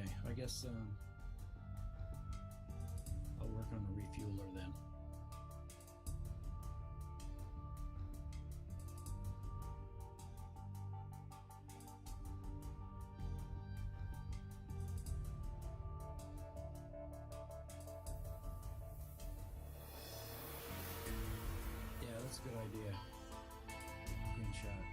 Okay, I guess I'll work on the refueler then. Yeah, that's a good idea. Green shot.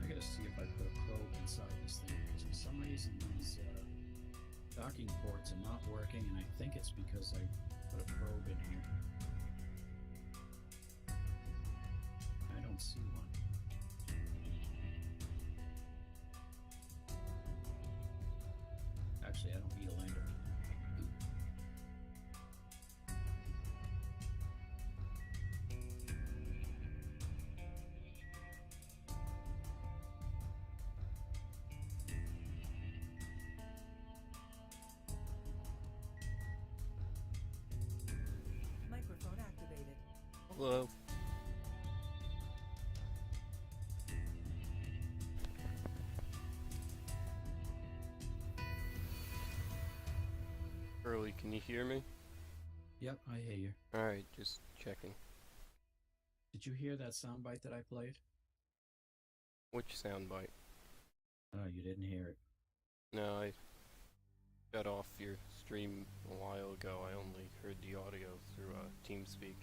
I gotta see if I put a probe inside this thing. For some reason, these docking ports are not working, and I think it's because I put a probe in here. I don't see one. Actually, I don't need a lander. Microphone activated. Hello. Early, can you hear me? Yep, I hear you. Alright, just checking. Did you hear that soundbite that I played? Which soundbite? Oh, you didn't hear it. No, I got off your stream a while ago. I only heard the audio through TeamSpeak.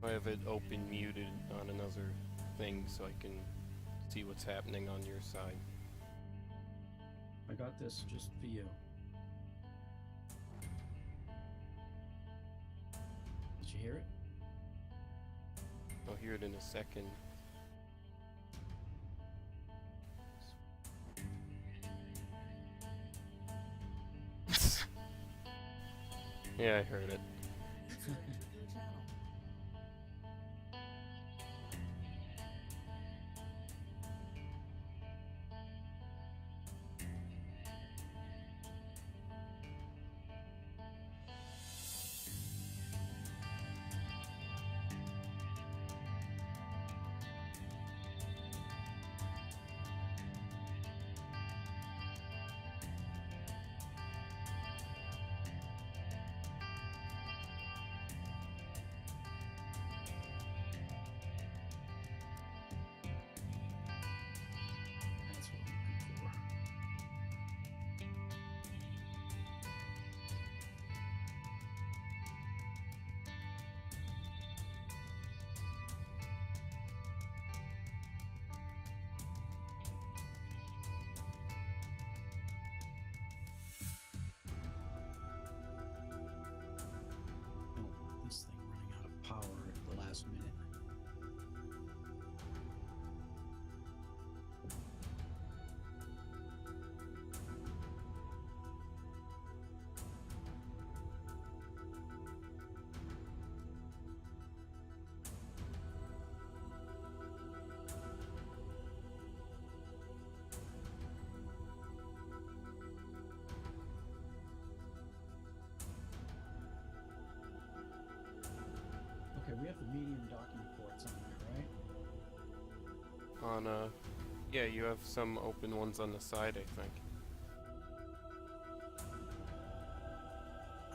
I have it open muted on another thing so I can see what's happening on your side. I got this just for you. Did you hear it? I'll hear it in a second. Yeah, I heard it. That's what I'm looking for. Don't want this thing running out of power at the last minute. Okay, we have the medium docking ports on there, right? On, yeah, you have some open ones on the side, I think.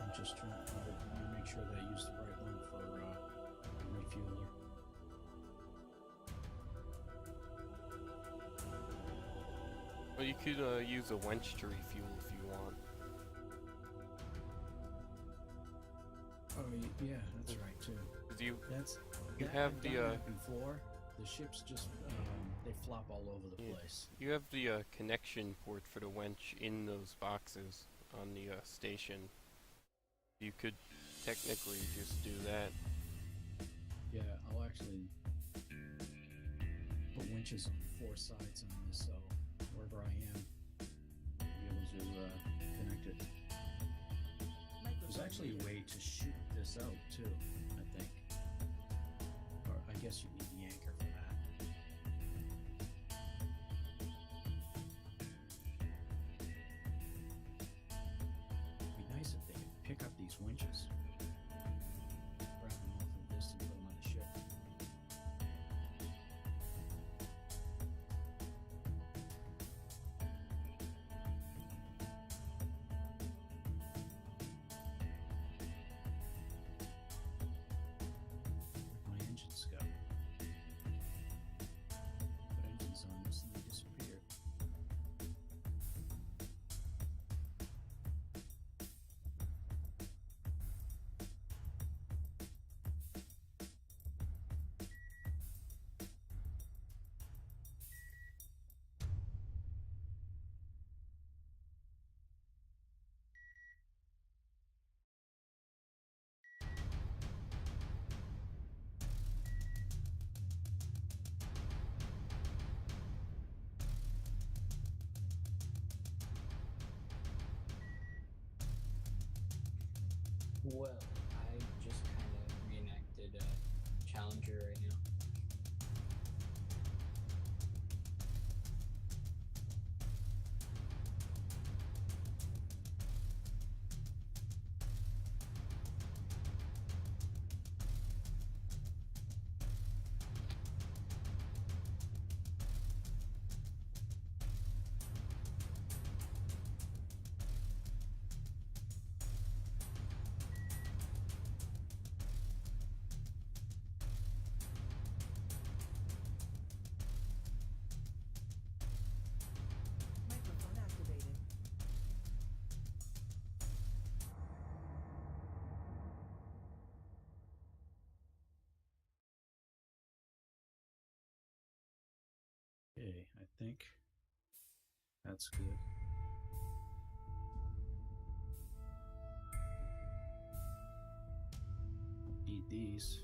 I'm just trying to make sure that I use the right one for refueler. Well, you could use a wench to refuel if you want. Oh, yeah, that's right too. Cause you That's You that have I've the, done that before. The ships just they flop all over the Yeah. place. You have the connection port for the winch in those boxes on the station. You could technically just do that. Yeah, I'll actually put winches on 4 sides on this, so wherever I am, I'll be able to connect it. There's actually a way to shoot this out too, I think. Or I guess you need the anchor for that. It'd be nice if they could pick up these winches, grab them off of this and put them on the ship. Where'd my engines go? Put engines on this and they disappear. Well, I just kind of reenacted Challenger right now. Microphone activated. Okay, I think that's good. Need these.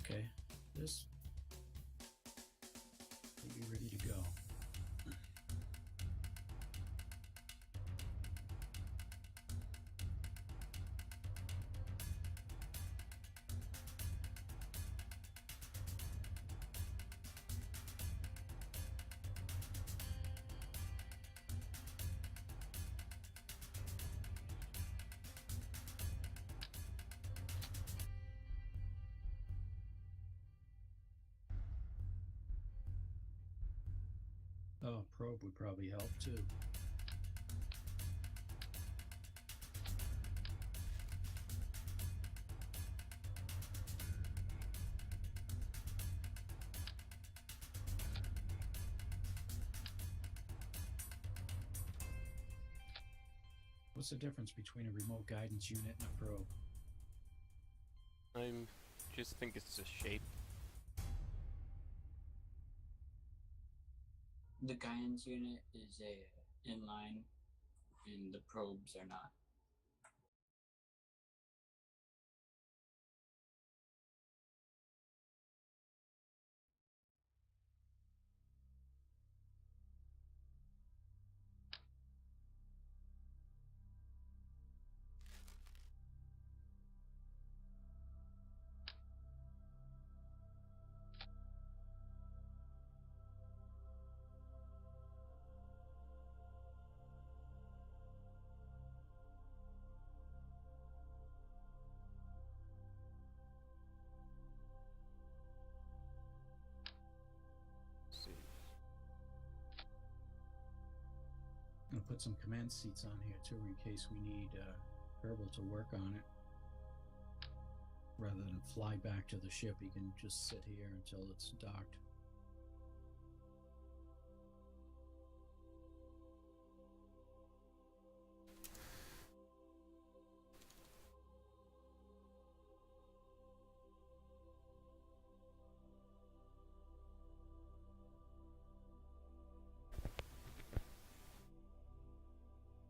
Okay, this will be ready to go. Oh, probe would probably help too. What's the difference between a remote guidance unit and a probe? I just think it's a shape. The guidance unit is a inline, and the probes are not. Let's see. I'm gonna put some command seats on here too in case we need Kerbal to work on it. Rather than fly back to the ship, he can just sit here until it's docked.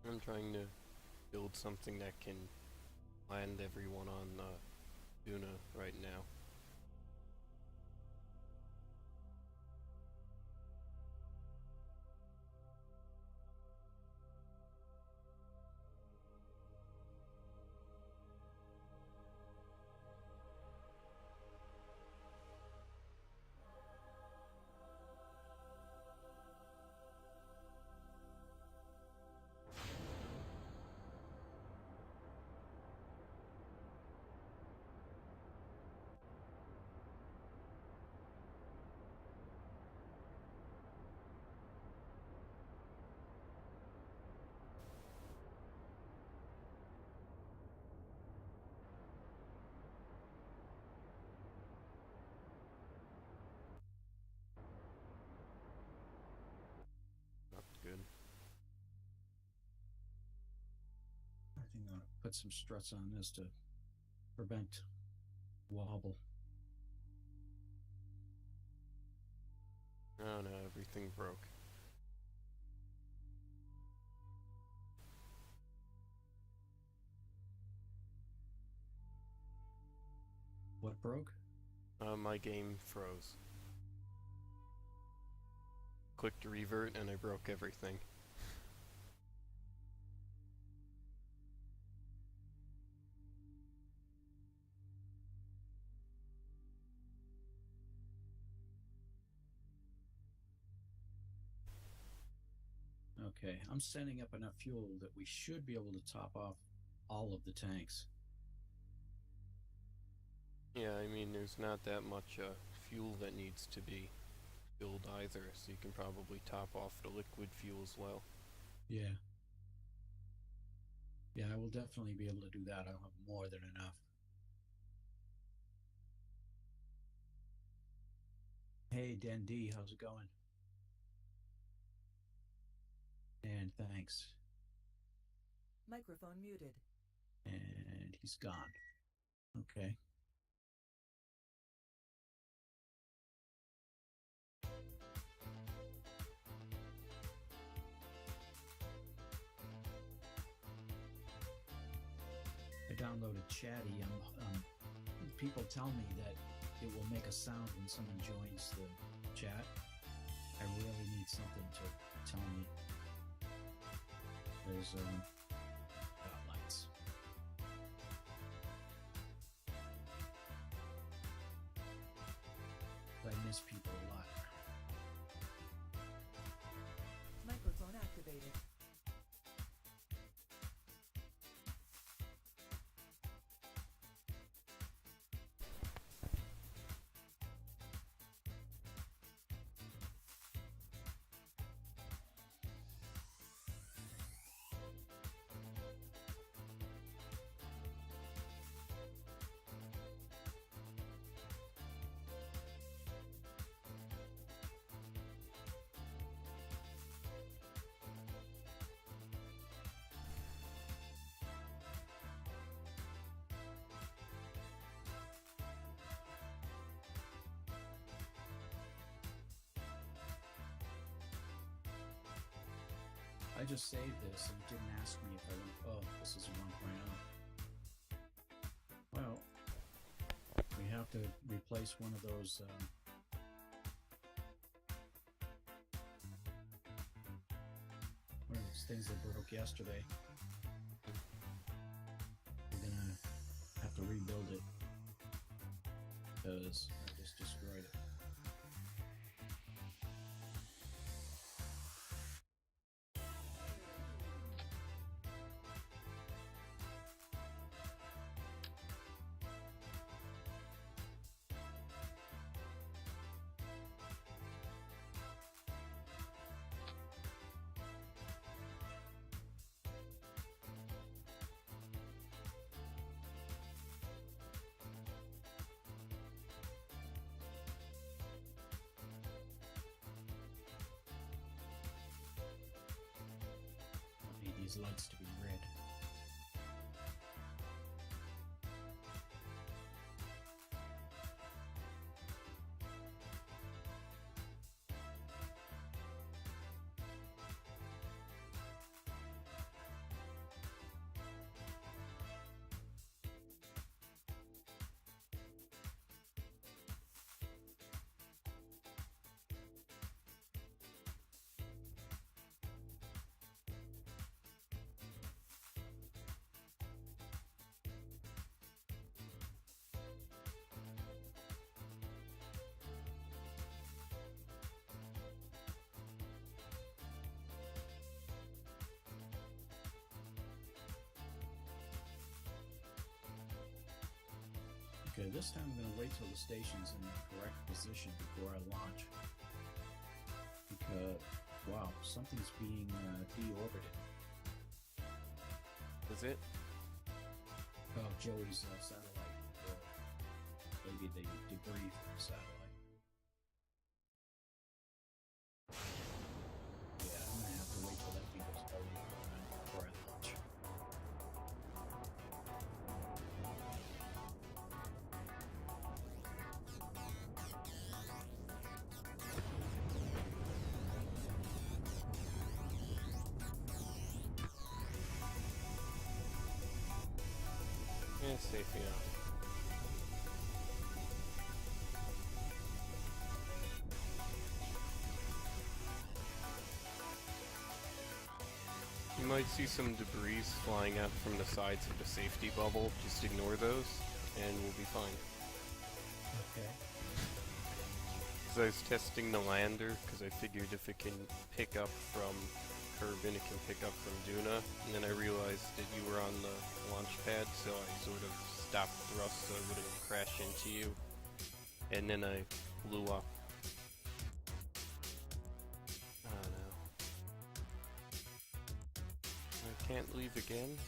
I'm trying to build something that can land everyone on Duna right now. Not good. I think I'm gonna put some struts on this to prevent wobble. Oh no, everything broke. What broke? My game froze. Clicked revert and I broke everything. Okay, I'm sending up enough fuel that we should be able to top off all of the tanks. Yeah, I mean, there's not that much fuel that needs to be filled either, so you can probably top off the liquid fuel as well. Yeah. Yeah, I will definitely be able to do that. I'll have more than enough. Hey, Dan D, how's it going? And thanks. Microphone muted. And he's gone. Okay. I downloaded Chatty. People tell me that it will make a sound when someone joins the chat. I really need something to tell me. There's lights. I miss people a lot. Microphone activated. I just saved this and it didn't ask me if I went, oh, this is 1.0. Well, we have to replace one of those things that broke yesterday. We're gonna have to rebuild it because I just destroyed it. These lights to be red. Okay, this time I'm going to wait till the station's in the correct position before I launch. Because, wow, something's being deorbited. Is it? Oh, Joey's satellite. Or maybe the debris from the satellite. Yeah, I'm going to have to wait till that becomes totally around before I launch. Yeah, safe enough. You might see some debris flying out from the sides of the safety bubble. Just ignore those, and we'll be fine. Okay. Because I was testing the lander, because I figured if it can pick up from Kerbin, it can pick up from Duna, and then I realized that you were on the launch pad, so I sort of stopped thrust so I wouldn't crash into you, and then I blew up. Oh no. I can't leave again?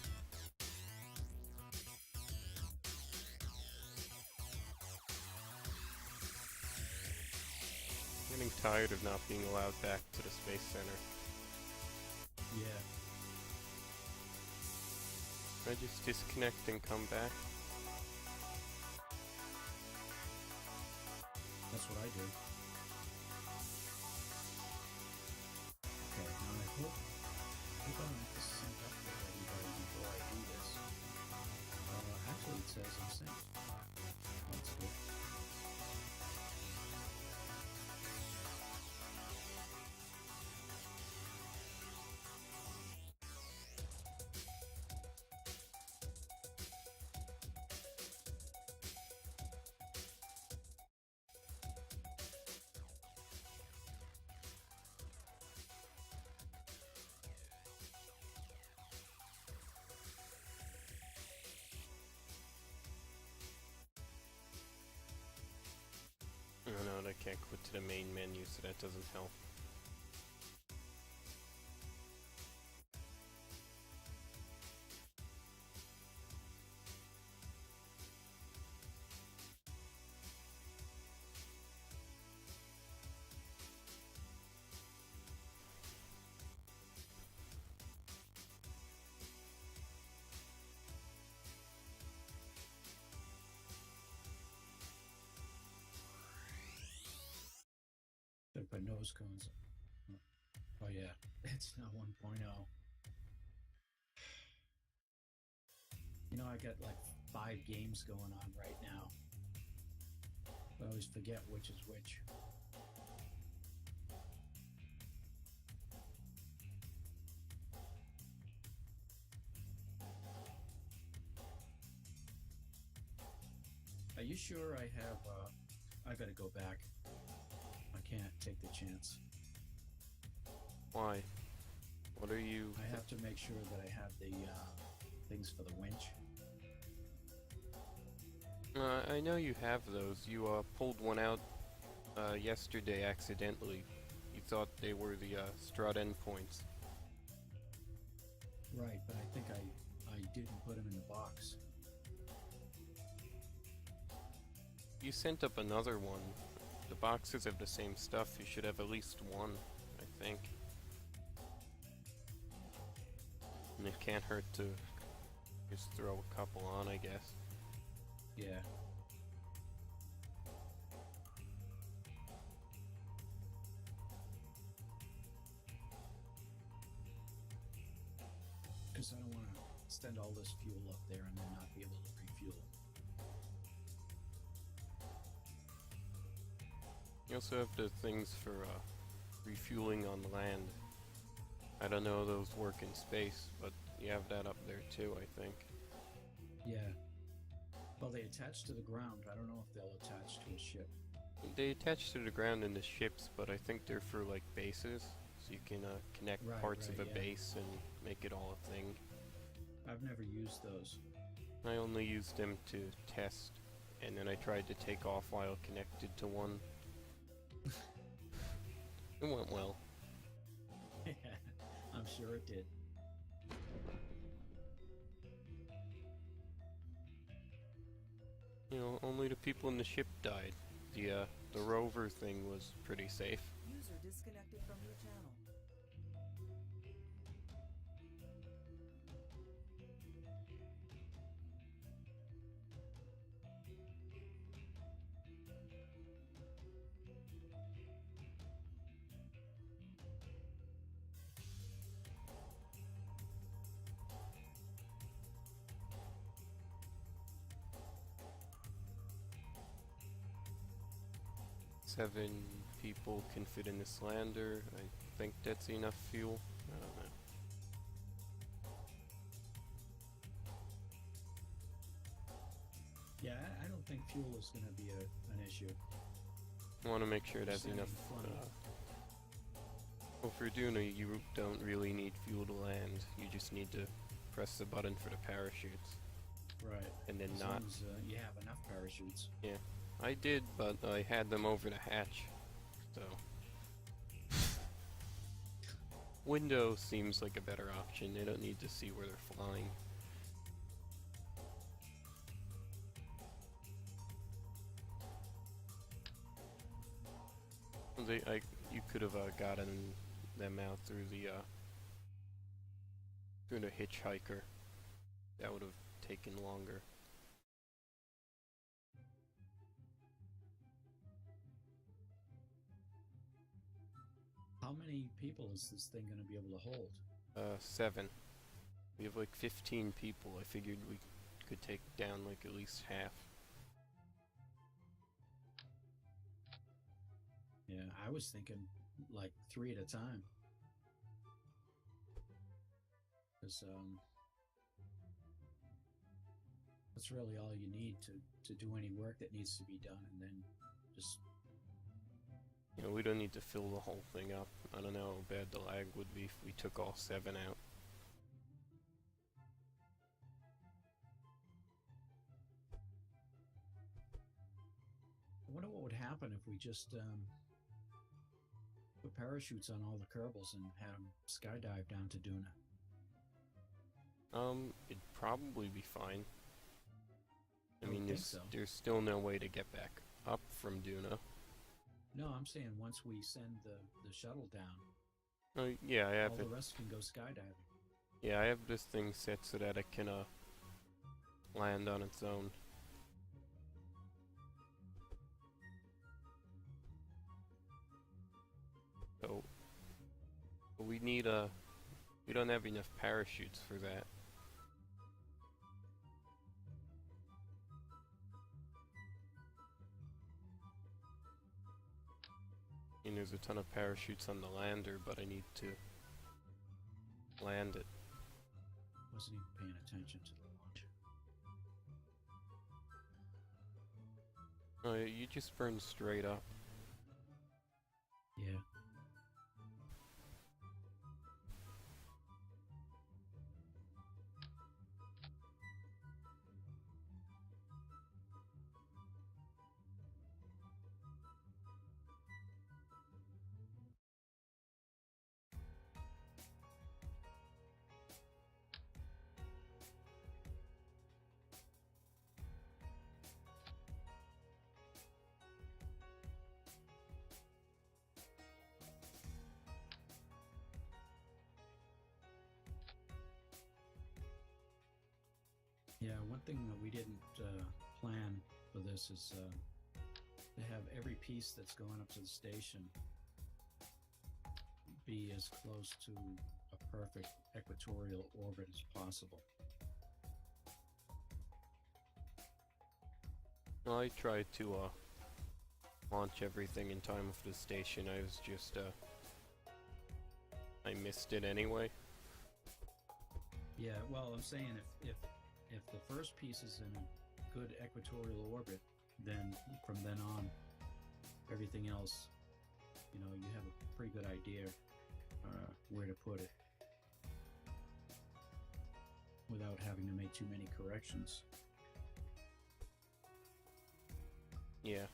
I'm getting tired of not being allowed back to the Space Center. Yeah. Can I just disconnect and come back? That's what I do. Okay, now I hope I don't have to sync up with everybody before I do this. Actually it says I'm synced. That's good. Oh no, I can't quit to the main menu, so that doesn't help. Should put nose cones. Oh yeah. It's not 1.0. You know, I got like 5 games going on right now. I always forget which is which. Are you sure I have, I gotta go back. I can't take the chance. Why? What are you... I have to make sure that I have the, things for the winch. I know you have those. You, pulled one out, yesterday accidentally. You thought they were the, strut endpoints. Right, but I think I didn't put them in the box. You sent up another one. The boxes have the same stuff. You should have at least one, I think. And it can't hurt to just throw a couple on, I guess. Yeah. Because I don't want to send all this fuel up there and then not be able to refuel. You also have the things for refueling on land. I don't know if those work in space, but you have that up there too, I think. Yeah. Well, they attach to the ground. I don't know if they'll attach to a ship. They attach to the ground in the ships, but I think they're for like bases, so you can connect Right, parts of right, a yeah. base and make it all a thing. I've never used those. I only used them to test, and then I tried to take off while connected to one. It went well. I'm sure it did. You know, only the people in the ship died. The rover thing was pretty safe. User disconnected from your channel. Seven people can fit in this lander. I think that's enough fuel. I don't know. Yeah, I don't think fuel is going to be an issue. I want to make sure it has Sending enough. plenty. Well, for Duna, you don't really need fuel to land. You just need to press the button for the parachutes. Right. And then As not. long as you have enough parachutes. Yeah, I did, but I had them over the hatch, so. Window seems like a better option. They don't need to see where they're flying. You could have gotten them out through the hitchhiker. That would have taken longer. How many people is this thing going to be able to hold? 7. We have like 15 people. I figured we could take down like at least half. Yeah, I was thinking like 3 at a time. Because that's really all you need to do any work that needs to be done, and then just... You know, we don't need to fill the whole thing up. I don't know how bad the lag would be if we took all 7 out. I wonder what would happen if we just put parachutes on all the Kerbals and had them skydive down to Duna. It'd probably be fine. I I mean, would think so. there's still no way to get back up from Duna. No, I'm saying once we send the shuttle down, Oh, yeah, I have all it. the rest can go skydiving. Yeah, I have this thing set so that it can, land on its own. So, But we need we don't have enough parachutes for that. And there's a ton of parachutes on the lander, but I need to land it. Wasn't even paying attention to the launch. Oh, you just burn straight up. Yeah. Yeah, one thing that we didn't plan for this is to have every piece that's going up to the station be as close to a perfect equatorial orbit as possible. Well, I tried to launch everything in time for the station. I was just I missed it anyway. Yeah, well, I'm saying if the first piece is in a good equatorial orbit, then from then on, everything else, you know, you have a pretty good idea where to put it without having to make too many corrections. Yeah.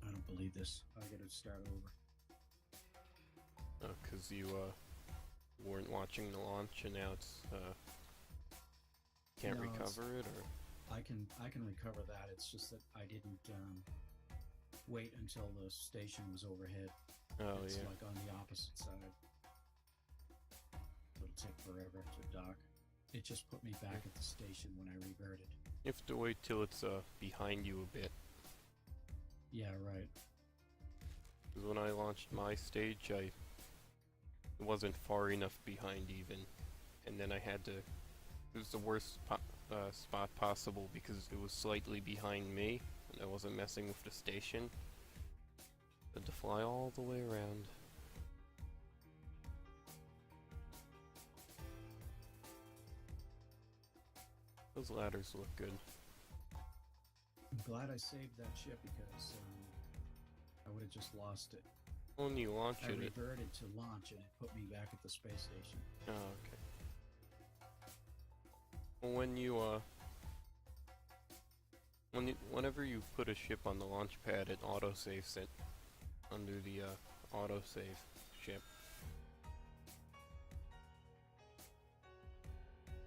I don't believe this. I gotta start over. Oh, 'cause you weren't watching the launch and now it's can't No, recover it, or I can recover that. It's just that I didn't wait until the station was overhead. oh It's yeah. like on the opposite side. It'll take forever to dock. It just put me back at the station when I reverted. You have to wait till it's behind you a bit. Yeah, right. 'Cause when I launched my stage, it wasn't far enough behind even, and then I had to. It was the worst spot possible because it was slightly behind me, and I wasn't messing with the station. Had to fly all the way around. Those ladders look good. I'm glad I saved that ship because I would have just lost it. When you launch I it, reverted to launch and it put me back at the space station. oh, okay. Well, when you whenever you put a ship on the launch pad, it autosaves it under the autosave ship.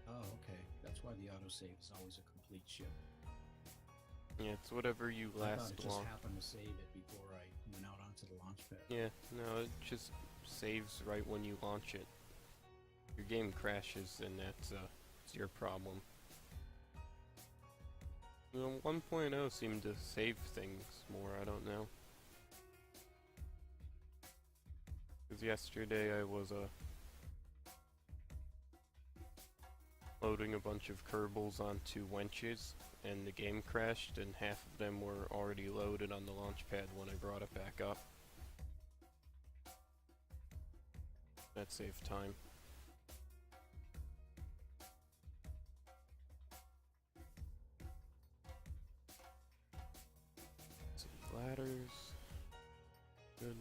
Oh, okay. That's why the autosave is always a complete ship. Yeah, it's whatever you I thought last it just long. happened to save it before I went out onto the launch pad. Yeah, no, it just saves right when you launch it. Your game crashes, and that's it's your problem. You know, 1.0 seemed to save things more. I don't know. Because yesterday I was loading a bunch of Kerbals onto wenches, and the game crashed, and half of them were already loaded on the launch pad when I brought it back up. That saved time. Some ladders. Good.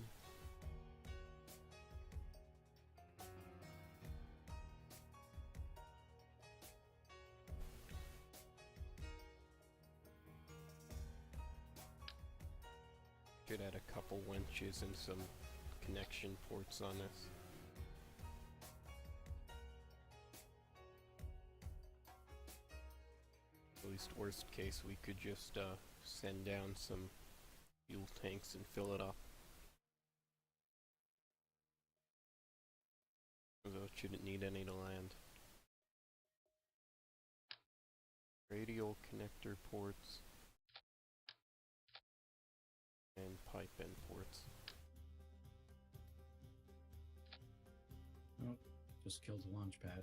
Should add a couple winches and some connection ports on this. At least worst case, we could just send down some fuel tanks and fill it up. shouldn't need any to land. Radial connector ports and pipe end ports. Oh, just killed the launch pad.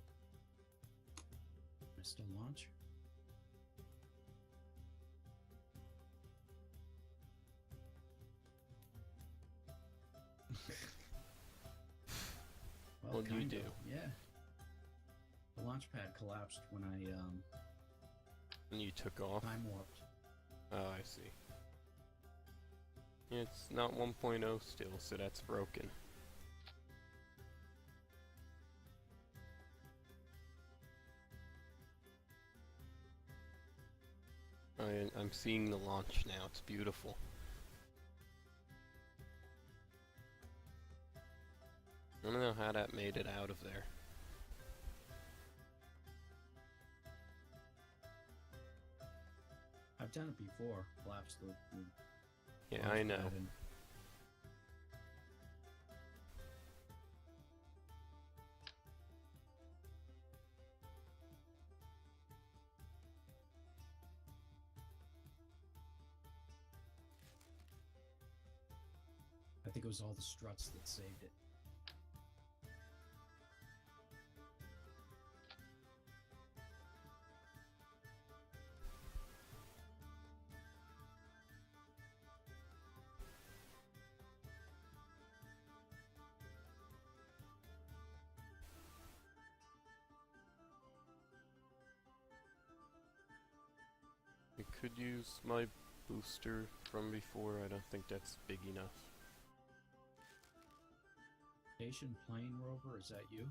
I still launch? What do you kinda, do? Yeah. The launch pad collapsed when I And you took off? time warped. Oh, I see. Yeah, it's not 1.0 still, so that's broken. I'm seeing the launch now, it's beautiful. I don't know how that made it out of there. I've done it before. Collapsed the Yeah, launch I know. pad and I think it was all the struts that saved it. I could use my booster from before, I don't think that's big enough. Station plane rover, is that you?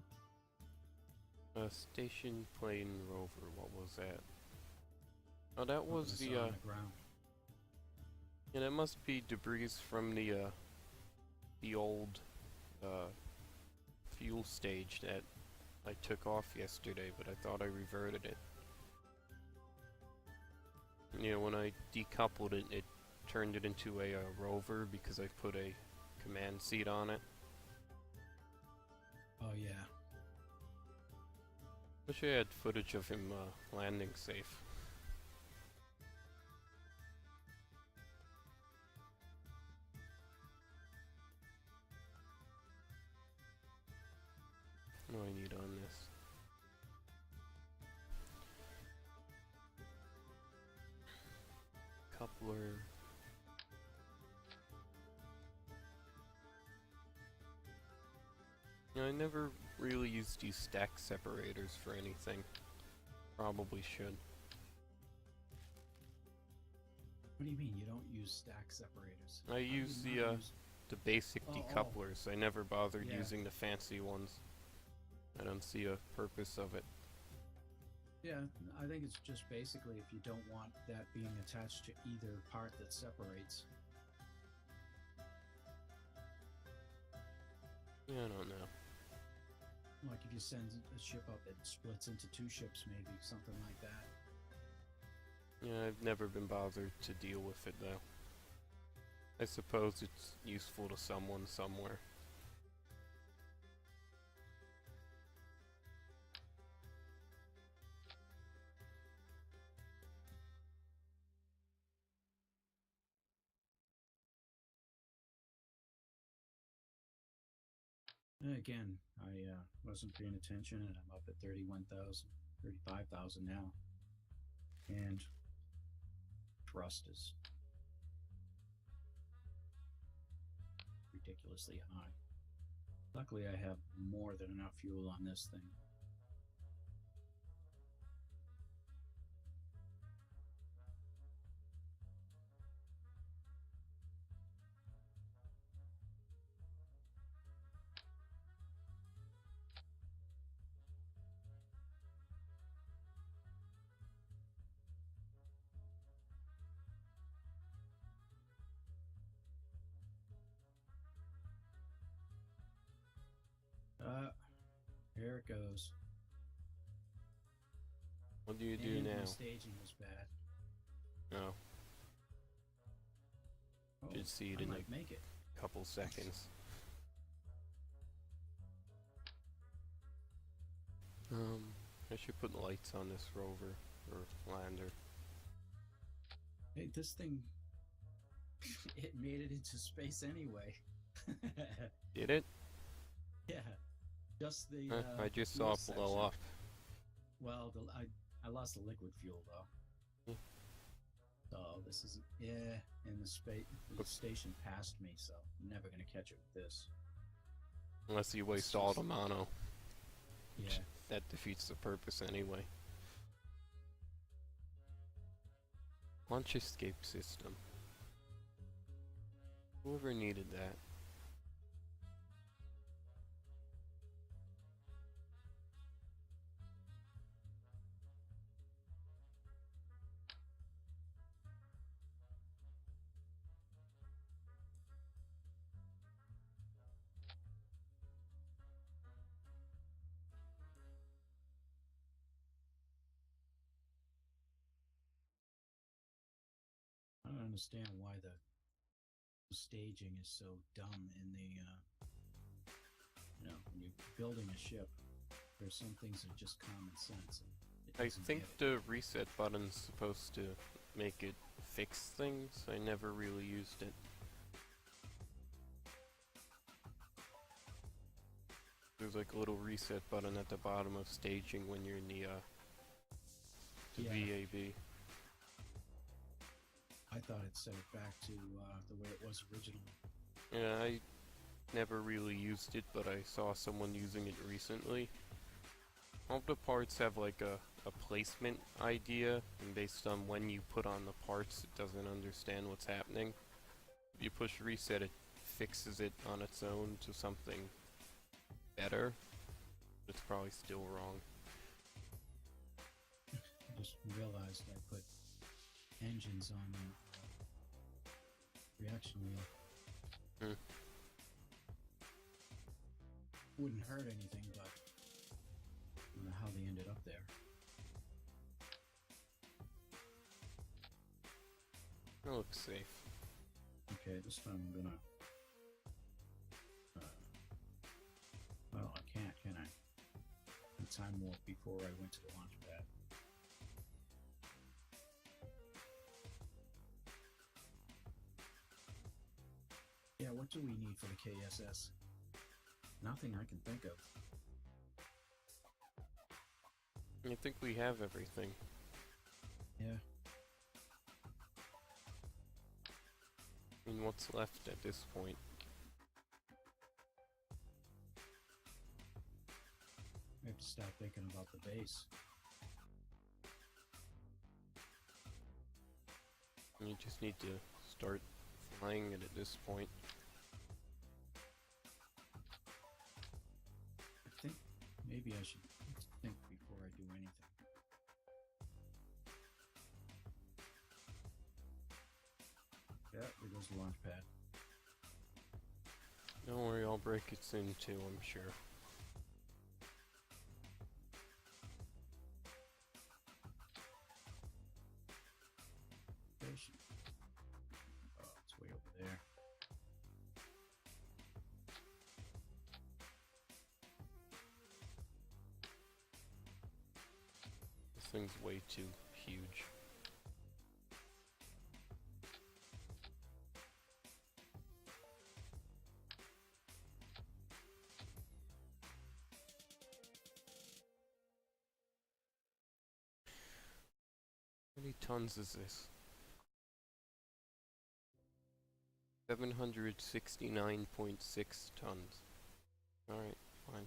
Station plane rover, what was that? Oh, that Something was I the, saw on the ground. yeah, that must be debris from the old, fuel stage that I took off yesterday, but I thought I reverted it. You know, when I decoupled it, it turned it into a rover because I put a command seat on it. Oh yeah. Wish I had footage of him landing safe. What do I need on this? Coupler. You know, I never really used these stack separators for anything. Probably should. What do you mean you don't use stack separators? I How do you use not use- the basic Oh, decouplers. I never bothered Yeah. using the fancy ones. I don't see a purpose of it. Yeah, I think it's just basically if you don't want that being attached to either part that separates. Yeah, I don't know. Like if you send a ship up, it splits into two ships, maybe something like that. Yeah, I've never been bothered to deal with it though. I suppose it's useful to someone somewhere. And again, I wasn't paying attention, and I'm up at 31,000, 35,000 now, and trust is ridiculously high. Luckily, I have more than enough fuel on this thing. Here it goes. What do you do And now? my staging was bad. Oh, Oh, should see it I in might a make it. couple seconds. I should put lights on this rover or lander. Hey, this thing, it made it into space anyway. Did it? Yeah, just the. I just fuel saw it blow section. up. Well, I lost the liquid fuel though. Hmm. So this is and the station passed me, so I'm never gonna catch it with this. Unless you waste It's all just- the mono. Yeah, That defeats the purpose anyway. Launch escape system. Whoever needed that. I don't understand why the staging is so dumb in the. When you're building a ship, there's some things that are just common sense. And it I doesn't think get it. the reset button's supposed to make it fix things. I never really used it. There's like a little reset button at the bottom of staging when you're in the Yeah. VAB. I thought it set it back to the way it was originally. Yeah, I never really used it, but I saw someone using it recently. All the parts have like a placement idea, and based on when you put on the parts, it doesn't understand what's happening. If you push reset, it fixes it on its own to something better. It's probably still wrong. I just realized I put engines on the reaction wheel. Hmm. Wouldn't hurt anything, but I don't know how they ended up there. It looks safe. Okay, this time I'm gonna. Well, I can't, can I? Time warp before I went to the launch pad. Yeah, what do we need for the KSS? Nothing I can think of. I think we have everything. Yeah. I mean, what's left at this point? I have to start thinking about the base. You just need to start flying it at this point. I think maybe I should think before I do anything. Yeah, there goes the launch pad. Don't worry, I'll break its in too, I'm sure. Station. Oh, it's way over there. This thing's way too huge. How many tons is this? 769.6 tons. Alright, fine.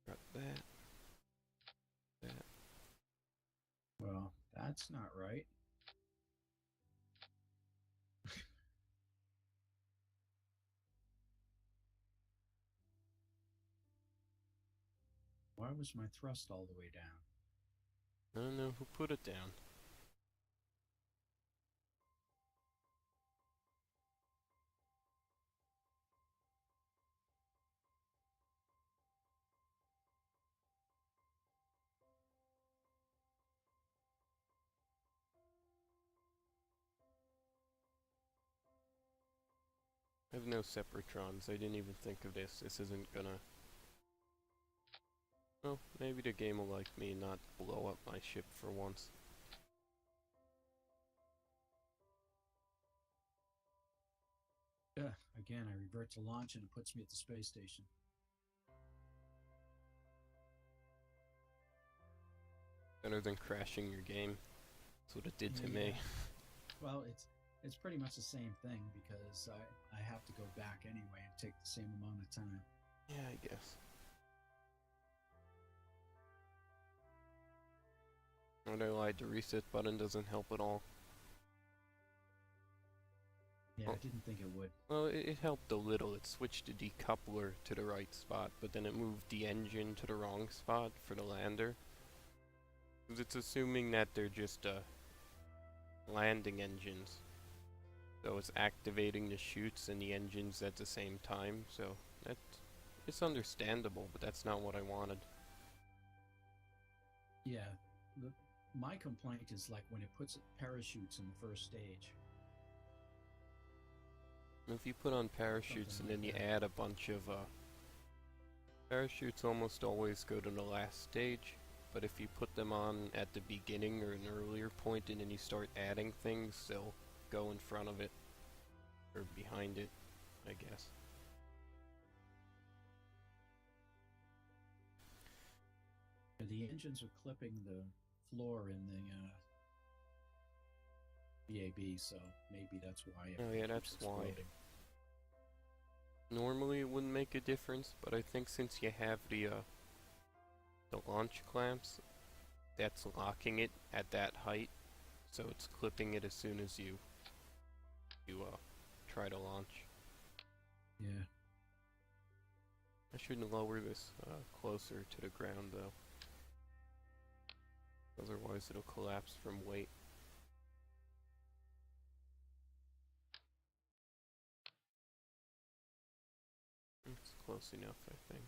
Got that. That. Well, that's not right. Why was my thrust all the way down? I don't know who put it down. I have no separatrons. I didn't even think of this. This isn't gonna... Well, maybe the game will like me and not blow up my ship for once. Yeah, again, I revert to launch and it puts me at the space station. Better than crashing your game. That's what it did to me. Well, it's pretty much the same thing because I have to go back anyway and take the same amount of time. Yeah, I guess. And I lied, the reset button doesn't help at all. Yeah, Oh. I didn't think it would. Well, it helped a little. It switched the decoupler to the right spot, but then it moved the engine to the wrong spot for the lander. 'Cause it's assuming that they're just landing engines. So it's activating the chutes and the engines at the same time, so it's understandable, but that's not what I wanted. Yeah, my complaint is like when it puts parachutes in the first stage. If you put on parachutes and then you add a bunch of parachutes almost always go to the last stage, but if you put them on at the beginning or an earlier point and then you start adding things, they'll go in front of it or behind it, I guess. The engines are clipping the floor in the VAB, so maybe that's why. Oh yeah, that's why. Normally it wouldn't make a difference, but I think since you have the launch clamps, that's locking it at that height, so it's clipping it as soon as you try to launch. Yeah. I shouldn't lower this closer to the ground though. Otherwise it'll collapse from weight. It's close enough, I think.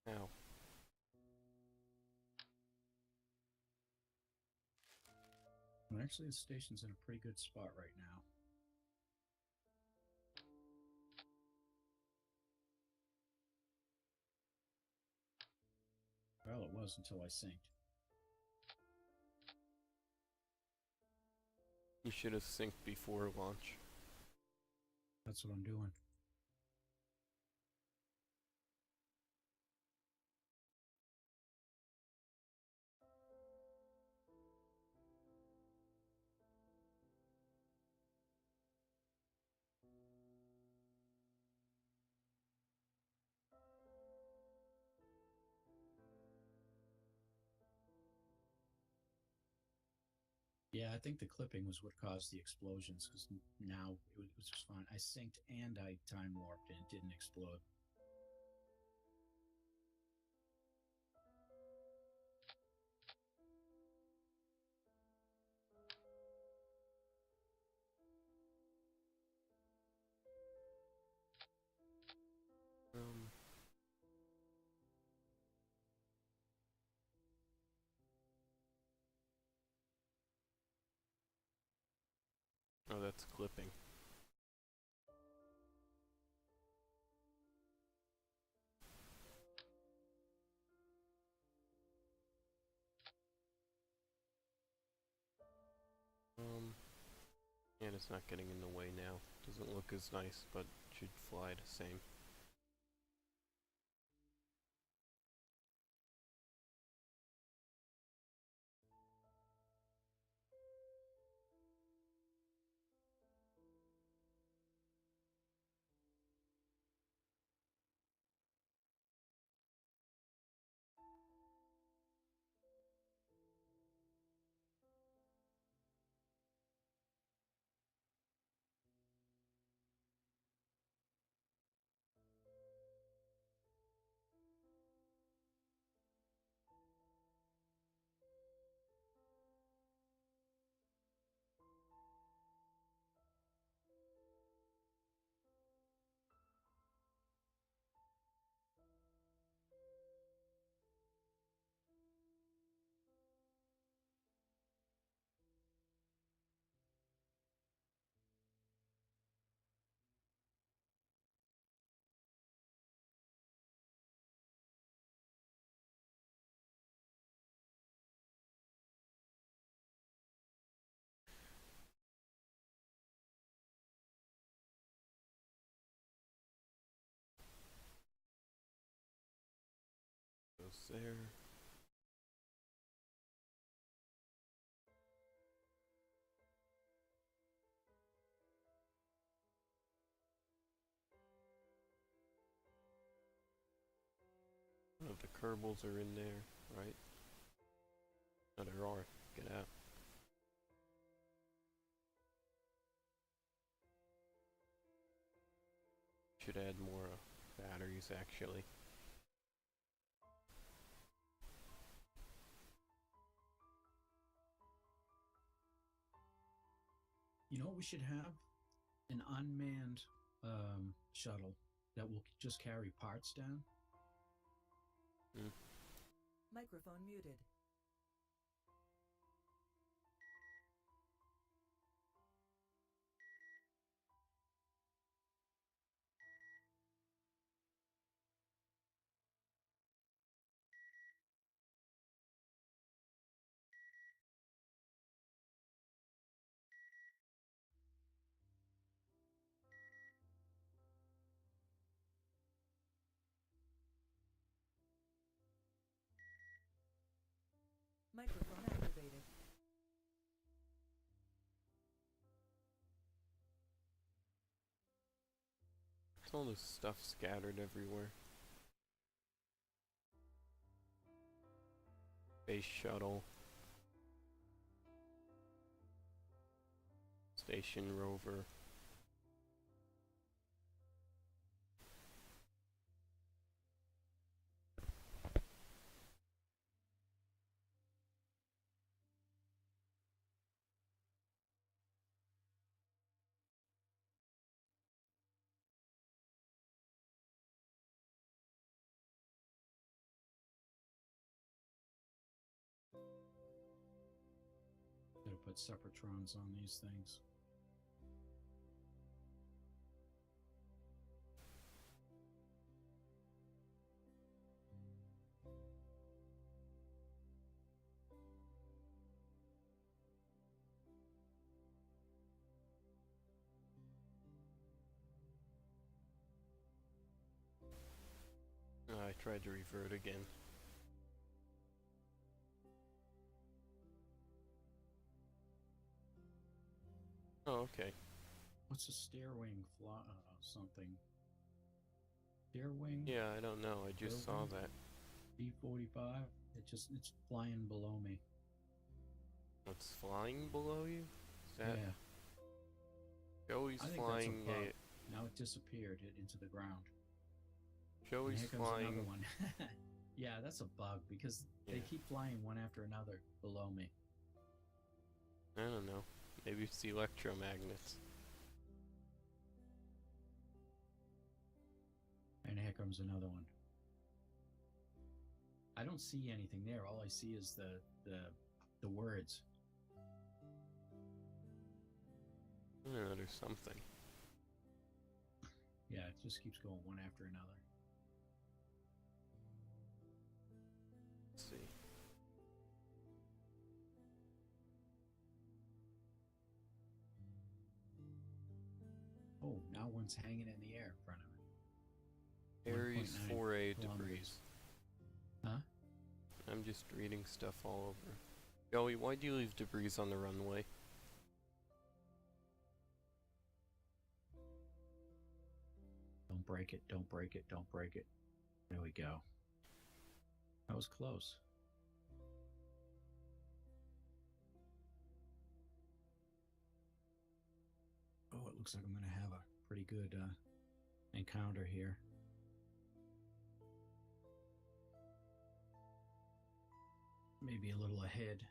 Ow. Well, actually, the station's in a pretty good spot right now. Well, it was until I synced. You should have synced before launch. That's what I'm doing. Yeah, I think the clipping was what caused the explosions, because now it was just fine. I synced and I time warped and it didn't explode. Oh, that's clipping. And it's not getting in the way now. Doesn't look as nice, but should fly the same. there. Oh, the Kerbals are in there, right? Oh, there are. Get out. Should add more batteries, actually. You know what we should have? An unmanned shuttle that will just carry parts down. Microphone muted. Microphone activated. It's all this stuff scattered everywhere. Space shuttle. Station rover. Gotta put separatrons on these things. I tried to revert again. Oh, okay. What's a stairwing something? Stairwing? Yeah, I don't know. I just saw that. B-45. It's flying below me. It's flying below you? Is that Yeah. Joey's I think flying that's a bug. Now it disappeared into the ground. And Joey's here comes flying. another one. Yeah, that's a bug because they Yeah. keep flying one after another below me. I don't know. Maybe it's the electromagnets. And here comes another one. I don't see anything there. All I see is the words. I don't know, there's something. Yeah, it just keeps going one after another. Let's see. Oh, now one's hanging in the air in front of it. Aries 1.9 4A debris. kilometers. Huh? I'm just reading stuff all over. Joey, why'd you leave debris on the runway? Don't break it, don't break it, don't break it. There we go. That was close. Oh, it looks like I'm going to have a pretty good encounter here. Maybe a little ahead.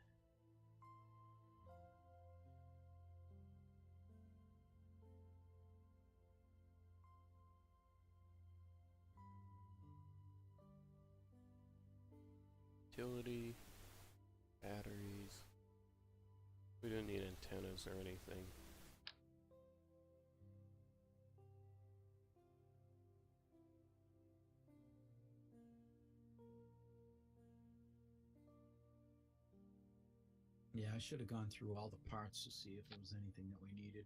Utility, batteries. We don't need antennas or anything. Yeah, I should have gone through all the parts to see if there was anything that we needed.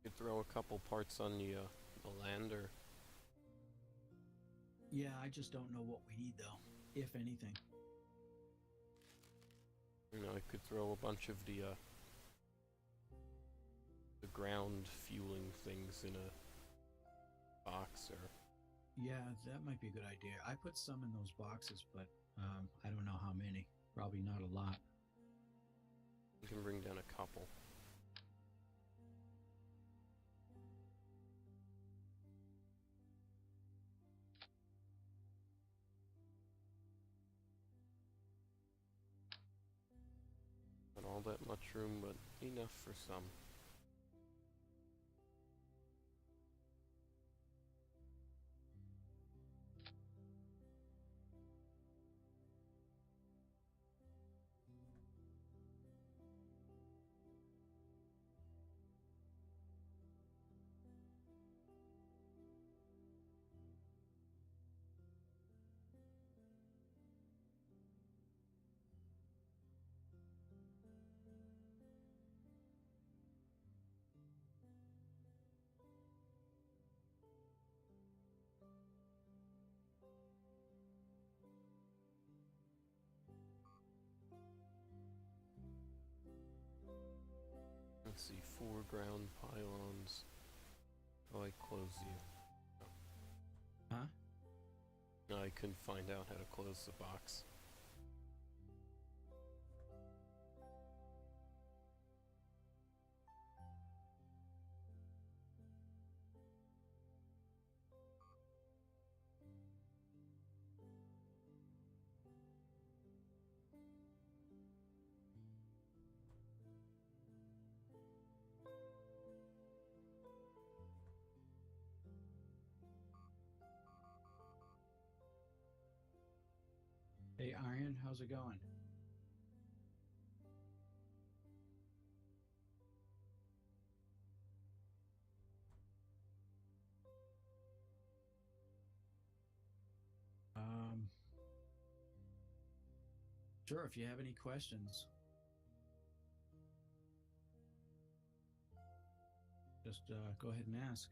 Could could throw a couple parts on the lander. Yeah, I just don't know what we need though, if anything. You know, I could throw a bunch of the ground fueling things in a box, or Yeah, that might be a good idea. I put some in those boxes, but I don't know how many. Probably not a lot. you can bring down a couple. Not all that much room, but enough for some. Let's see, 4 ground pylons. Oh, I close you. Huh? No, I couldn't find out how to close the box. Hey, Iron, how's it going? Um, sure, if you have any questions, just go ahead and ask.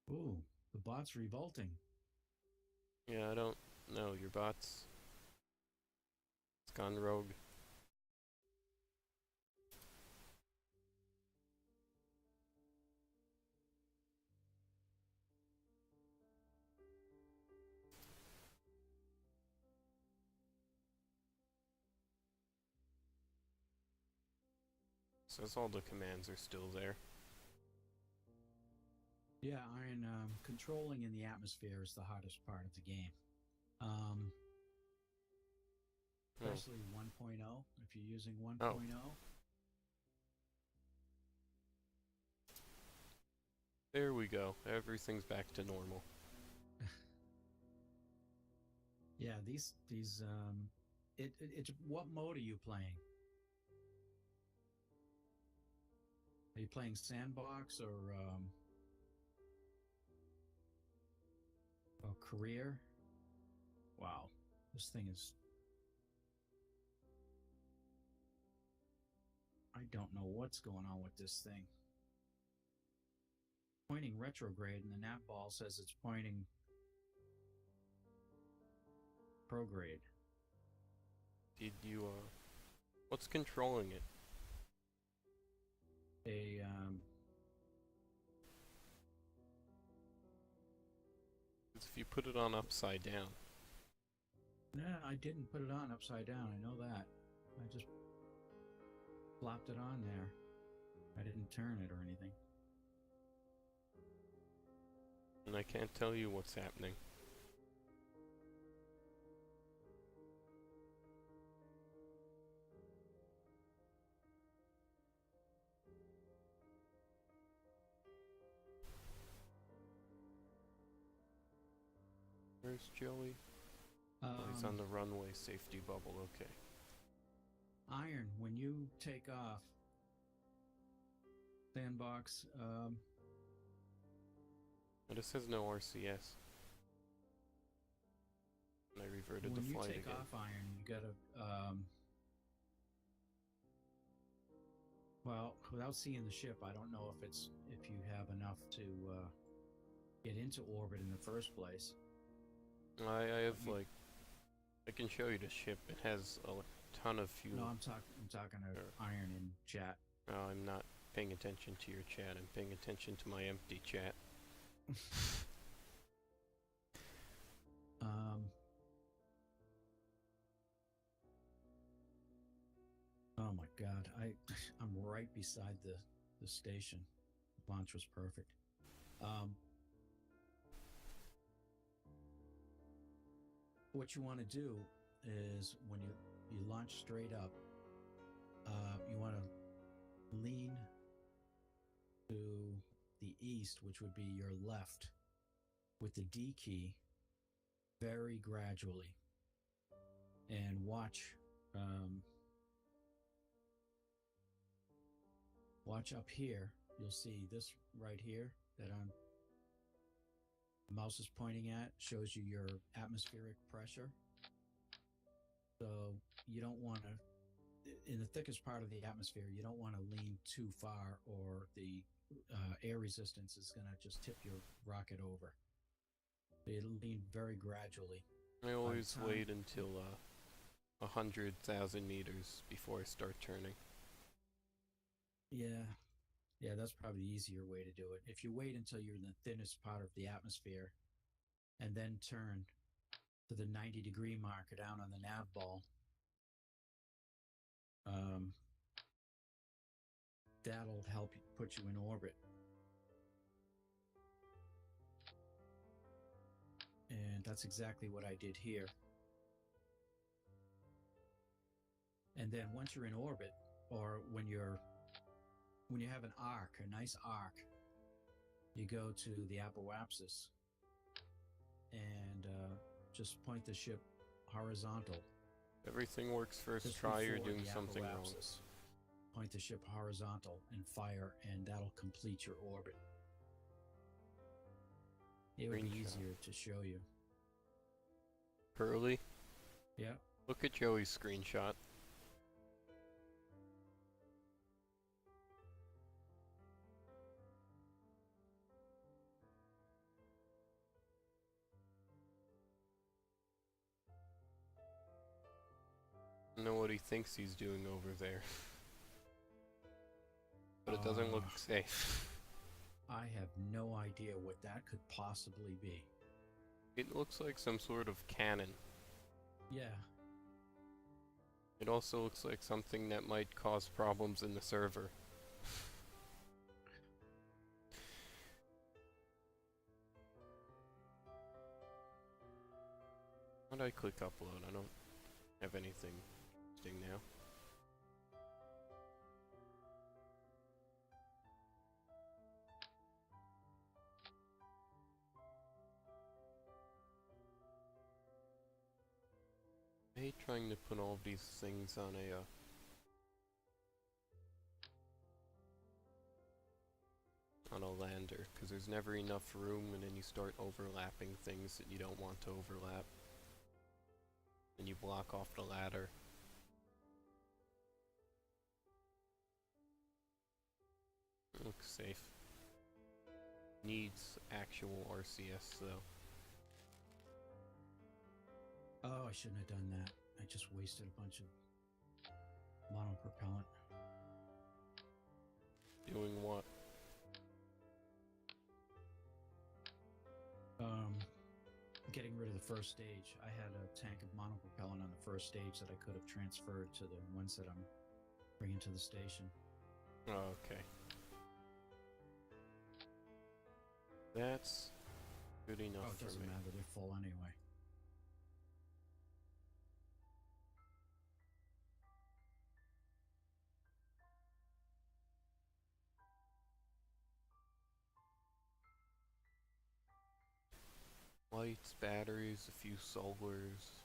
Ooh, the bot's revolting. Yeah, I don't know. Your bot's... It's gone rogue. Says all the commands are still there. Yeah, Iron, controlling in the atmosphere is the hardest part of the game. Especially 1.0, if you're using 1.0. There we go. Everything's back to normal. Yeah, it's what mode are you playing? Are you playing sandbox or career? Wow, this thing is... I don't know what's going on with this thing. Pointing retrograde, and the nav ball says it's pointing prograde. Did you, what's controlling it? Because if you put it on upside down... Nah, I didn't put it on upside down. I know that. I just plopped it on there. I didn't turn it or anything. And I can't tell you what's happening. Where's Joey? Oh, he's on the runway safety bubble, okay. Iron, when you take off, sandbox, This has no RCS. And I reverted when the you flight take again. off Iron, you gotta, well, without seeing the ship, I don't know if you have enough to get into orbit in the first place. I have like, I can show you the ship. It has a ton of fuel. No, I'm talking to Iron in chat. Oh, I'm not paying attention to your chat. I'm paying attention to my empty chat. Oh my God, I'm right beside the station. Launch was perfect. What you want to do is when you launch straight up, you want to lean to the east, which would be your left, with the D key very gradually, and watch up here. You'll see this right here that the mouse is pointing at shows you your atmospheric pressure. So you don't want to, in the thickest part of the atmosphere, you don't want to lean too far, or the air resistance is going to just tip your rocket over. So you lean very gradually. I always wait until 100,000 meters before I start turning. Yeah, that's probably the easier way to do it. If you wait until you're in the thinnest part of the atmosphere and then turn to the 90-degree marker down on the nav ball, that'll help put you in orbit. And that's exactly what I did here. And then once you're in orbit, or when you have an arc, a nice arc, you go to the apoapsis and just point the ship horizontal. Everything works first try, you're doing something wrong. Point the ship horizontal and fire, and that'll complete your orbit. It would be easier to show you. Curly? Yeah. Look at Joey's screenshot. I don't know what he thinks he's doing over there. But it doesn't look safe. I have no idea what that could possibly be. It looks like some sort of cannon. Yeah. It also looks like something that might cause problems in the server. How do I click upload? I don't have anything interesting now. I hate trying to put all of these things on a lander, because there's never enough room, and then you start overlapping things that you don't want to overlap. And you block off the ladder. It looks safe. Needs actual RCS though. Oh, I shouldn't have done that. I just wasted a bunch of monopropellant. Doing what? getting rid of the first stage. I had a tank of monopropellant on the first stage that I could have transferred to the ones that I'm bringing to the station. Oh, okay. That's good enough Oh, it for doesn't me. matter. They're full anyway. Lights, batteries, a few solars.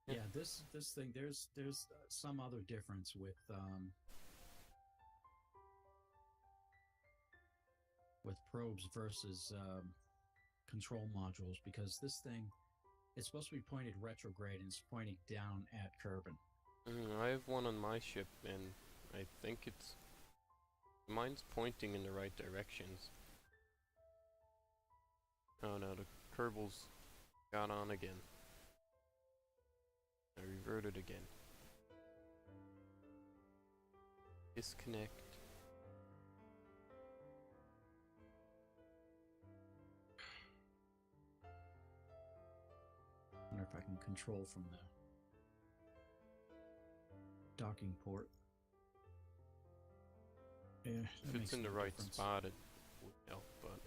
Yeah, this thing, there's some other difference with probes versus control modules, because this thing, it's supposed to be pointed retrograde and it's pointing down at Kerbin. I have one on my ship, and I think mine's pointing in the right directions. Oh no, the Kerbals got on again. I reverted again. Disconnect. I wonder if I can control from the docking port. Yeah, If it's in the right spot, it would help, but...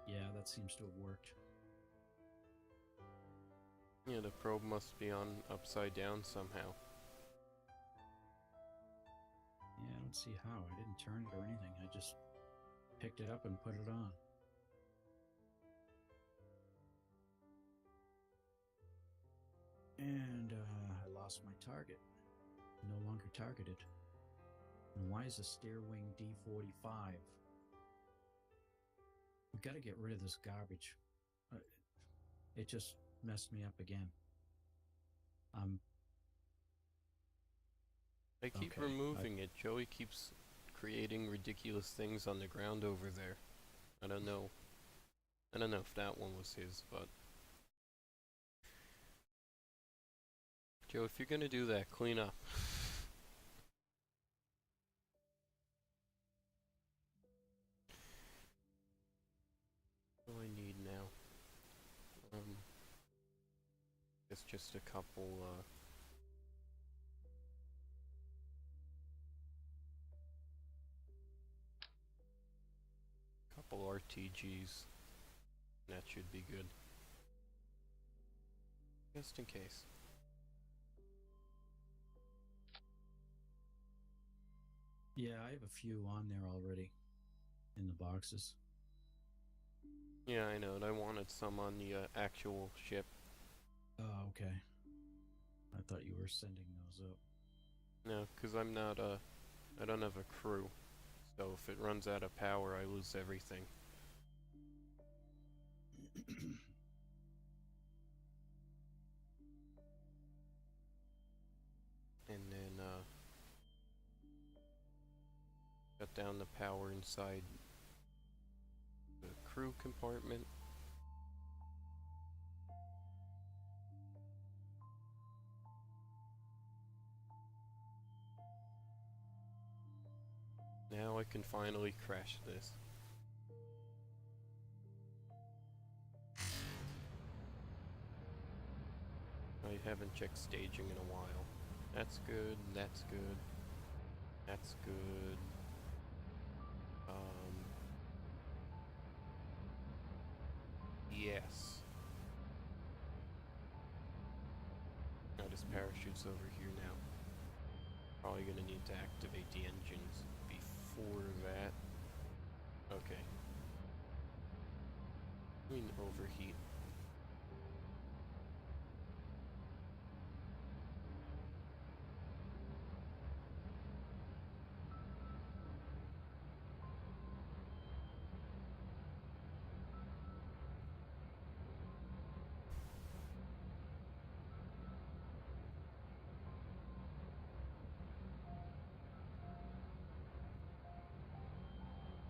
Yeah, that seems to have worked. Yeah, the probe must be on upside down somehow. Yeah, I don't see how. I didn't turn it or anything. I just picked it up and put it on. And I lost my target. No longer targeted. And why is the stair wing D45? We gotta get rid of this garbage. It just messed me up again. I keep removing it. Joey keeps creating ridiculous things on the ground over there. I don't know if that one was his, but... Joe, if you're gonna do that, clean up. What do I need now? It's just a couple, RTGs. That should be good. Just in case. Yeah, I have a few on there already. In the boxes. Yeah, I know, and I wanted some on the actual ship. Oh, okay. I thought you were sending those up. No, because I'm not, I don't have a crew. So if it runs out of power, I lose everything. And then, shut down the power inside the crew compartment. Now I can finally crash this. I haven't checked staging in a while. That's good, that's good. That's good. Yes. Now this parachute's over here now. Probably gonna need to activate the engines before that. Okay. I mean overheat.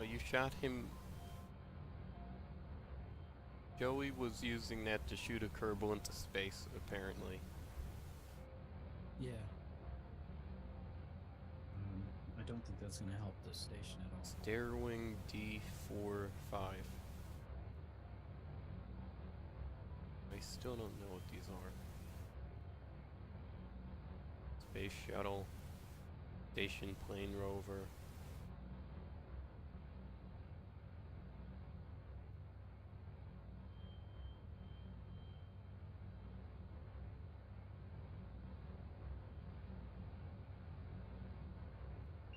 Oh, you shot him Joey was using that to shoot a Kerbal into space, apparently. Yeah. I don't think that's going to help the station at all. Stairwing D45. I still don't know what these are. Space shuttle, station plane rover.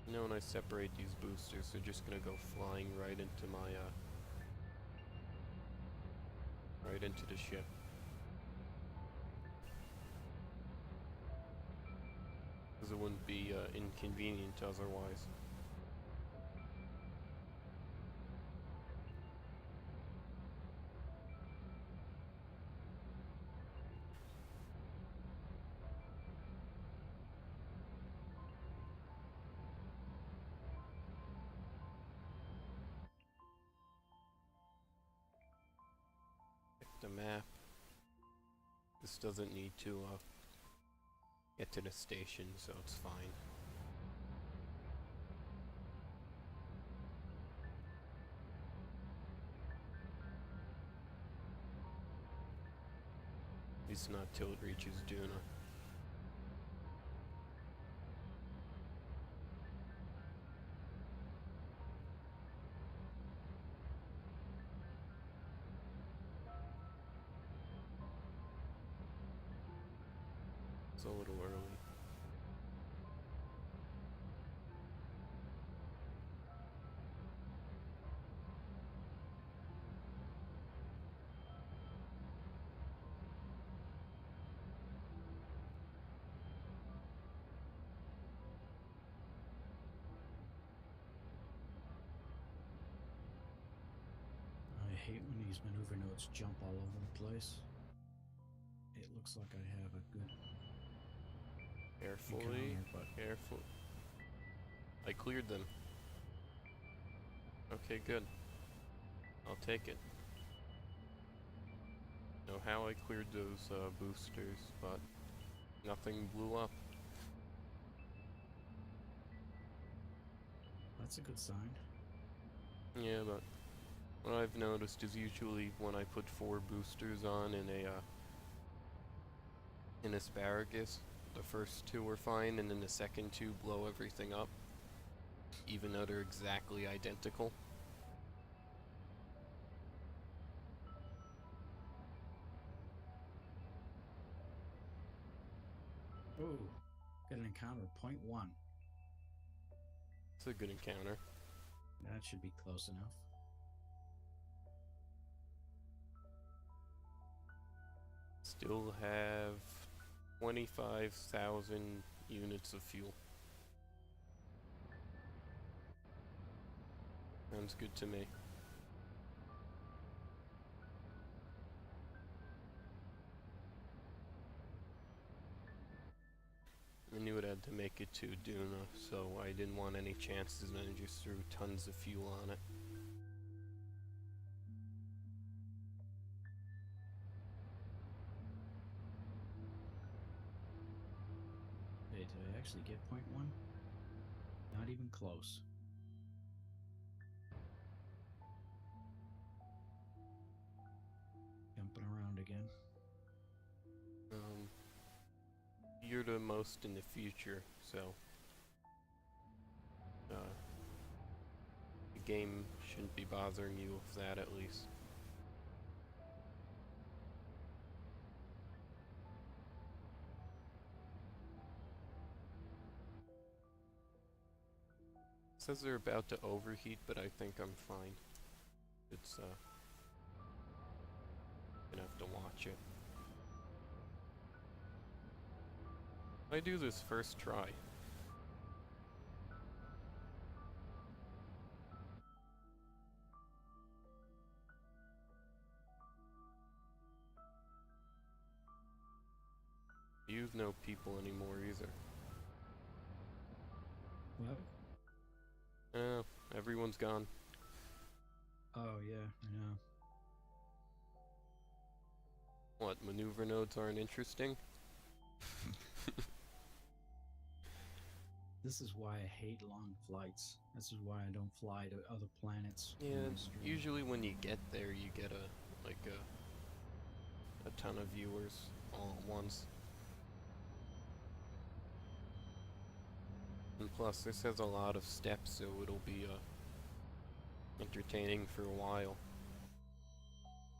You know, when I separate these boosters, they're just gonna go flying right into my, right into the ship. Because it wouldn't be, inconvenient otherwise. Check the map. This doesn't need to, get to the station, so it's fine. At least not till it reaches Duna. It's a little early. I hate when these maneuver nodes jump all over the place. It looks like I have a good Carefully, encounter, but careful. I cleared them. Okay, good. I'll take it. Know how I cleared those boosters, but nothing blew up. that's a good sign. Yeah, but what I've noticed is usually when I put 4 boosters on in a in asparagus, the first 2 are fine, and then the second 2 blow everything up, even though they're exactly identical. Ooh, got an encounter of 0.1. It's a good encounter. That should be close enough. Still have 25,000 units of fuel. Sounds good to me. I knew it had to make it to Duna, so I didn't want any chances, and I just threw tons of fuel on it. Hey, did I actually get 0.1? Not even close. Jumping around again. You're the most in the future, so the game shouldn't be bothering you with that, at least. Says they're about to overheat, but I think I'm fine. It's gonna have to watch it. I do this first try. You've no people anymore either. What? Everyone's gone. Oh, yeah, I know. What, maneuver nodes aren't interesting? This is why I hate long flights. This is why I don't fly to other planets. Yeah, when I stream. usually when you get there, you get a ton of viewers all at once. And plus, this has a lot of steps, so it'll be entertaining for a while.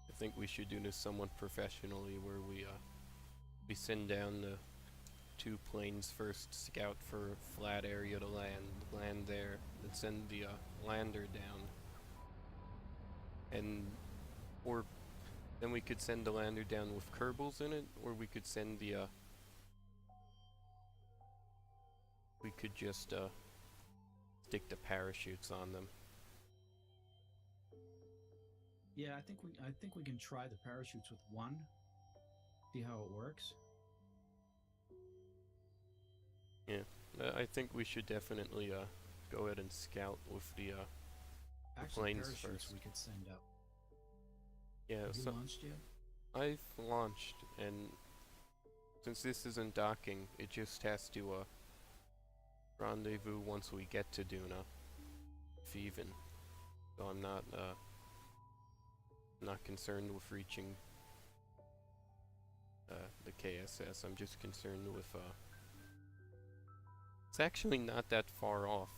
I think we should do this somewhat professionally, where we send down the 2 planes first, scout for a flat area to land there, then send the lander down, and or then we could send the lander down with Kerbals in it, or we could send the we could just stick the parachutes on them. Yeah, I think we can try the parachutes with one. See how it works. Yeah, I think we should definitely go ahead and scout with the Actually, planes parachutes first. we could send up. Yeah, Have you so launched yet? I've launched, and since this isn't docking, it just has to rendezvous once we get to Duna, if even. So I'm not concerned with reaching the KSS. I'm just concerned with it's actually not that far off.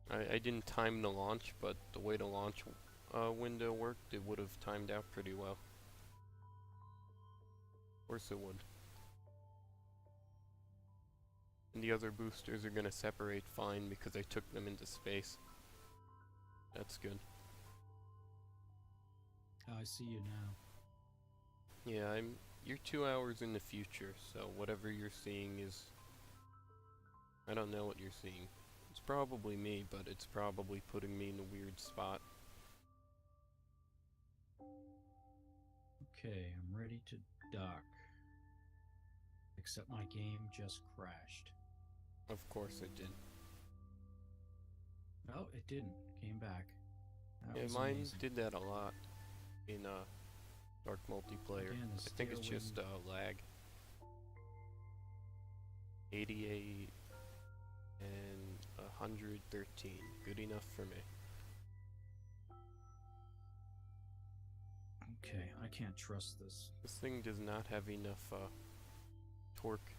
I didn't time the launch, but the way the launch window worked, it would have timed out pretty well. Of course it would. And the other boosters are gonna separate fine because I took them into space. That's good. Oh, I see you now. Yeah, you're 2 hours in the future, so whatever you're seeing is... I don't know what you're seeing. It's probably me, but it's probably putting me in a weird spot. Okay, I'm ready to dock. Except my game just crashed. Of course it did. No, it didn't. Came back. That Yeah, was mine amazing. did that a lot in Dark Multiplayer. Again, the I think it's stairway- just lag. 88 and 113. Good enough for me. Okay, I can't trust this. This thing does not have enough torque.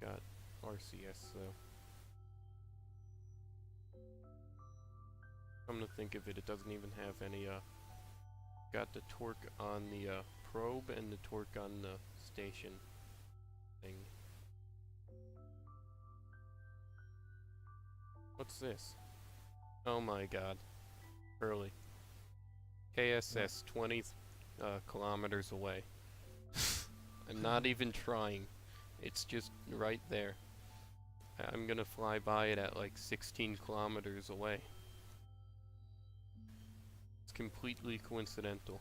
Got RCS though. Come to think of it, it doesn't even have any got the torque on the probe and the torque on the station thing. What's this? Oh my god. Early. KSS 20 kilometers away. I'm not even trying. It's just right there. I'm gonna fly by it at like 16 kilometers away. It's completely coincidental.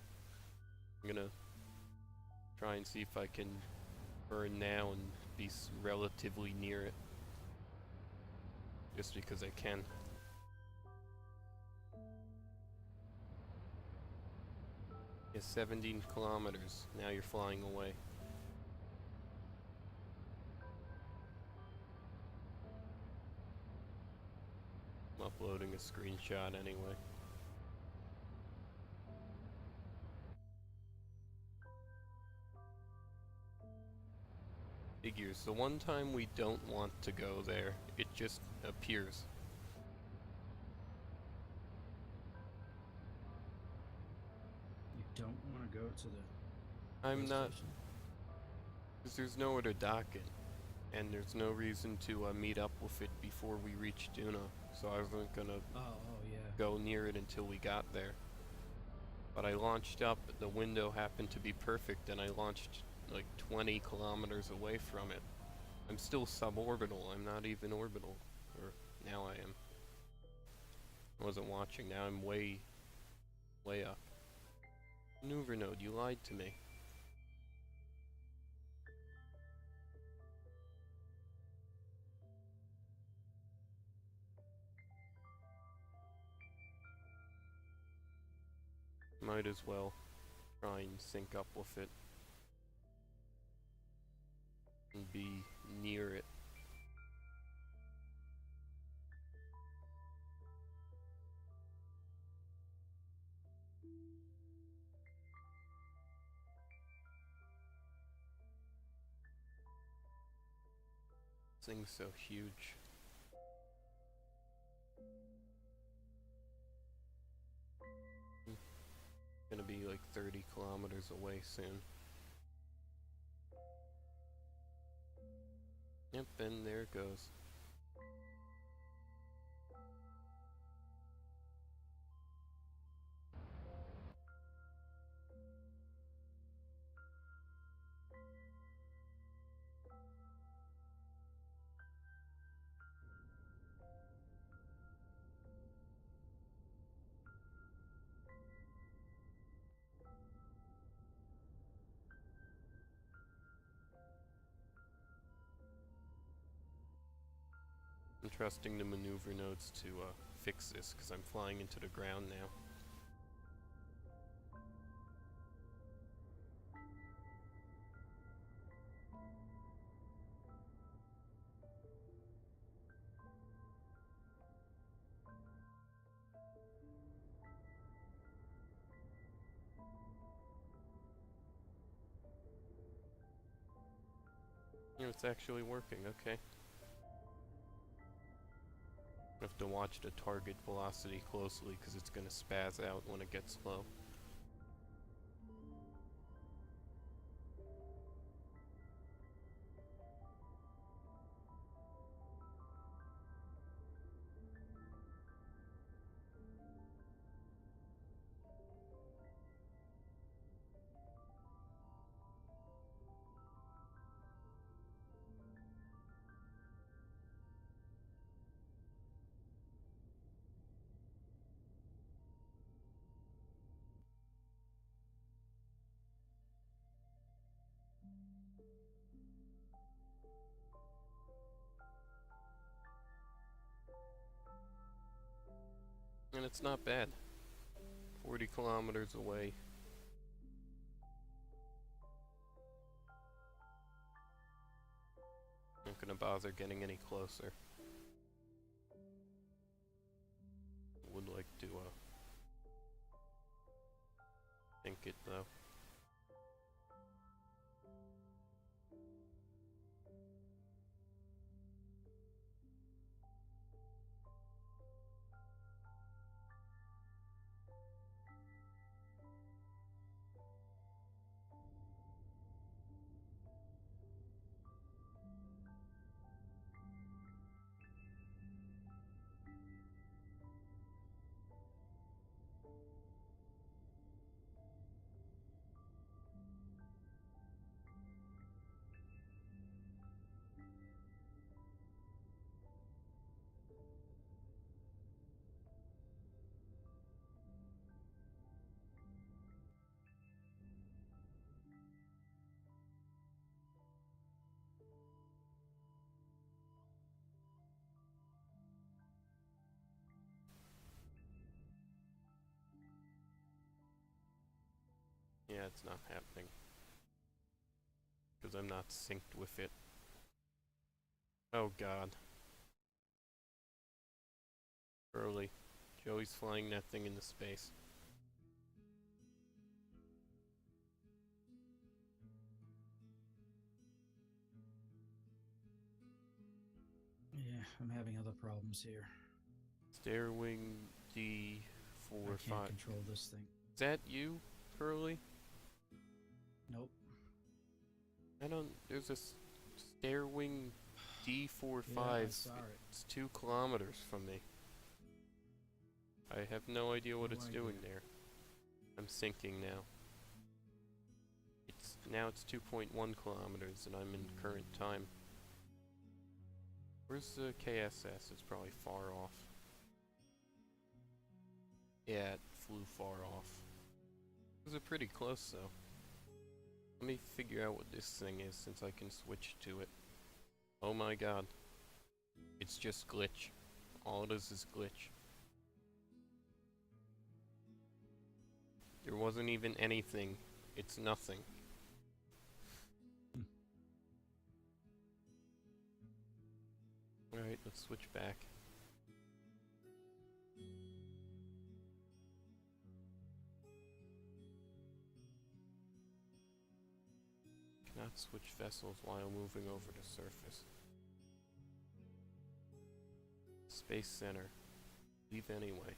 I'm gonna try and see if I can burn now and be relatively near it. Just because I can. Yeah, 17 kilometers. Now you're flying away. I'm uploading a screenshot anyway. Figures. The one time we don't want to go there, it just appears. You don't want to go to the I'm space not, station? because there's nowhere to dock it, and there's no reason to meet up with it before we reach Duna, so I wasn't gonna Oh, yeah. go near it until we got there. But I launched up, the window happened to be perfect, and I launched like 20 kilometers away from it. I'm still suborbital, I'm not even orbital. Or, now I am. I wasn't watching, now I'm way up. Maneuver node, you lied to me. Might as well try and sync up with it. And be near it. This thing's so huge. Gonna be like 30 kilometers away soon. Yep, and there it goes. I'm trusting the maneuver nodes to fix this, because I'm flying into the ground now. You know, it's actually working, okay. I have to watch the target velocity closely because it's going to spaz out when it gets low. And it's not bad. 40 kilometers away. Not gonna bother getting any closer. Would like to think it though. Yeah, it's not happening. Because I'm not synced with it. Oh god. Early. Joey's flying that thing into space. Yeah, I'm having other problems here. Stairwing I D45. can't control this thing. Is that you, Curly? Nope. I don't. There's a Stairwing D45. Yeah, I saw it. It's 2 kilometers from me. I have no idea what No it's idea. doing there. I'm sinking now. It's 2.1 kilometers and I'm in current time. Where's the KSS? It's probably far off. Yeah, it flew far off. It was pretty close though. Let me figure out what this thing is since I can switch to it. Oh my god. It's just glitch. All it is glitch. There wasn't even anything. It's nothing. Alright, let's switch back. Cannot switch vessels while moving over the surface. Space Center. Leave anyway.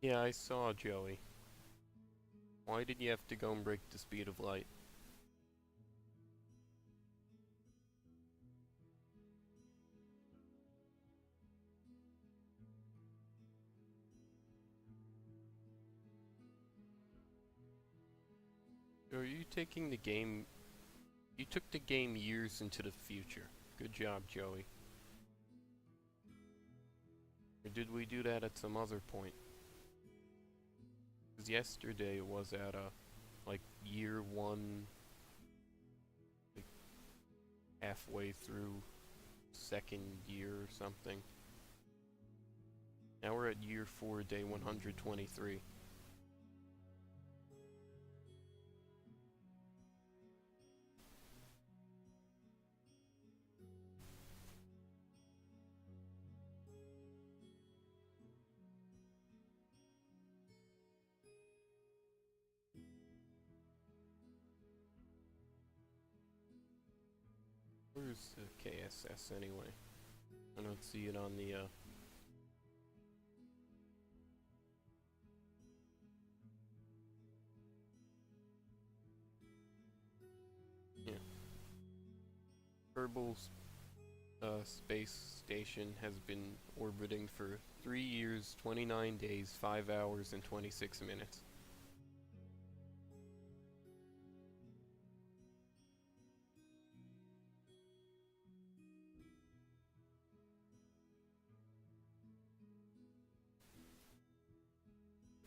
Yeah, I saw, Joey. Why did you have to go and break the speed of light? Are you taking the game... You took the game years into the future. Good job, Joey. Or did we do that at some other point? Because yesterday it was at like, year 1... Like, halfway through second year or something. Now we're at year 4, day 123. Where's the KSS anyway? I don't see it on the yeah. Kerbal Space Station has been orbiting for 3 years, 29 days, 5 hours, and 26 minutes.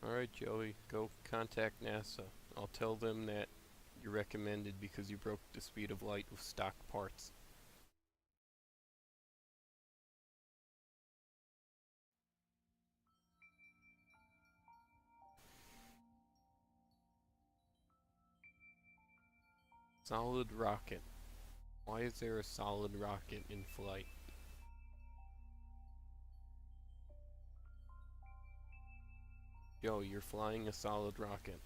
Alright, Joey, go contact NASA. I'll tell them that you're recommended because you broke the speed of light with stock parts. Solid rocket. Why is there a solid rocket in flight? Yo, you're flying a solid rocket.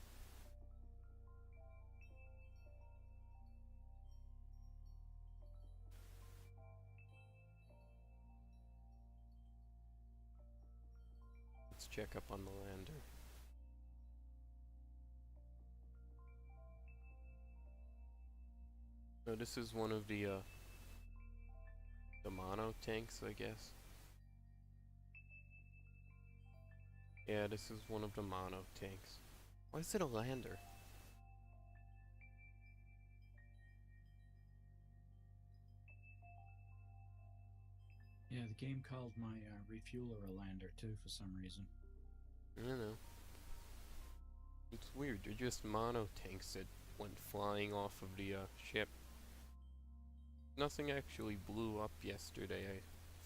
Let's check up on the lander. So this is one of the mono tanks, I guess. Yeah, this is one of the mono tanks. Why is it a lander? Yeah, the game called my refueler a lander too for some reason. I don't know. It's weird. They're just mono tanks that went flying off of the ship. Nothing actually blew up yesterday. I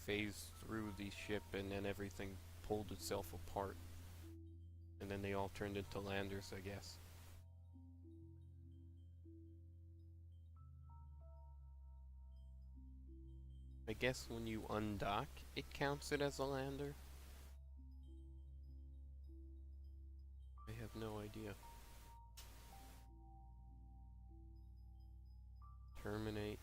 phased through the ship and then everything pulled itself apart. And then they all turned into landers, I guess. I guess when you undock, it counts it as a lander? I have no idea. Terminate.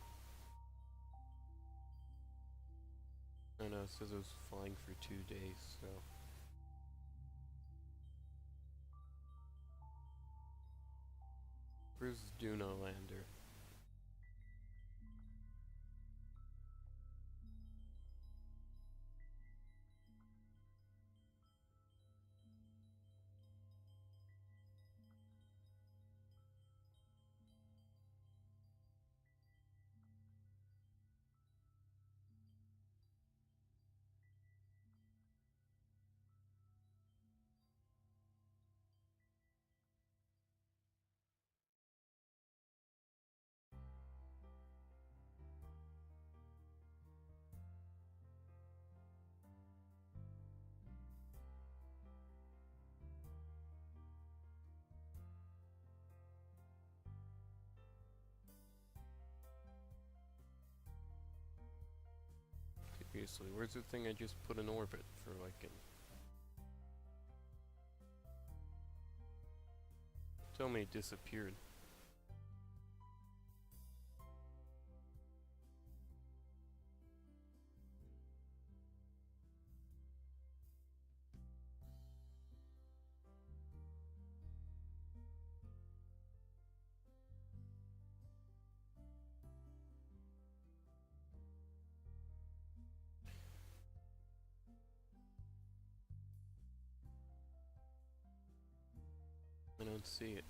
Oh no, it says it was flying for 2 days, so... Where's Duna lander? seriously, where's the thing I just put in orbit for like an... Tell me it disappeared. I don't see it.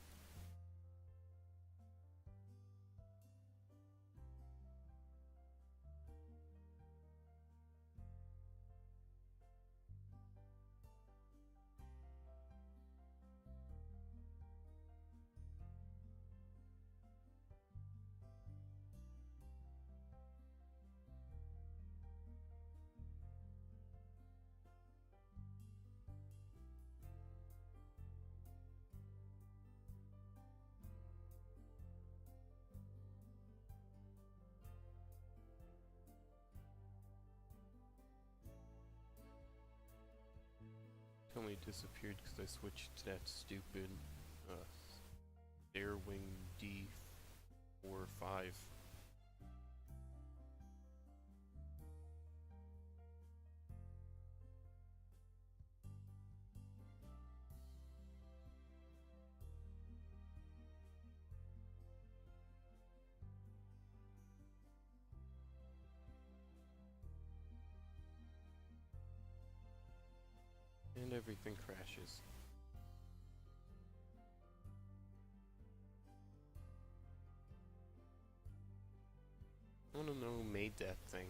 Tell me it disappeared because I switched to that stupid Airwing D45. And everything crashes. I wanna know who made that thing.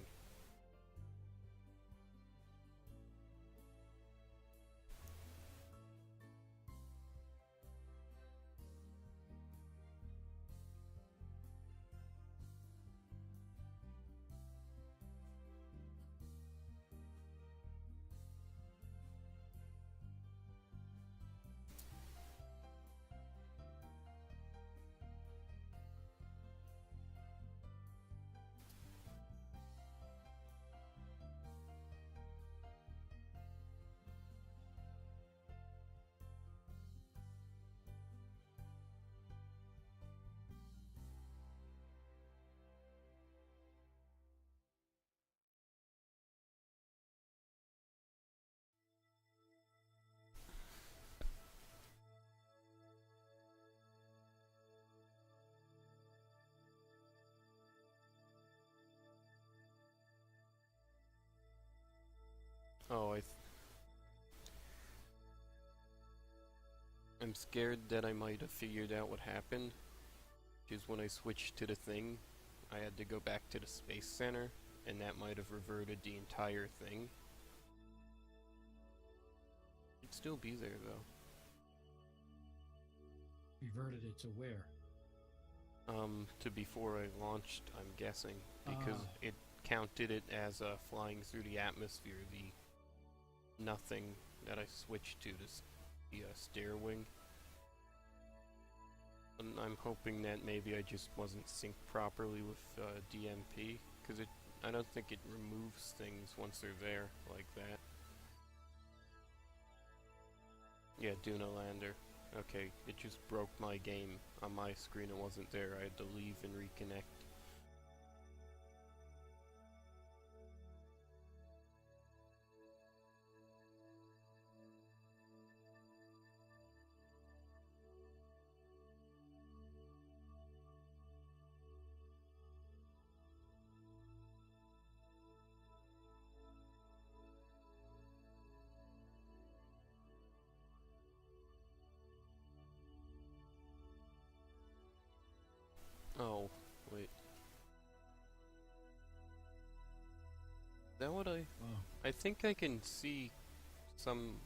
Oh, I'm scared that I might have figured out what happened, which is when I switched to the thing, I had to go back to the Space Center, and that might have reverted the entire thing. It'd still be there, though. Reverted it to where? To before I launched, I'm guessing, because it counted it as flying through the atmosphere, the nothing that I switched to, the stair wing. And I'm hoping that maybe I just wasn't synced properly with DMP, because I don't think it removes things once they're there like that. Yeah, Duna lander. Okay, it just broke my game. On my screen it wasn't there. I had to leave and reconnect. Oh, wait. Is that what I think I can see some,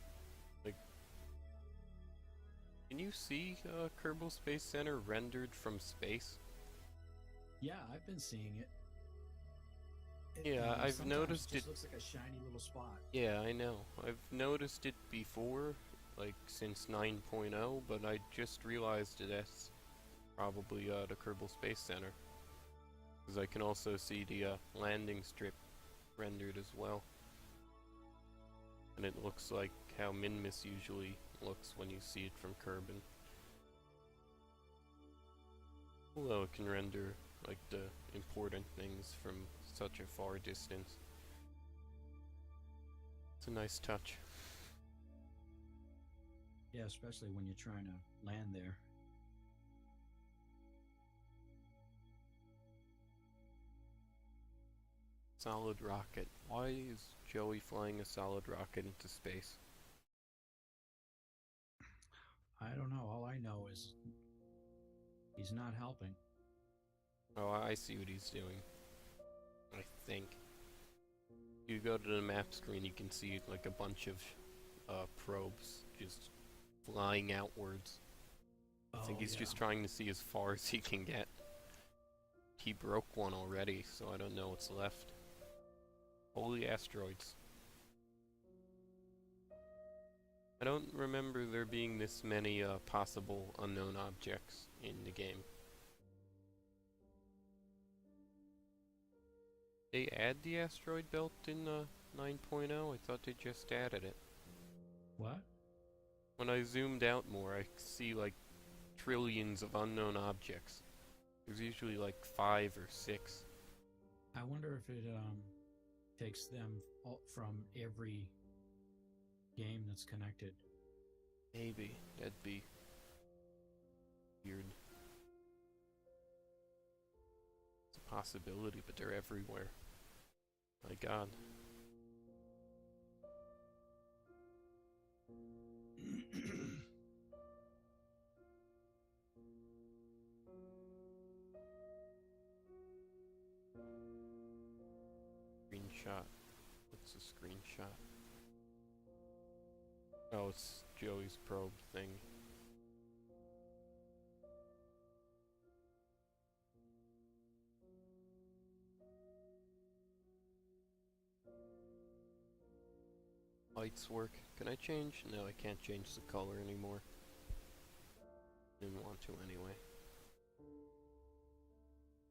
like... Can you see Kerbal Space Center rendered from space? Yeah, I've been seeing it. Yeah, I've sometimes noticed it. Just it. Looks like a shiny little spot. Yeah, I know. I've noticed it before, like since 9.0, but I just realized that's probably the Kerbal Space Center. Because I can also see the landing strip rendered as well. And it looks like how Minmus usually looks when you see it from Kerbin. Although it can render like the important things from such a far distance. It's a nice touch. Yeah, especially when you're trying to land there. Solid rocket. Why is Joey flying a solid rocket into space? I don't know. All I know is he's not helping. Oh, I see what he's doing. I think. You go to the map screen, you can see like a bunch of probes just flying outwards. I think he's just trying to see as far as he can get. He broke one already, so I don't know what's left. Holy asteroids. I don't remember there being this many possible unknown objects in the game. They add the asteroid belt in 9.0? I thought they just added it. What? When I zoomed out more, I see like trillions of unknown objects. There's usually like 5 or 6. I wonder if it takes them from every game that's connected. Maybe. That'd be weird. It's a possibility, but they're everywhere. My god. Screenshot. What's a screenshot? Oh, it's Joey's probe thing. Lights work. Can I change? No, I can't change the color anymore. Didn't want to anyway.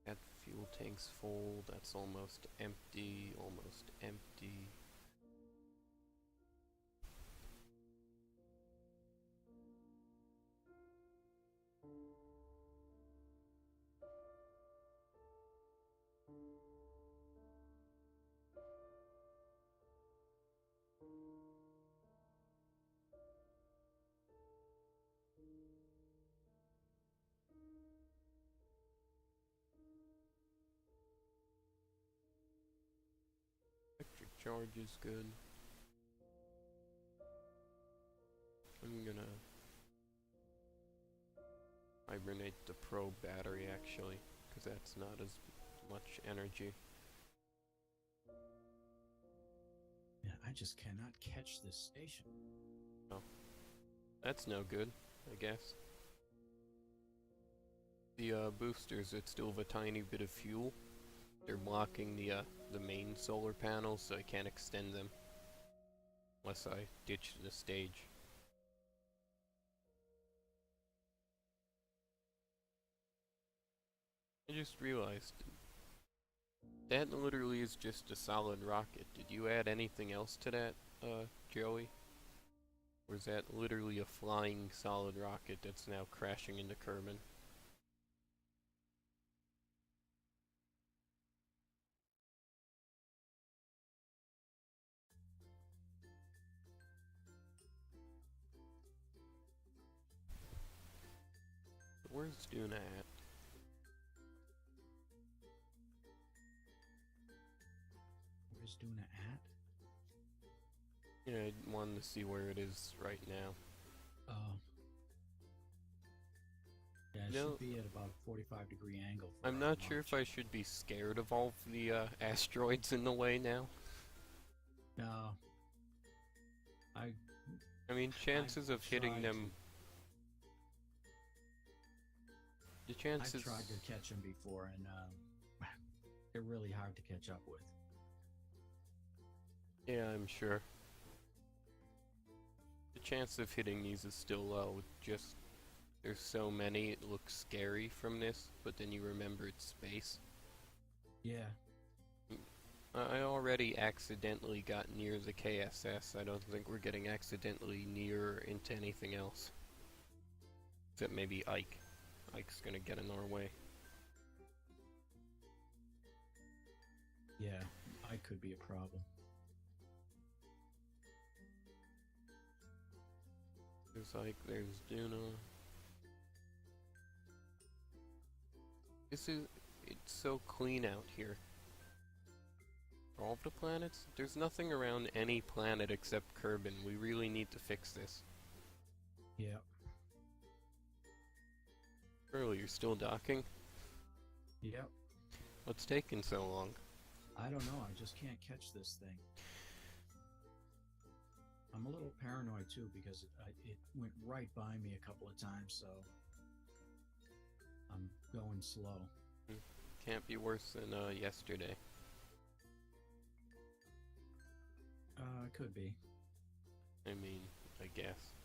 Add fuel tanks full. That's almost empty. Almost empty. Electric charge is good. I'm gonna hibernate the probe battery actually, because that's not as much energy. Yeah, I just cannot catch this station. Oh. That's no good, I guess. The boosters that still have a tiny bit of fuel, they're blocking the main solar panels, so I can't extend them unless I ditch the stage. I just realized that literally is just a solid rocket. Did you add anything else to that, Joey? Or is that literally a flying solid rocket that's now crashing into Kerbin? Where's Duna at? Where's Duna at? Yeah, I wanted to see where it is right now. Yeah, it should be at about a 45-degree angle. I'm not sure if I should be scared of all the asteroids in the way now. No. I mean, chances of hitting them... The chances... I've tried to catch them before, and they're really hard to catch up with. Yeah, I'm sure. The chance of hitting these is still low. Just there's so many, it looks scary from this, but then you remember it's space. Yeah. I already accidentally got near the KSS. I don't think we're getting accidentally near into anything else. Except maybe Ike. Ike's gonna get in our way. Yeah, I could be a problem. There's Ike, there's Duna. It's so clean out here. All of the planets? There's nothing around any planet except Kerbin. We really need to fix this. Yeah. Early, you're still docking? Yep. What's taking so long? I don't know. I just can't catch this thing. I'm a little paranoid too because it went right by me a couple of times, so I'm going slow. Can't be worse than yesterday. Could be. I mean, I guess.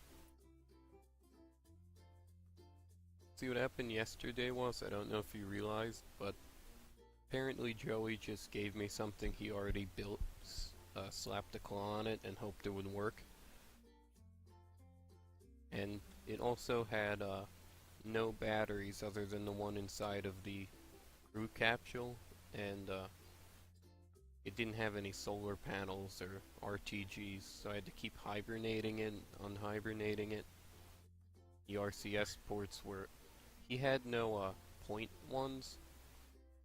See what happened yesterday was, I don't know if you realized, but apparently Joey just gave me something he already built, slapped a claw on it, and hoped it would work. And it also had no batteries other than the one inside of the crew capsule, and it didn't have any solar panels or RTGs, so I had to keep hibernating it, unhibernating it. The RCS ports were... He had no point ones.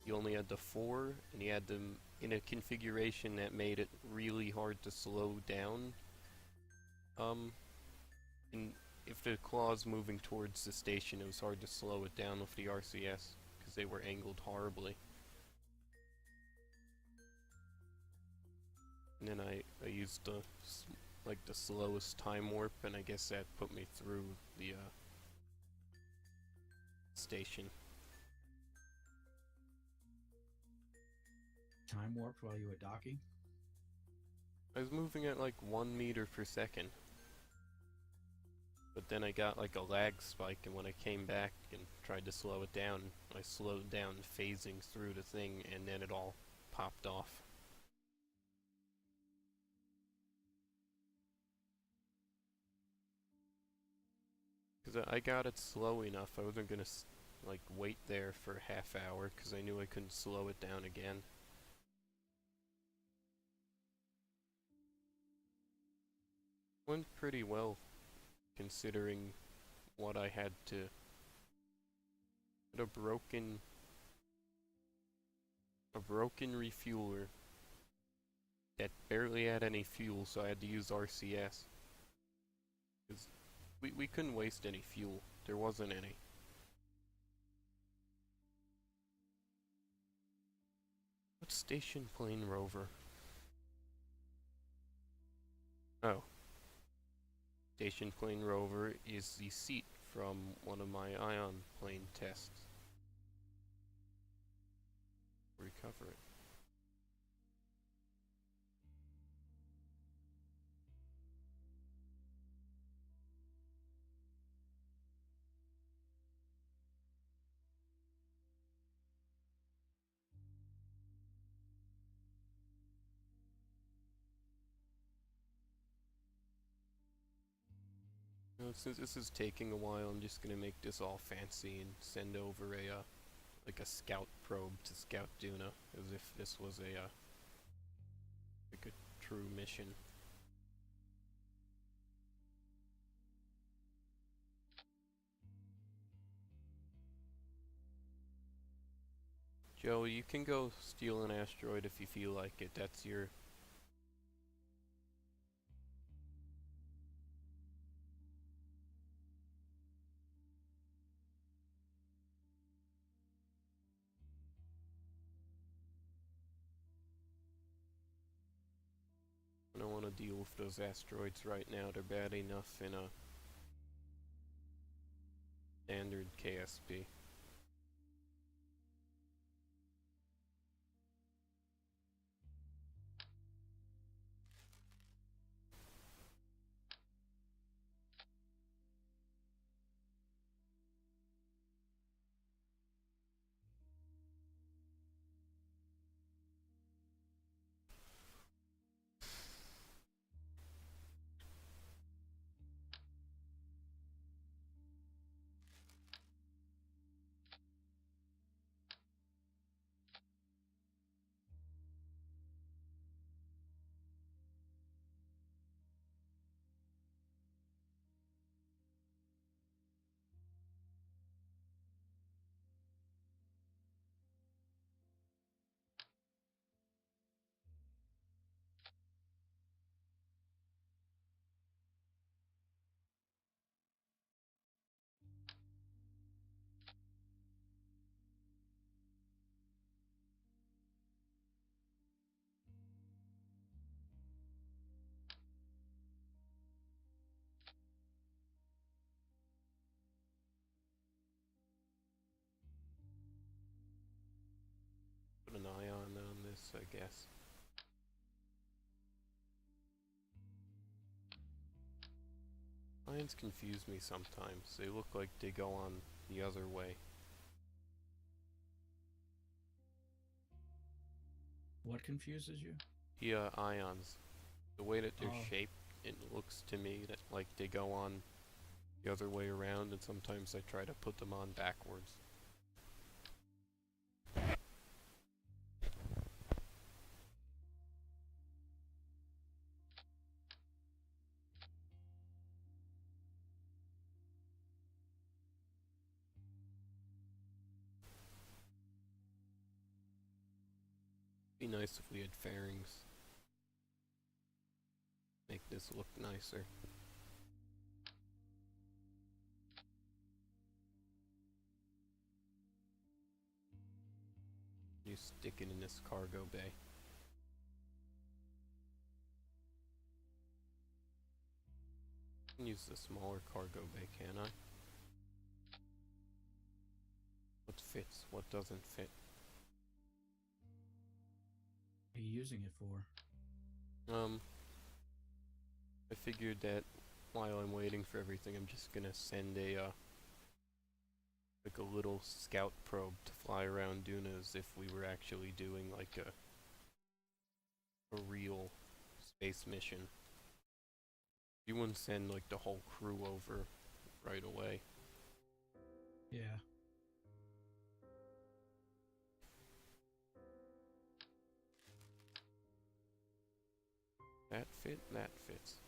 He only had the 4, and he had them in a configuration that made it really hard to slow down. And if the claw's moving towards the station, it was hard to slow it down with the RCS, because they were angled horribly. And then I used the slowest time warp, and I guess that put me through the station. Time warped while you were docking? I was moving at like 1 meter per second. But then I got like a lag spike, and when I came back and tried to slow it down, I slowed down phasing through the thing, and then it all popped off. Because I got it slow enough, I wasn't gonna like wait there for a half hour, because I knew I couldn't slow it down again. Went pretty well, considering what I had to... a broken refueler that barely had any fuel, so I had to use RCS. Because we couldn't waste any fuel. There wasn't any. What's Station Plane Rover? Oh. Station Plane Rover is the seat from one of my ion plane tests. Recover it. Since this is taking a while, I'm just gonna make this all fancy and send over a, like a scout probe to scout Duna, as if this was a, like a true mission. Joe, you can go steal an asteroid if you feel like it. That's your... I don't want to deal with those asteroids right now. They're bad enough in a standard KSP. lines confuse me sometimes. They look like they go on the other way. What confuses you? The ions. The way that they're Oh. shaped, it looks to me that like they go on the other way around, and sometimes I try to put them on backwards. Be nice if we had fairings. Make this look nicer. You stick it in this cargo bay. I can use the smaller cargo bay, can I? What fits? What doesn't fit? What are you using it for? I figured that while I'm waiting for everything, I'm just gonna send a, like a little scout probe to fly around Duna as if we were actually doing like a real space mission. You wouldn't send like the whole crew over right away. Yeah. That fit, that fits.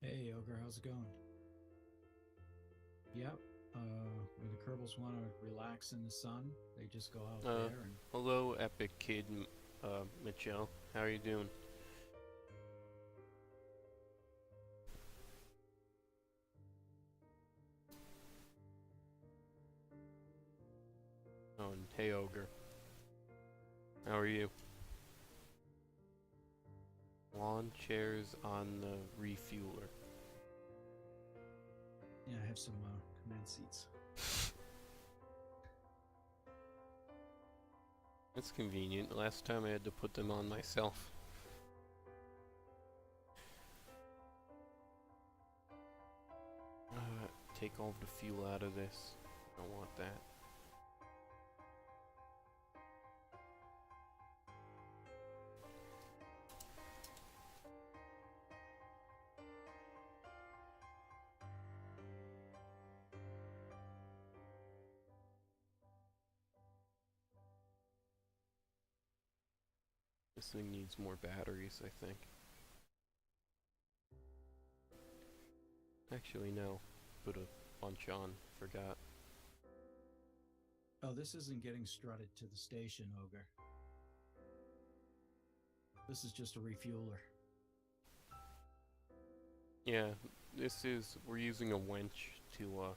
Hey, Ogre, how's it going? Yep. When the Kerbals want to relax in the sun, they just go out there and... Hello, Epic Kid, Mitchell. How are you doing? Oh, and hey, Ogre. How are you? Lawn chairs on the refueler. Yeah, I have some command seats. That's convenient. Last time I had to put them on myself. Take all the fuel out of this. Don't want that. This thing needs more batteries, I think. Actually, no. Put a bunch on. Forgot. Oh, this isn't getting strutted to the station, Ogre. This is just a refueler. Yeah, we're using a winch to,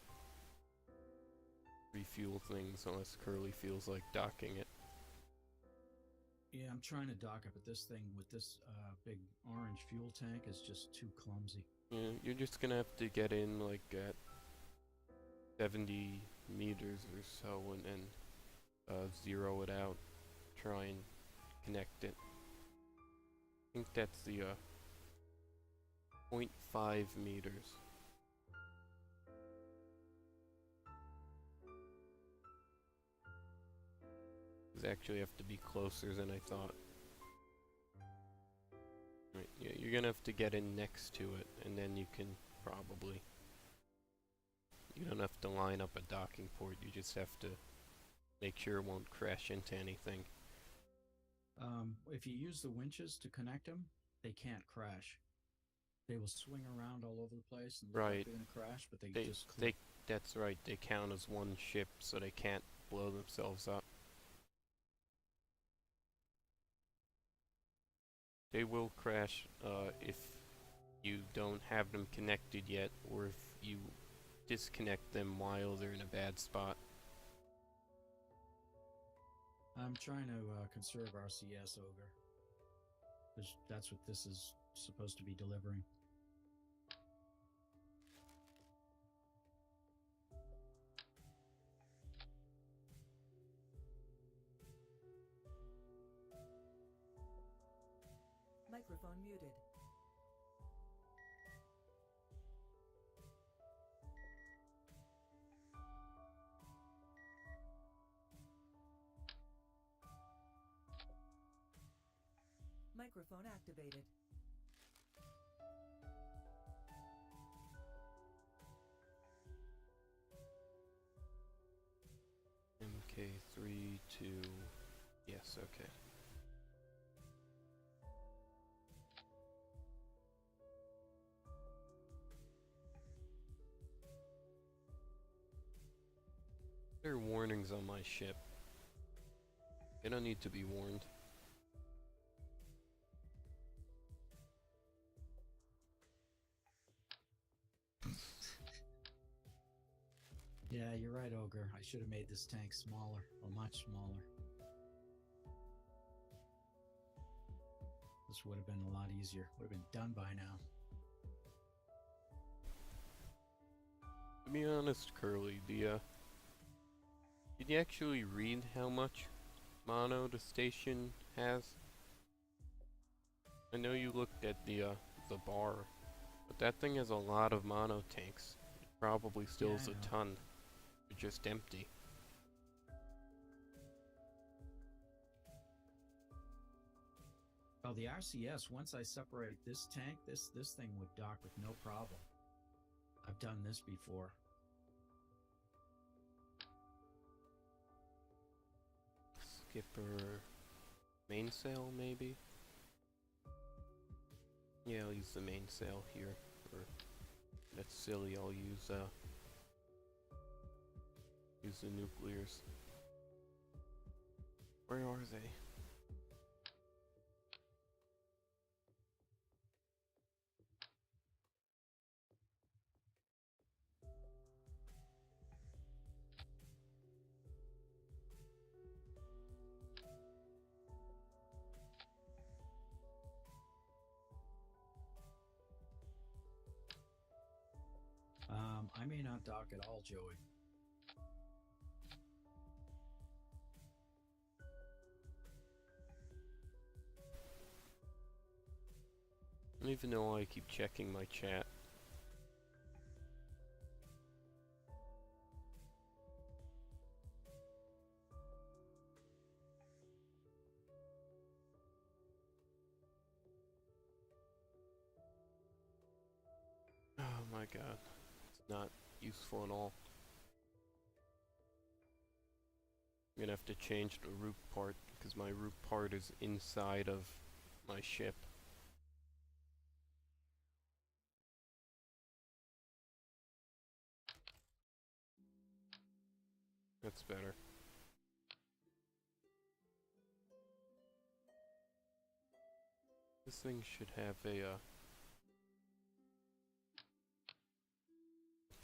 refuel things unless Curly feels like docking it. Yeah, I'm trying to dock it, but this thing with this big orange fuel tank is just too clumsy. Yeah, you're just gonna have to get in like at 70 meters or so and then zero it out. Try and connect it. I think that's the 0.5 meters. These actually have to be closer than I thought. Right, yeah, You're gonna have to get in next to it, and then you can probably... You don't have to line up a docking port, you just have to make sure it won't crash into anything. If you use the winches to connect them, they can't crash. They will swing around all over the place and look like Right. they're gonna crash, but they just That's right, they count as one ship, so they can't blow themselves up. They will crash if you don't have them connected yet, or if you disconnect them while they're in a bad spot. I'm trying to conserve RCS, Ogre. That's what this is supposed to be delivering. Microphone muted. Microphone activated. MK3 to... Yes, okay. There are warnings on my ship. They don't need to be warned. Yeah, you're right, Ogre. I should have made this tank smaller, or much smaller. This would have been a lot easier. Would have been done by now. To be honest, Curly, did you actually read how much mono the station has? I know you looked at the bar, but that thing has a lot of mono tanks. It probably still is I a know. ton. They're just empty. Well, the RCS, once I separate this tank, this thing would dock with no problem. I've done this before. Skipper mainsail, maybe? Yeah, I'll use the mainsail here. Or that's silly, I'll use the nuclears. Where are they? I may not dock at all, Joey. I don't even know why I keep checking my chat. Oh my god. It's not useful at all. I'm gonna have to change the root part, because my root part is inside of my ship. That's better. This thing should have a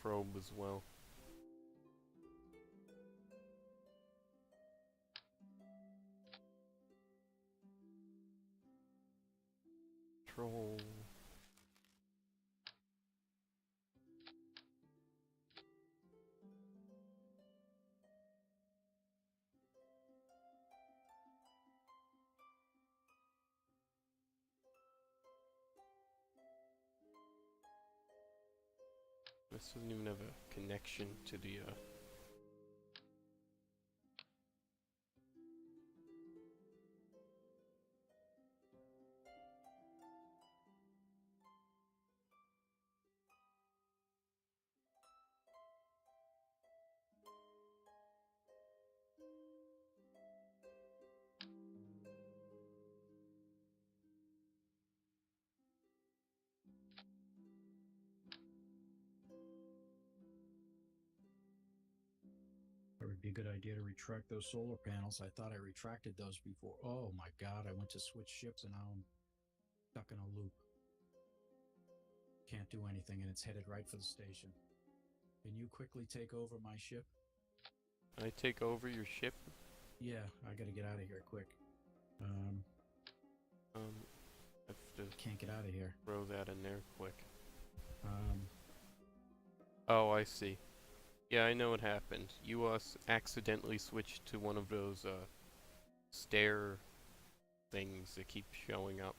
probe as well. Control. This doesn't even have a connection to the be a good idea to retract those solar panels. I thought I retracted those before. Oh my god, I went to switch ships and now I'm stuck in a loop. Can't do anything and it's headed right for the station. Can you quickly take over my ship? I take over your ship? Yeah, I gotta get out of here quick. Have to Can't get out of here. throw that in there quick. Um, Oh, I see. Yeah, I know what happened. You accidentally switched to one of those stair things that keep showing up.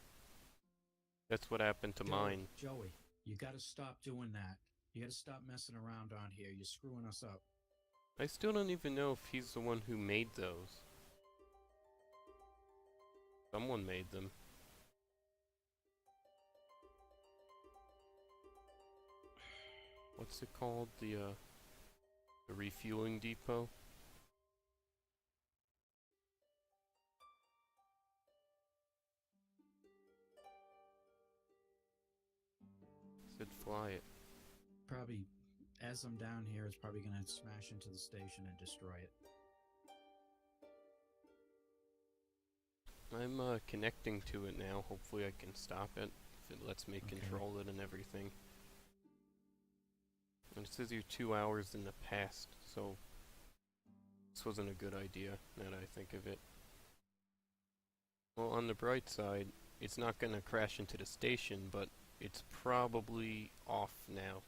That's what happened to mine. Joey, you gotta stop doing that. You gotta stop messing around on here. You're screwing us up. I still don't even know if he's the one who made those. Someone made them. What's it called? The refueling depot? Said fly it. Probably, as I'm down here, it's probably gonna smash into the station and destroy it. I'm connecting to it now. Hopefully I can stop it. If it lets me control it and everything. And it says you're 2 hours in the past, so this wasn't a good idea, now that I think of it. Well, on the bright side, it's not gonna crash into the station, but it's probably off now.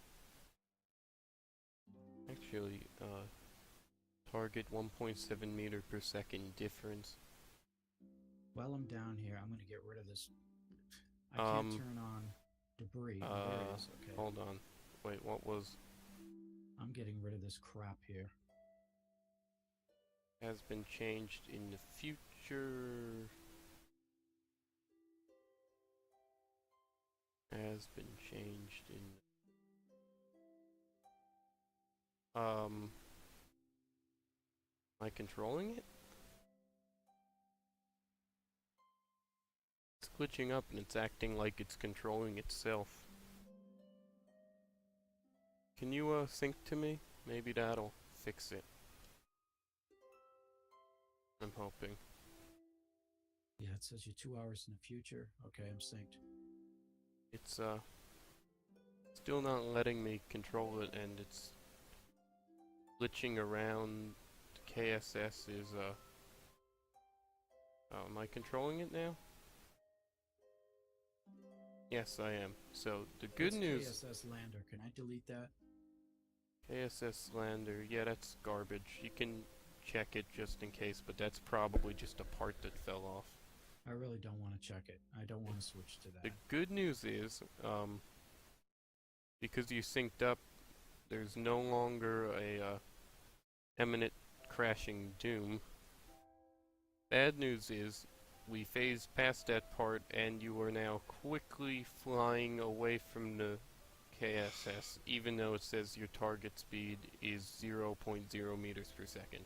Actually, target 1.7 meter per second difference. While I'm down here, I'm gonna get rid of this. I can't turn on debris. There it is. Okay. Hold on. Wait, what was... I'm getting rid of this crap here. Has been changed in the future. Has been changed in... Am I controlling it? It's glitching up and it's acting like it's controlling itself. Can you sync to me? Maybe that'll fix it. I'm hoping. Yeah, it says you're 2 hours in the future. Okay, I'm synced. It's still not letting me control it, and it's glitching around. KSS is oh, am I controlling it now? Yes, I am. So the good news. KSS lander. Can I delete that? KSS lander. Yeah, that's garbage. You can check it just in case, but that's probably just a part that fell off. I really don't want to check it. I don't want to switch to that. The good news is, because you synced up, there's no longer a imminent crashing doom. Bad news is, we phased past that part, and you are now quickly flying away from the KSS, even though it says your target speed is 0.0 meters per second.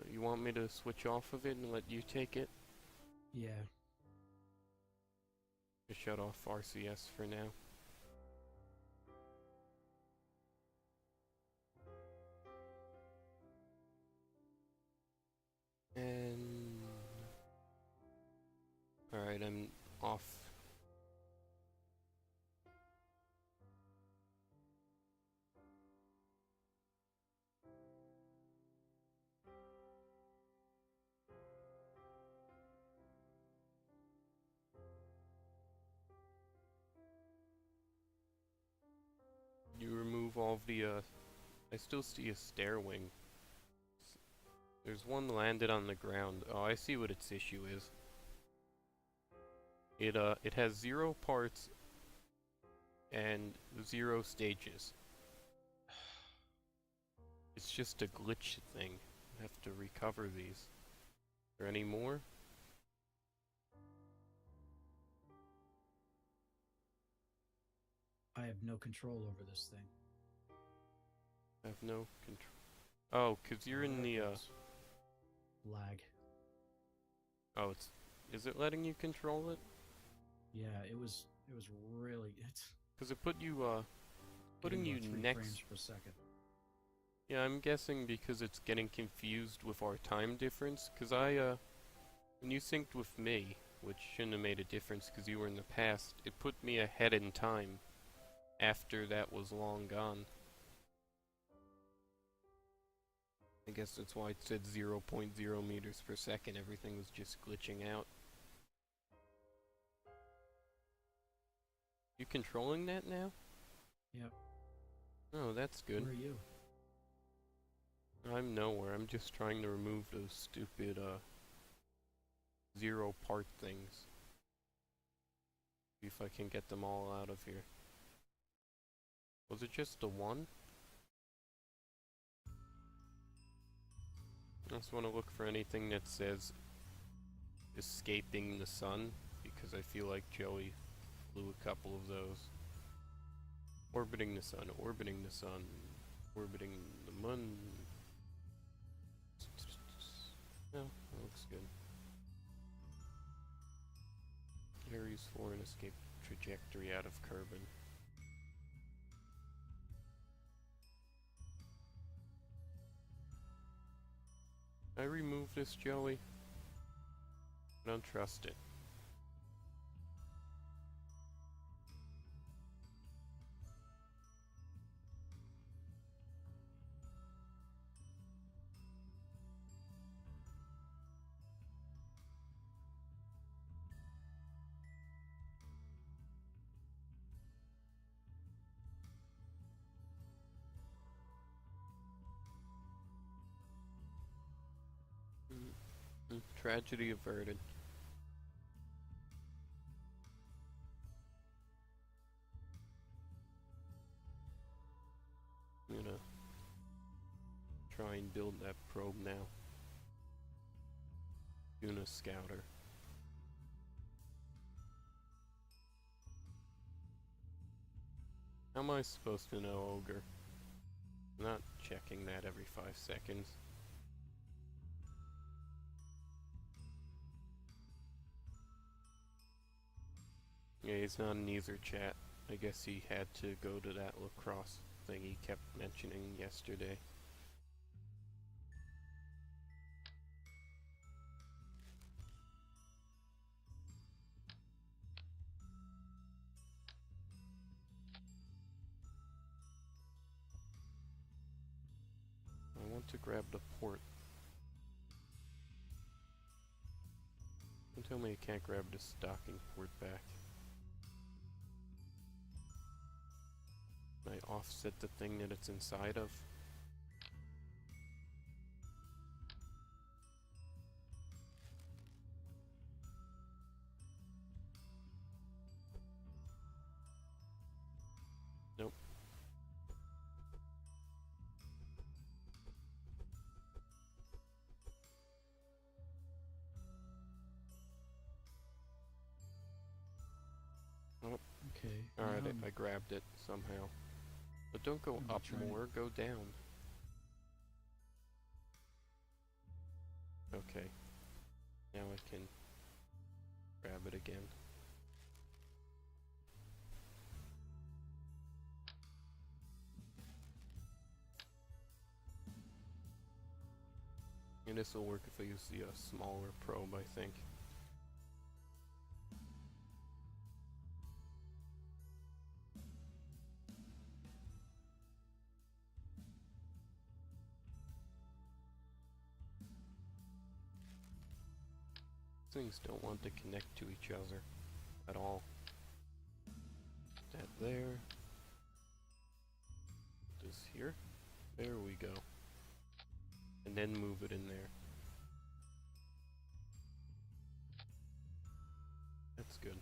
You want me to switch off of it and let you take it? Yeah. Just shut off RCS for now. And... Alright, I'm off. You remove all of the, I still see a stair wing. There's one landed on the ground. Oh, I see what its issue is. It has 0 parts and 0 stages. It's just a glitch thing. I have to recover these. Is there any more? I have no control over this thing. I have no control. Oh, 'cause you're in the, lag. Oh, is it letting you control it? Yeah, it was really, Because it put you, putting Getting you about 3 next. frames per second. Yeah, I'm guessing because it's getting confused with our time difference. Because when you synced with me, which shouldn't have made a difference because you were in the past, it put me ahead in time after that was long gone. I guess that's why it said 0.0 meters per second. Everything was just glitching out. You controlling that now? Yep. Oh, that's good. Where are you? I'm nowhere. I'm just trying to remove those stupid, 0 part things. See if I can get them all out of here. Was it just the one? I just want to look for anything that says escaping the sun, because I feel like Joey flew a couple of those. Orbiting the sun, orbiting the sun, orbiting the moon. Yeah, that looks good. Ares 4 and escape trajectory out of Kerbin. I remove this, Joey? I don't trust it. Tragedy averted. I'm gonna try and build that probe now. Duna Scouter. How am I supposed to know Ogre? I'm not checking that every 5 seconds. Yeah, he's not in either chat. I guess he had to go to that lacrosse thing he kept mentioning yesterday. I want to grab the port. Don't tell me I can't grab the stocking port back. Can I offset the thing that it's inside of? Nope. Oh, Okay. alright, now I grabbed it somehow. But don't go I'm up trying- more, go down. Okay. Now I can grab it again. And this will work if I use the smaller probe, I think. Things don't want to connect to each other at all. That there. This here. There we go. And then move it in there. That's good.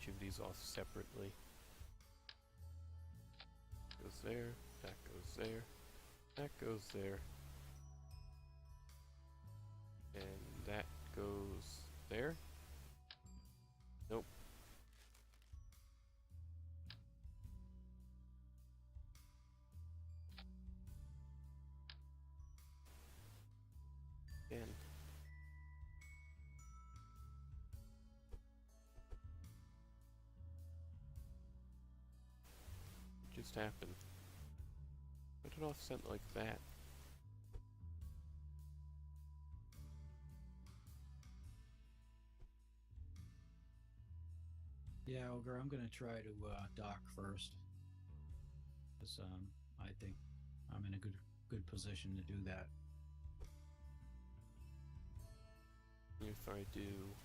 each of these off separately. Goes there, that goes there, that goes there, and that goes there. Nope. Again. What just happened? Put it offset like that. Yeah, Ogre, I'm gonna try to dock first, because I think I'm in a good position to do that. If I do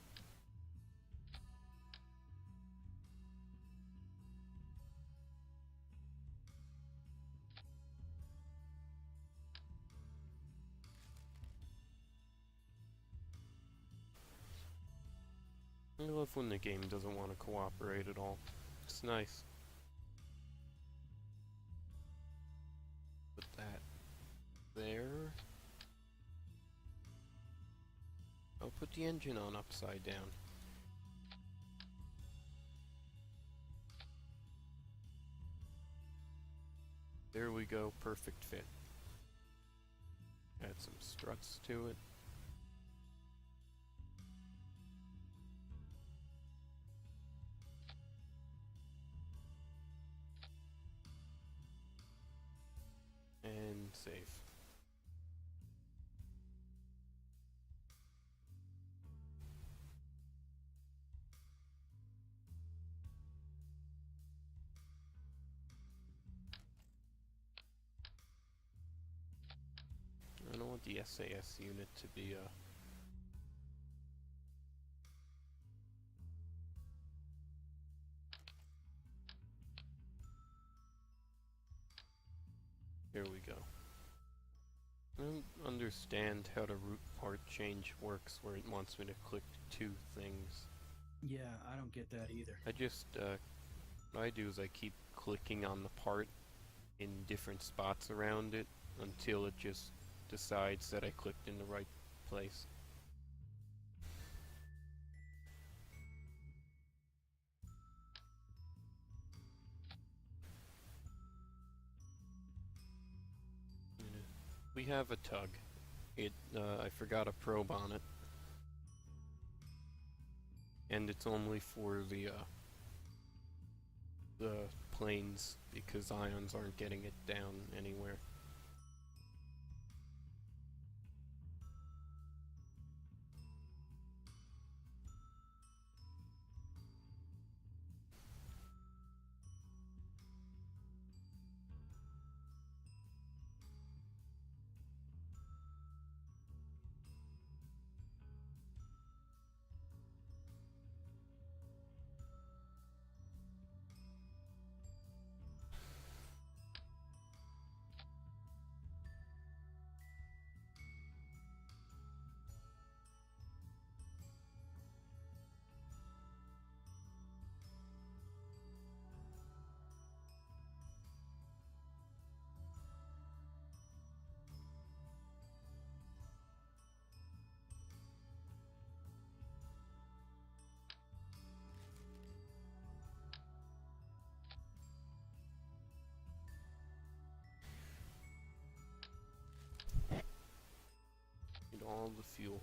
I love when the game doesn't want to cooperate at all. It's nice. Put that there. I'll put the engine on upside down. There we go, perfect fit. Add some struts to it. And save. I don't want the SAS unit to be Here we go. I don't understand how the root part change works where it wants me to click two things. Yeah, I don't get that either. I just, what I do is I keep clicking on the part in different spots around it until it just decides that I clicked in the right place. We have a tug. I forgot a probe on it. And it's only for the planes because ions aren't getting it down anywhere. Need all the fuel.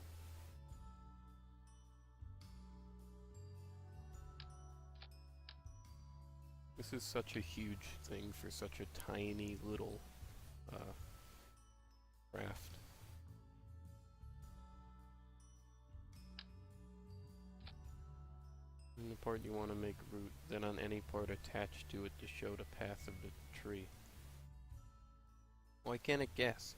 This is such a huge thing for such a tiny little craft. And the part you want to make root, then on any part attached to it to show the path of the tree. Why can't it guess?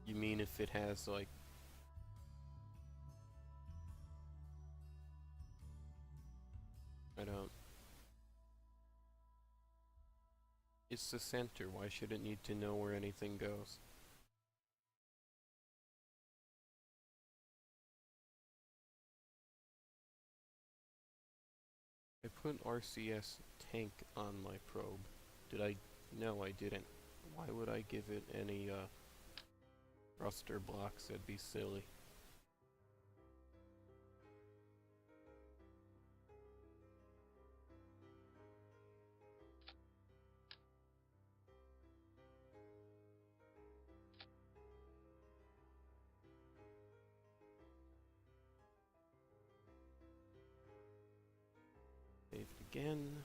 You mean if it has like I don't. It's the center. Why should it need to know where anything goes? I put RCS tank on my probe. Did I? No, I didn't. Why would I give it any thruster blocks? That'd be silly. Saved again.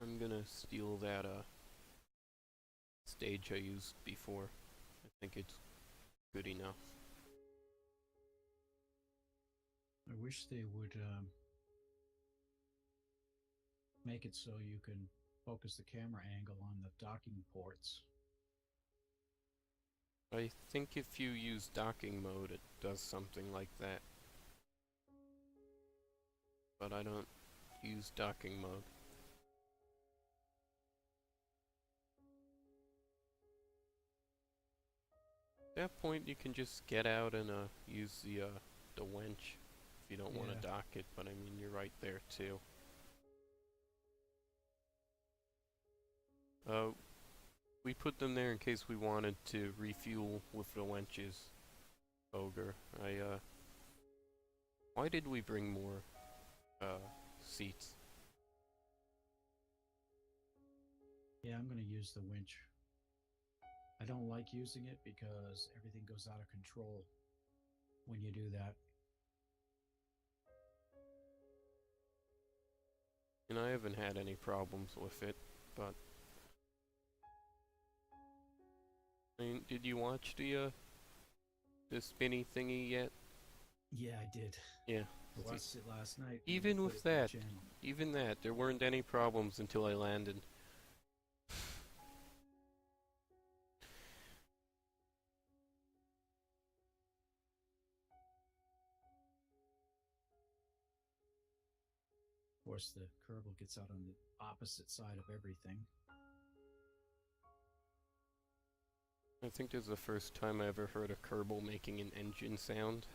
I'm gonna steal that stage I used before. I think it's good enough. I wish they would make it so you can focus the camera angle on the docking ports. I think if you use docking mode, it does something like that. But I don't use docking mode. At that point, you can just get out and use the winch if you don't want to dock it. But I mean, you're right there too. We put them there in case we wanted to refuel with the winches. Ogre, why did we bring more seats? Yeah, I'm gonna use the winch. I don't like using it because everything goes out of control when you do that. And I haven't had any problems with it, but I mean, did you watch the spinny thingy yet? Yeah, I did. Yeah. I watched it last night. Even with that, there weren't any problems until I landed. Of course, the Kerbal gets out on the opposite side of everything. I think this is the first time I ever heard a Kerbal making an engine sound.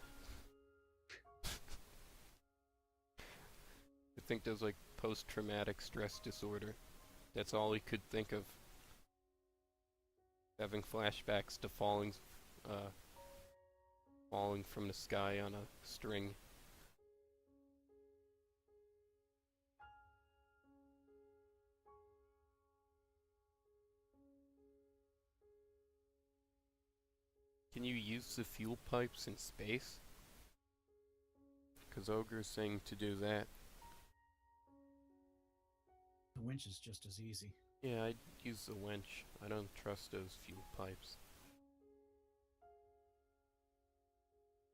I think there's like post-traumatic stress disorder. That's all he could think of. Having flashbacks to falling from the sky on a string. Can you use the fuel pipes in space? Because Ogre's saying to do that. The winch is just as easy. Yeah, I'd use the winch. I don't trust those fuel pipes.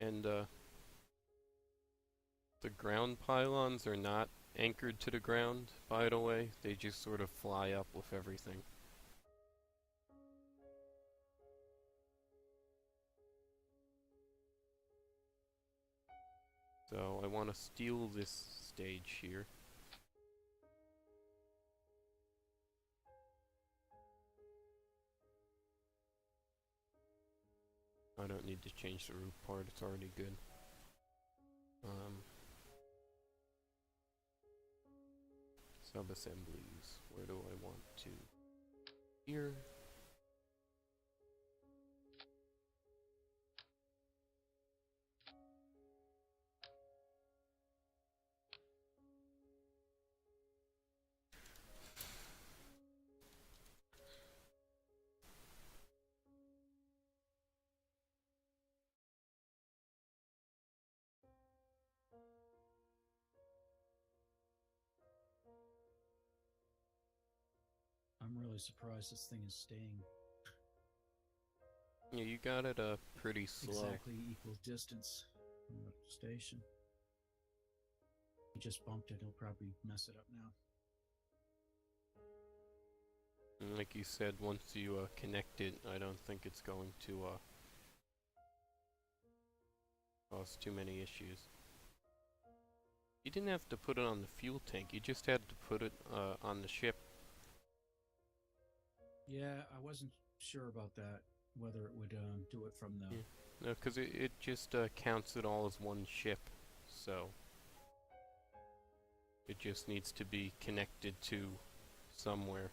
And the ground pylons are not anchored to the ground, by the way. They just sort of fly up with everything. So I want to steal this stage here. I don't need to change the roof part, it's already good. Sub-assemblies, where do I want to? Here. I'm really surprised this thing is staying Yeah, you got it pretty slow. exactly equal distance from the station. He just bumped it, he'll probably mess it up now. And like you said, once you connect it, I don't think it's going to cause too many issues. You didn't have to put it on the fuel tank, you just had to put it on the ship. Yeah, I wasn't sure about that, whether it would do it from the. Yeah. No, because it just counts it all as one ship, so it just needs to be connected to somewhere.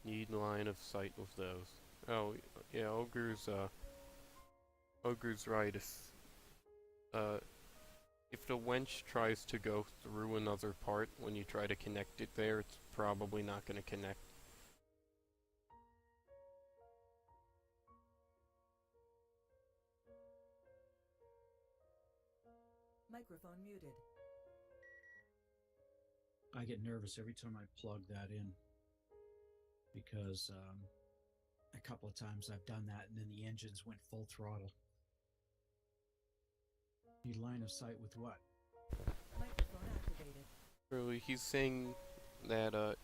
Need line of sight with those. Oh, yeah, Ogre's right. If the wench tries to go through another part when you try to connect it there, it's probably not going to connect. Microphone muted. I get nervous every time I plug that in because a couple of times I've done that and then the engines went full throttle. Need line of sight with what? Microphone activated. Really, he's saying that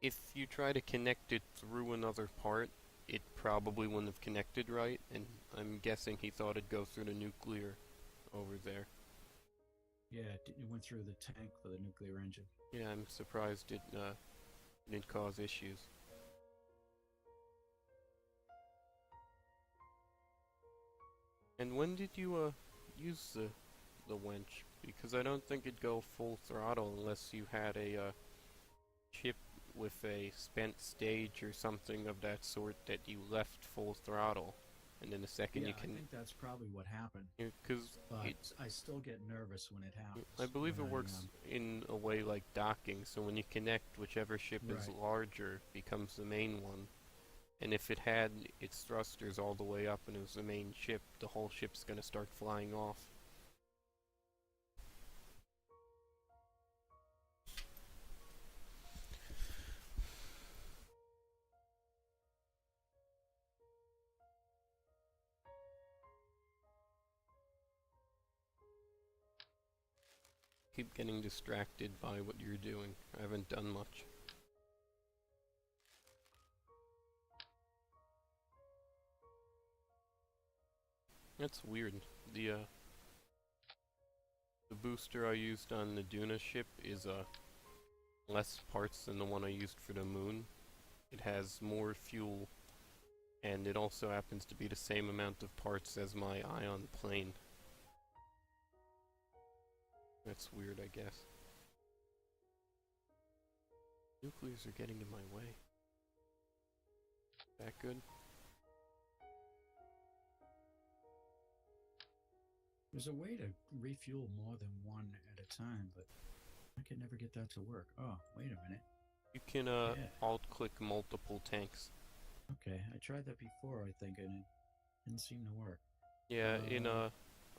if you try to connect it through another part, it probably wouldn't have connected right, and I'm guessing he thought it'd go through the nuclear over there. Yeah, it went through the tank for the nuclear engine. Yeah, I'm surprised it didn't cause issues. And when did you use the wench? Because I don't think it'd go full throttle unless you had a chip with a spent stage or something of that sort that you left full throttle, and in a second Yeah, you can. I think that's probably what happened. Because But I still get nervous when it happens. I believe it when works in a way like docking, so when you connect, whichever ship is Right. larger becomes the main one. And if it had its thrusters all the way up and it was the main ship, the whole ship's gonna start flying off. Keep getting distracted by what you're doing. I haven't done much. That's weird. The booster I used on the Duna ship is less parts than the one I used for the moon. It has more fuel, and it also happens to be the same amount of parts as my ion plane. That's weird, I guess. Nuclears are getting in my way. That good? There's a way to refuel more than one at a time, but I can never get that to work. Oh, wait a minute. You can Yeah. alt-click multiple tanks. Okay, I tried that before, I think, and it didn't seem to work. Yeah,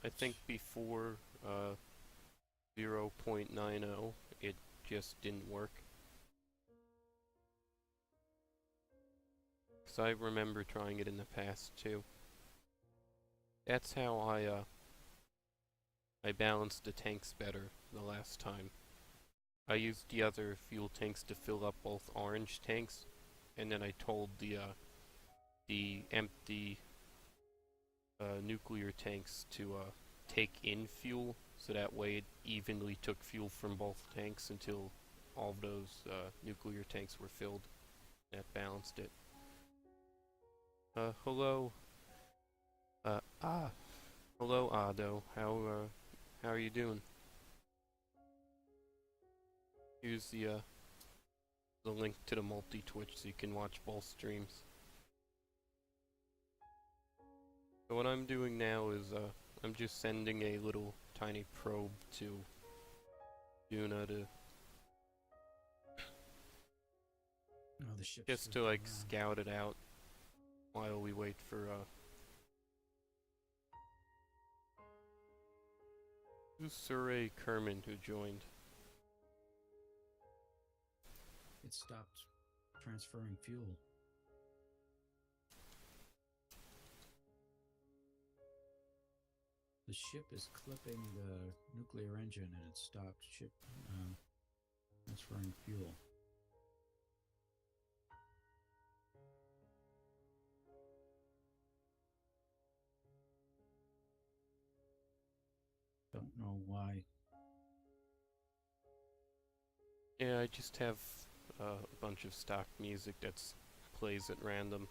I think before 0.90, it just didn't work. Because I remember trying it in the past too. That's how I balanced the tanks better the last time. I used the other fuel tanks to fill up both orange tanks, and then I told the empty nuclear tanks to take in fuel, so that way it evenly took fuel from both tanks until all of those nuclear tanks were filled. That balanced it. Hello. Hello, Ado. How are you doing? Here's the link to the multi-Twitch so you can watch both streams. So what I'm doing now is I'm just sending a little tiny probe to Duna to the ship's just to like around. scout it out while we wait for who's Surrey Kerman who joined? It stopped transferring fuel. The ship is clipping the nuclear engine and it stopped transferring fuel. Don't know why Yeah, I just have a bunch of stock music that's plays at random.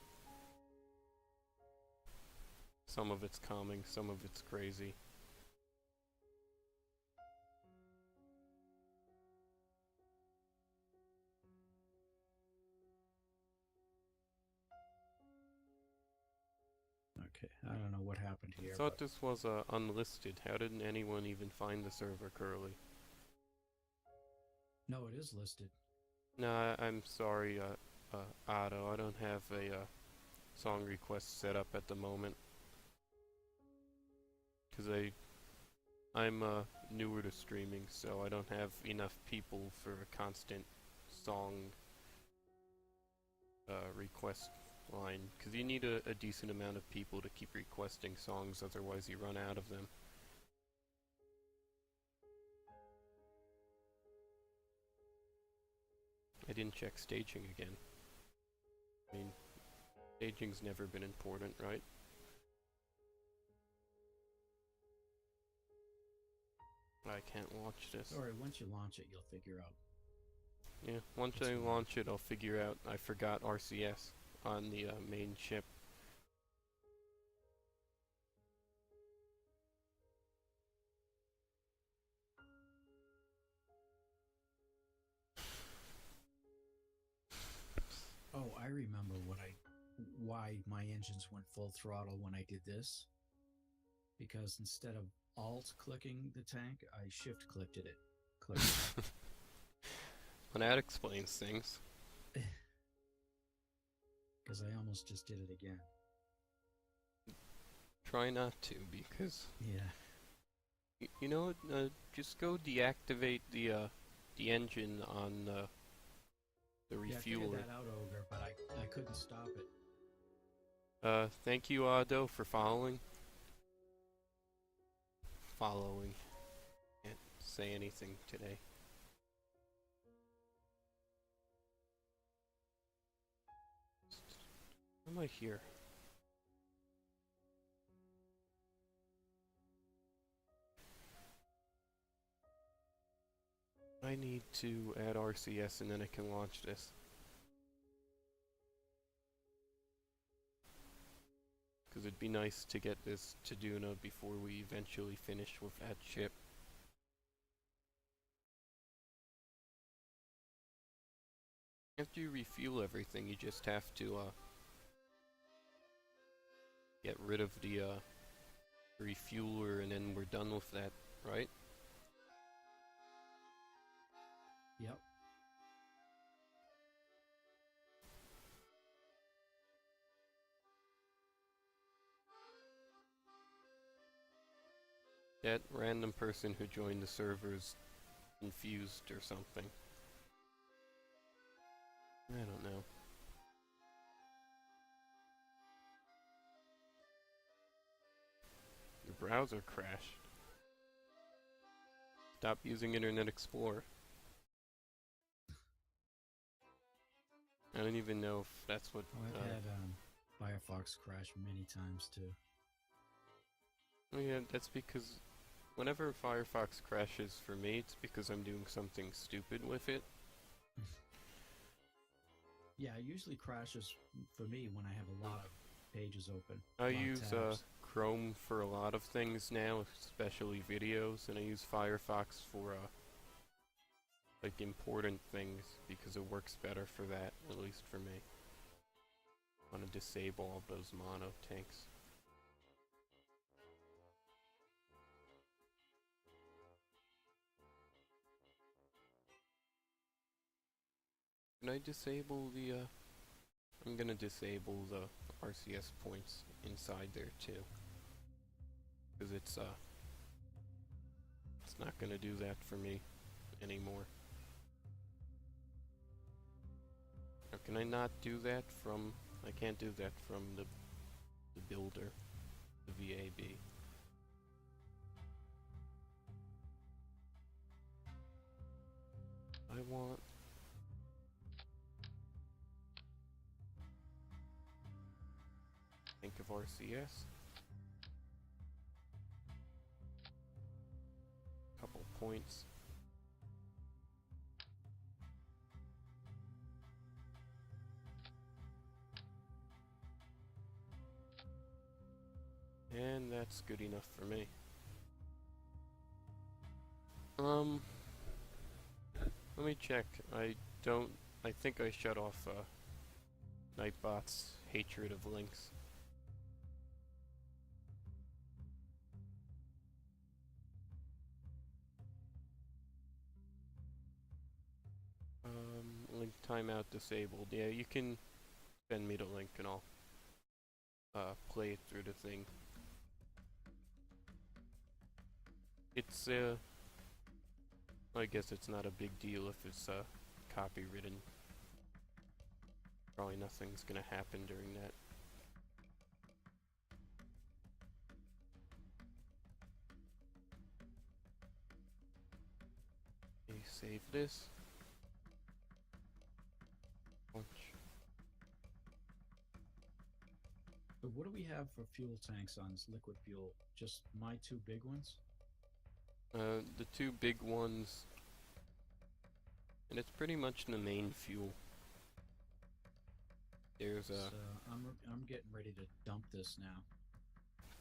Some of it's calming, some of it's crazy. Okay, I don't know what happened here. I thought But this was unlisted. How didn't anyone even find the server, Curly? no, it is listed. Nah, I'm sorry, Otto. I don't have a song request set up at the moment. Cause I'm newer to streaming, so I don't have enough people for a constant song request line. Cause you need a decent amount of people to keep requesting songs, otherwise you run out of them. I didn't check staging again. I mean, staging's never been important, right? I can't launch this. Sorry, once you launch it, you'll figure out. Yeah, once I launch it, I'll figure out I forgot RCS on the main chip. Oh, I remember why my engines went full throttle when I did this. Because instead of alt clicking the tank, I shift clicked it. Well, that explains things. Because I almost just did it again. Try not to, because Yeah. you know what? Just go deactivate the engine on the Yeah, I refueler. figured that out, Ogre, but I couldn't stop it. Thank you, Ado, for following. Can't say anything today. Why am I here? I need to add RCS and then I can launch this. Because it'd be nice to get this to Duna before we eventually finish with that chip. After you refuel everything, you just have to get rid of the refueler and then we're done with that, right? Yep. That random person who joined the server's confused or something. I don't know. Your browser crashed. Stop using Internet Explorer. I don't even know if that's what... Oh, I've had Firefox crash many times, too. Oh yeah, that's because whenever Firefox crashes for me, it's because I'm doing something stupid with it. Yeah, it usually crashes for me when I have a lot of pages open. I use Chrome for a lot of things now, especially videos, and I use Firefox for like important things because it works better for that, at least for me. I want to disable all those mono tanks. Can I disable the I'm gonna disable the RCS points inside there too. Because it's not gonna do that for me anymore. Or can I not do that from... I can't do that from the builder, the VAB. I want... Think of RCS. Couple points. And that's good enough for me. Let me check. I think I shut off Nightbot's hatred of links. Link timeout disabled. Yeah, you can send me the link and I'll play it through the thing. It's I guess it's not a big deal if it's copywritten. Probably nothing's gonna happen during that. Okay, save this. Launch. But what do we have for fuel tanks on this liquid fuel? Just my two big ones? The two big ones, and it's pretty much the main fuel. There's So I'm getting ready to dump this now.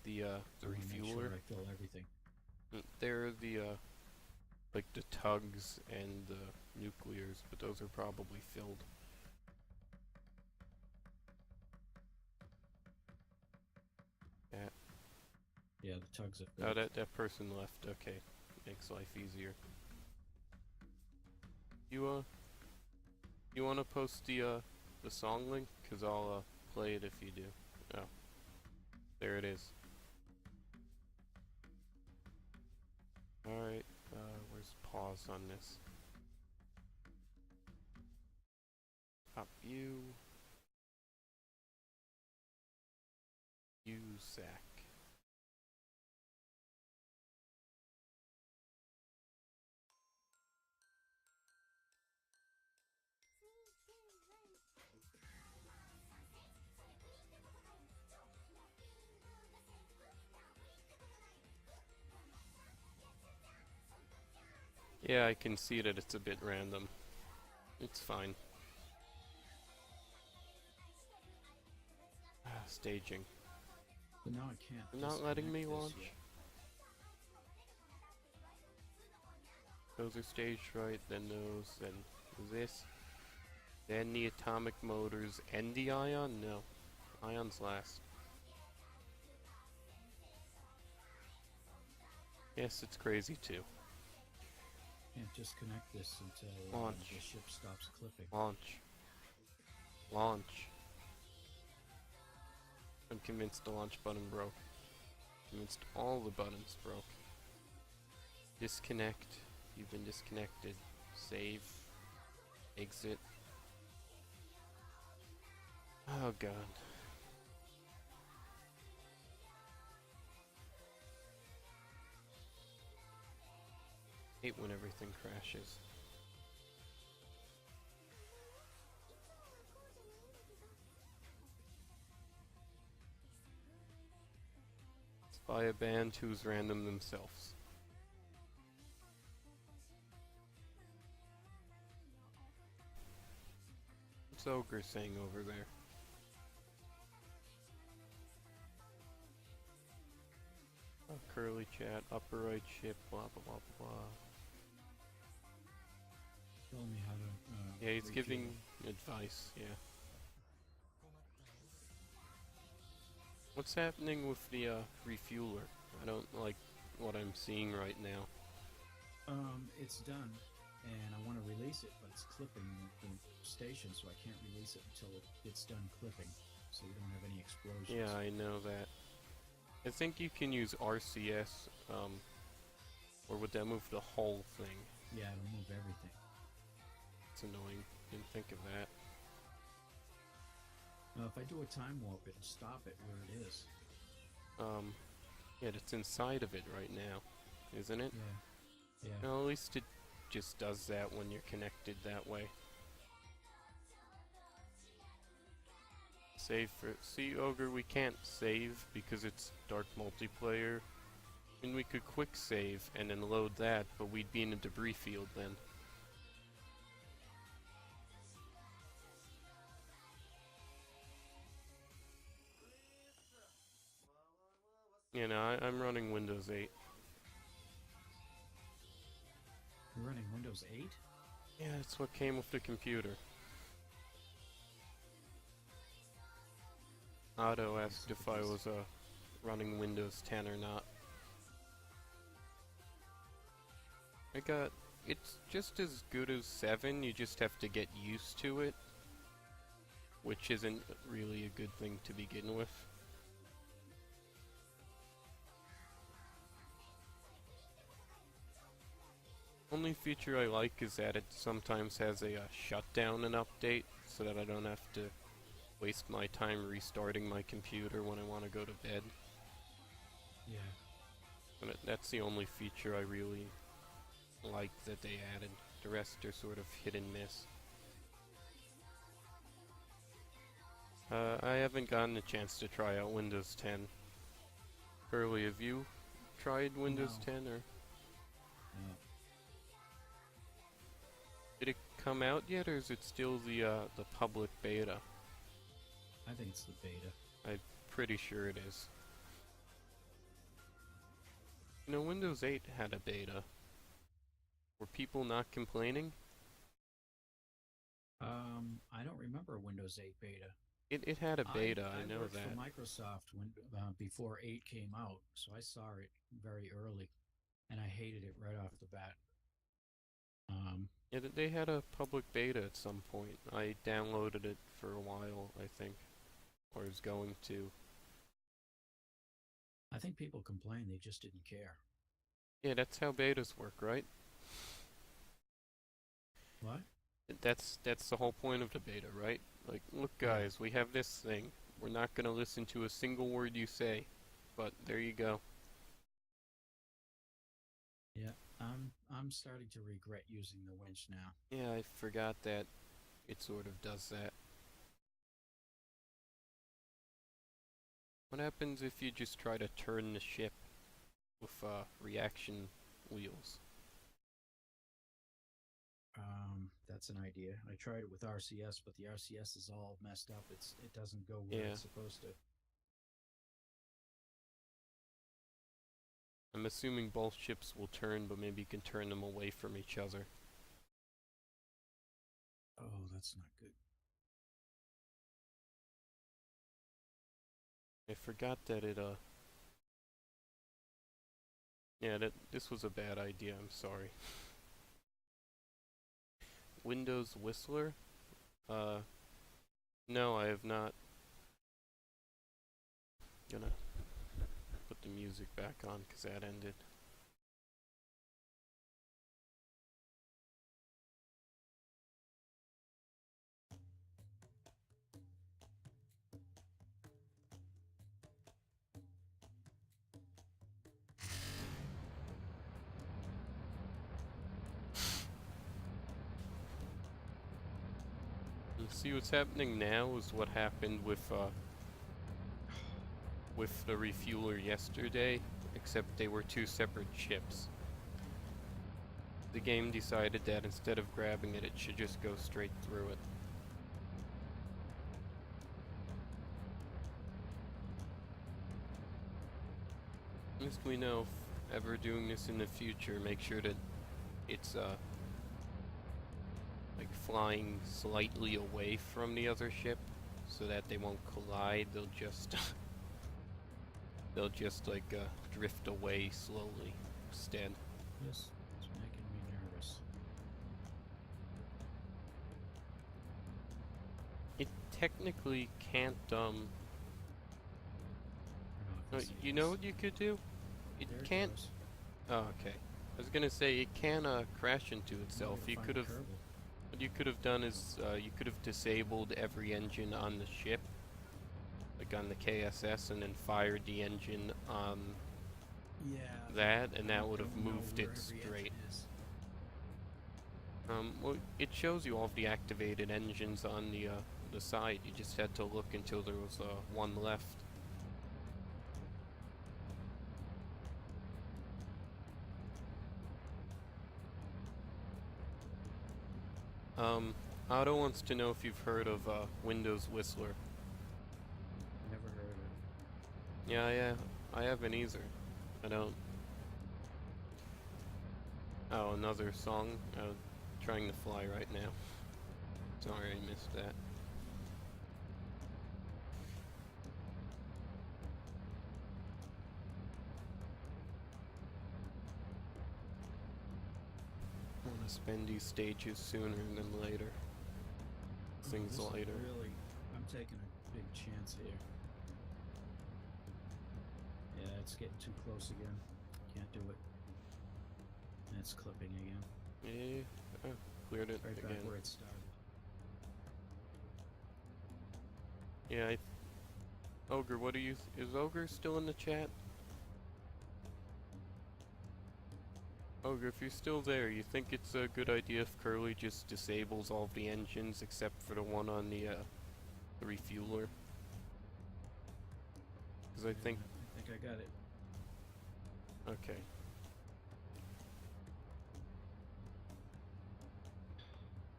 the I wanna make refueler. sure I fill everything. They're the like the tugs and the nuclears, but those are probably filled. Yeah, the tugs are Oh, filled. that person left. Okay, makes life easier. You wanna post the song link? 'Cause I'll play it if you do. Oh, there it is. All right. Where's pause on this? Top view. USAC. Yeah, I can see that it's a bit random. It's fine. Staging. But now I can't. They're not letting me disconnect launch. this yet. Those are staged right, then those, then this. Then the atomic motors and the ion? No. Ion's last. Yes, it's crazy too. Can't disconnect this until Launch. the ship stops clipping. Launch. Launch. I'm convinced the launch button broke. Convinced all the buttons broke. Disconnect. You've been disconnected. Save. Exit. Oh god. Hate when everything crashes. It's by a band who's random themselves. What's Ogre saying over there? Oh, curly chat, upper right ship, blah blah blah blah. Telling me how to. Yeah, he's refuel. giving advice, yeah. What's happening with the refueler? I don't like what I'm seeing right now. It's done, and I want to release it, but it's clipping the station, so I can't release it until it's done clipping, so we don't have any explosions. Yeah, I know that. I think you can use RCS, or would that move the whole thing? Yeah, it'll move everything. It's annoying. Didn't think of that. If I do a time warp, it'll stop it where it is. Yeah, it's inside of it right now, isn't it? Yeah. Yeah. No, at least it just does that when you're connected that way. Save for... See, Ogre, we can't save because it's dark multiplayer. And we could quick save and then load that, but we'd be in a debris field then. You know, I'm running Windows 8. You're running Windows 8? Yeah, that's what came with the computer. Otto asked if I was running Windows 10 or not. It's just as good as 7, you just have to get used to it, which isn't really a good thing to begin with. Only feature I like is that it sometimes has a shutdown and update, so that I don't have to waste my time restarting my computer when I want to go to bed. Yeah. And that's the only feature I really like that they added. The rest are sort of hit and miss. I haven't gotten a chance to try out Windows 10. Curly, have you tried Windows 10 or? No. Did it come out yet, or is it still the public beta? I think it's the beta. I'm pretty sure it is. You know, Windows 8 had a beta. Were people not complaining? I don't remember Windows 8 beta. It had a beta, I know worked that. for Microsoft when before 8 came out, so I saw it very early, and I hated it right off the bat. Yeah, they had a public beta at some point. I downloaded it for a while, I think. Or was going to. I think people complained, they just didn't care. Yeah, that's how betas work, right? What? That's the whole point of the beta, right? Like, look guys, we have this thing. We're not gonna listen to a single word you say, but there you go. Yeah, I'm starting to regret using the winch now. Yeah, I forgot that it sort of does that. What happens if you just try to turn the ship with reaction wheels? That's an idea. I tried it with RCS, but the RCS is all messed up. It doesn't go where it's supposed to. I'm assuming both ships will turn, but maybe you can turn them away from each other. Oh, that's not good. I forgot that it yeah, this was a bad idea, I'm sorry. Windows Whistler? No, I have not. Gonna put the music back on because that ended. You see what's happening now is what happened with the refueler yesterday, except they were two separate ships. The game decided that instead of grabbing it, it should just go straight through it. At least we know if ever doing this in the future, make sure that it's like flying slightly away from the other ship so that they won't collide. They'll just like drift away slowly instead. Yes, it's making me nervous. It technically can't you know what you could do? It There can't. goes. Oh, okay. I was gonna say it can crash into itself. Gotta You find could a have. Kerbal. What you could have done is you could have disabled every engine on the ship, like on the KSS, and then fired the engine on Yeah. that, and that I would have don't know moved where it every engine straight. is. Well, it shows you all of the activated engines on the side. You just had to look until there was one left. Otto wants to know if you've heard of Windows Whistler. Never heard of it. Yeah, I haven't either. I don't. Oh, another song? Trying to fly right now. Sorry, I missed that. I want to spend these stages sooner than later. Things This is later. Really, I'm taking a big chance here. Yeah, it's getting too close again. Can't do it. And it's clipping again. Yeah, cleared it Right again. back where it started. Yeah, Ogre, what do you... Is Ogre still in the chat? Ogre, if you're still there, you think it's a good idea if Curly just disables all of the engines except for the one on the refueler? Because I think... I think I got it. Okay.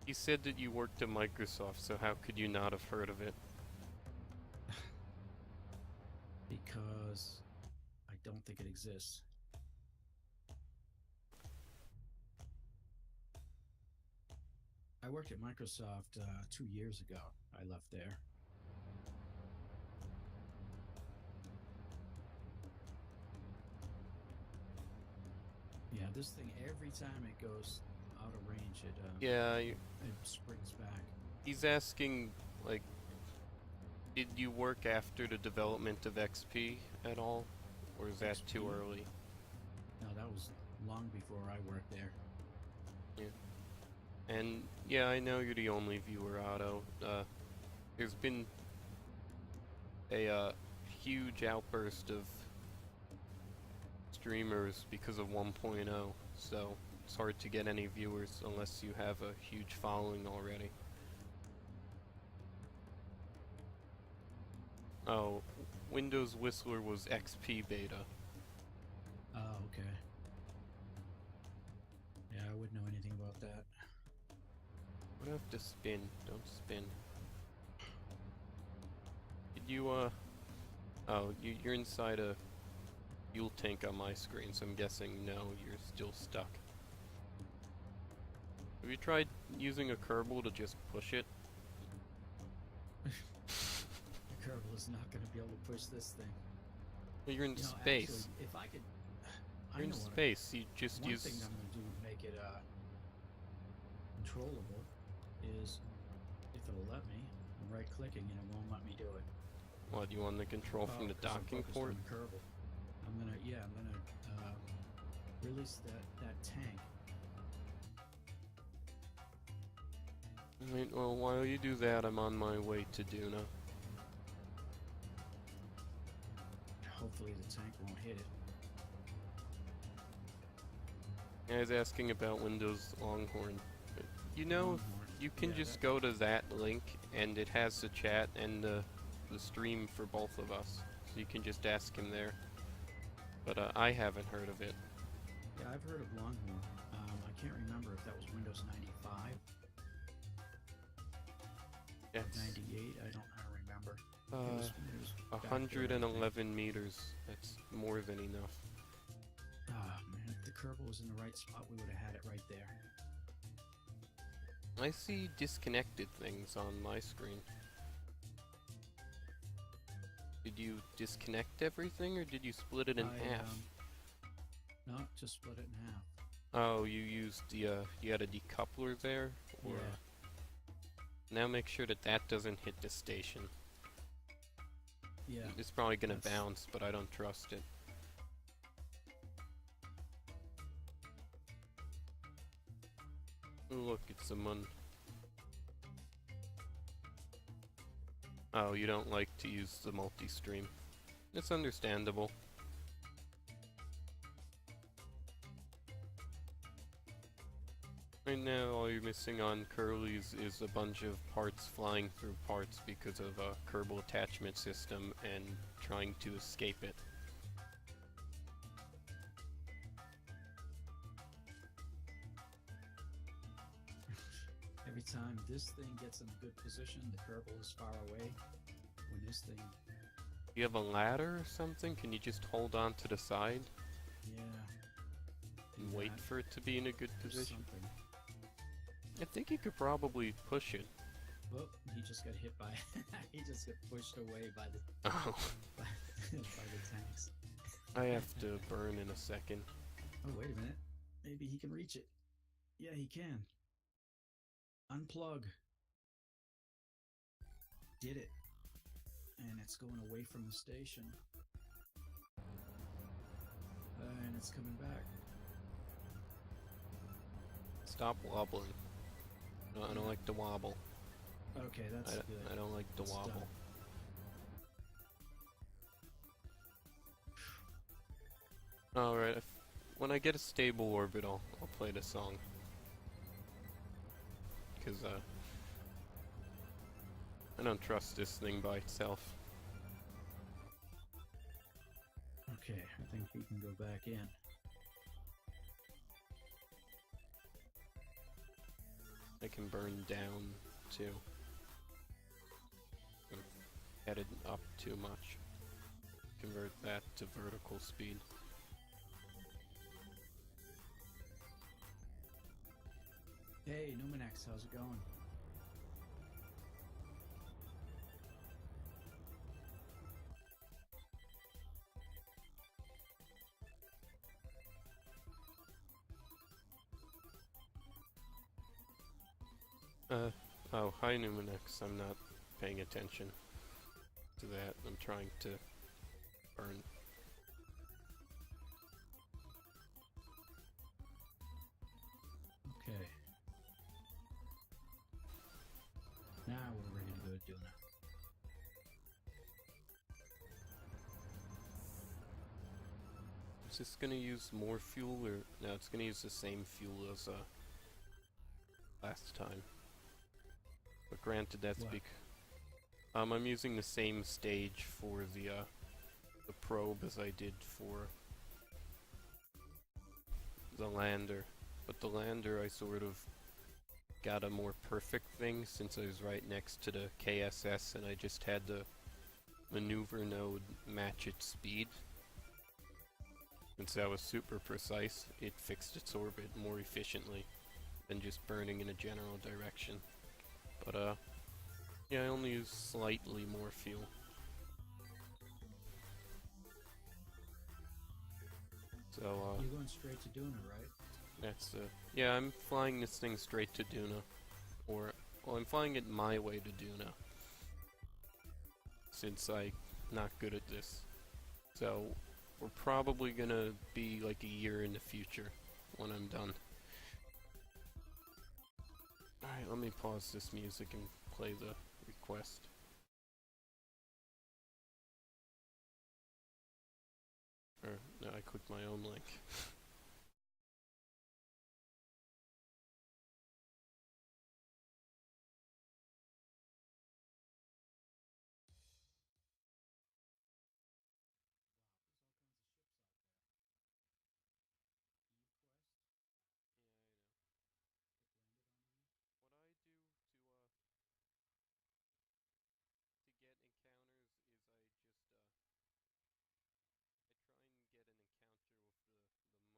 He said that you worked at Microsoft, so how could you not have heard of it? Because I don't think it exists. I worked at Microsoft 2 years ago. I left there. Yeah, this thing, every time it goes out of range, Yeah, it springs back. he's asking, like, did you work after the development of XP at all? Or is that too XP? early? No, that was long before I worked there. And, yeah, I know you're the only viewer, Otto. There's been a huge outburst of streamers because of 1.0, so it's hard to get any viewers unless you have a huge following already. Oh, Windows Whistler was XP beta. Oh, okay. Yeah, I wouldn't know anything about that. What do I have to spin? Don't spin. Did you, oh, you're inside a fuel tank on my screen, so I'm guessing no, you're still stuck. Have you tried using a Kerbal to just push it? The Kerbal is not going to be able to push this thing. Well, you're in You know, space. actually, if I could... You're in know what space. You just one use... thing I'm going to do to make it controllable is, if it'll let me, I'm right-clicking and it won't let me do it. What, you want the control from the 'Cause I'm docking focused port? on the Kerbal. I'm gonna release that tank. Alright, well, while you do that, I'm on my way to Duna. Hopefully the tank won't hit it. I was asking about Windows Longhorn. You know, Longhorn. you can Yeah, just go to that link, and it has the chat and the stream for both of us. So you can just ask him there. But I haven't heard of it. Yeah, I've heard of Longhorn. I can't remember if that was Windows 95 Yes. or 98. I don't remember. It was back there, I think. 111 meters. That's more than enough. Ah, man, if the Kerbal was in the right spot, we would have had it right there. I see disconnected things on my screen. Did you disconnect everything, or did you split it in half? No, just split it in half. Oh, you used the, you had a decoupler there? Or Yeah. Now make sure that that doesn't hit the station. Yeah. It's probably gonna That's- bounce, but I don't trust it. Oh, look, it's someone. Oh, you don't like to use the multi-stream. It's understandable. Right now, all you're missing on Curly's is a bunch of parts flying through parts because of a Kerbal attachment system and trying to escape it. Every time this thing gets in a good position, the Kerbal is far away. When this thing you have a ladder or something? Can you just hold on to the side Yeah. and do wait that. for it to be in a good There's position? something. I think you could probably push it. Oh, he just got hit by. He just got pushed away by the Oh, by, by the tanks. I have to burn in a second. Oh, wait a minute. Maybe he can reach it. Yeah, he can. Unplug. Did it. And it's going away from the station. And it's coming back. Stop wobbling. No, I don't like to wobble. Okay, that's good. I don't like to It's wobble. done. Alright, when I get a stable orbit, I'll play the song. Because, I don't trust this thing by itself. Okay, I think we can go back in. I can burn down, too. I'm headed up too much. Convert that to vertical speed. Hey, Numinex, how's it going? Oh, hi Numinex. I'm not paying attention to that. I'm trying to burn. Okay. Now we're ready to go to Duna. Is this gonna use more fuel or no? It's gonna use the same fuel as last time. But granted, that's What? I'm using the same stage for the probe as I did for the lander. But the lander, I sort of got a more perfect thing since I was right next to the KSS and I just had the maneuver node match its speed. Since that was super precise, it fixed its orbit more efficiently than just burning in a general direction. But yeah, I only use slightly more fuel. So You're going straight to Duna, right? that's yeah, I'm flying this thing straight to Duna. Or, well, I'm flying it my way to Duna. Since I'm not good at this. So, we're probably gonna be like a year in the future when I'm done. Alright, let me pause this music and play the request. Or, no, I clicked my own link. What I do to get encounters is I just I try and get an encounter with the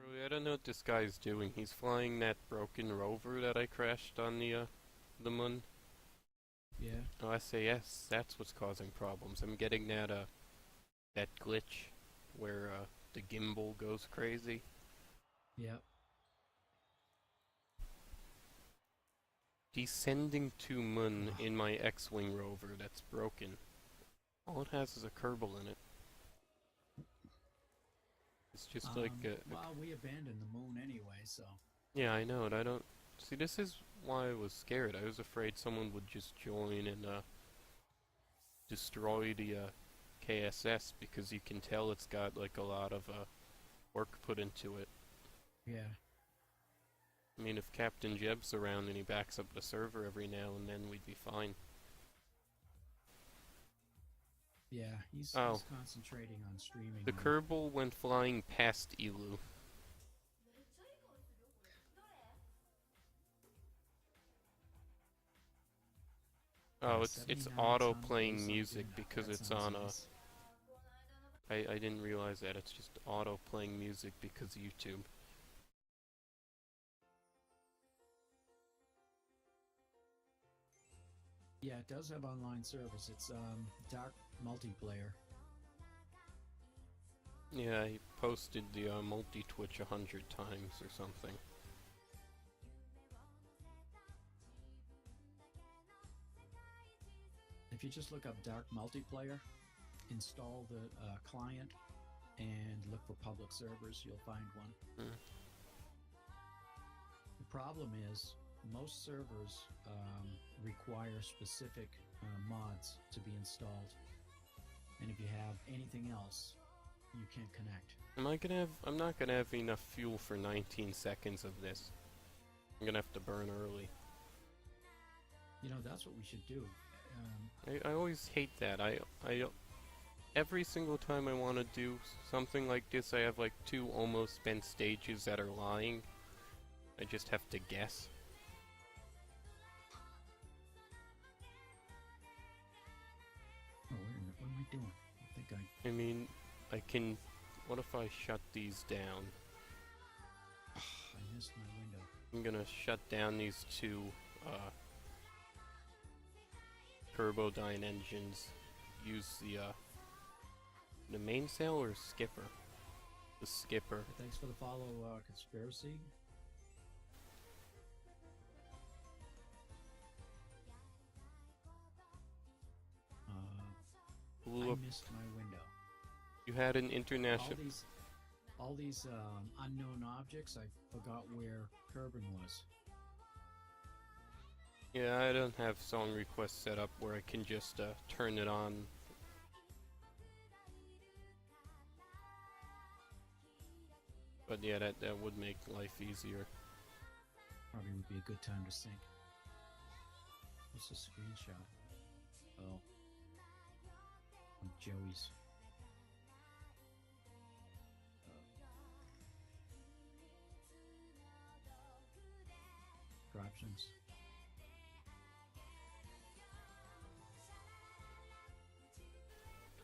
Really, I don't know what this guy's doing. He's flying that broken rover that I crashed on the moon. Yeah. Oh, SAS, that's what's causing problems. I'm getting that glitch where the gimbal goes crazy. Yep. Descending to moon in my X-Wing rover that's broken. All it has is a Kerbal in it. It's just like well, we abandoned the moon anyway, so. yeah, I know it. I don't see. This is why I was scared. I was afraid someone would just join and destroy the KSS because you can tell it's got like a lot of work put into it. Yeah. I mean, if Captain Jeb's around and he backs up the server every now and then, we'd be fine. Yeah, he's concentrating on streaming. The Kerbal went flying past Elu. Oh, it's auto playing music because it's on nice. I didn't realize that. It's just auto playing music because of YouTube. Yeah, it does have online service. It's dark multiplayer. Yeah, he posted the multi-Twitch 100 times or something. If you just look up dark multiplayer, install the client, and look for public servers, you'll find one. Mm. The problem is most servers require specific mods to be installed, and if you have anything else, you can't connect. I'm not gonna have enough fuel for 19 seconds of this. I'm gonna have to burn early. You know, that's what we should do. I always hate that. I every single time I want to do something like this, I have like 2 almost spent stages that are lying. I just have to guess. Oh, wait a minute, what am I doing? I mean, I can... What if I shut these down? I missed my window. I'm gonna shut down these 2 Turbodyne engines. Use the mainsail or skipper? The skipper. Thanks for the follow, Conspiracy. I missed my window. You had an international... All these unknown objects, I forgot where Kerbin was. Yeah, I don't have song requests set up where I can just turn it on. But yeah, that would make life easier. Probably would be a good time to sync. What's the screenshot? Oh. Of Joey's. Options.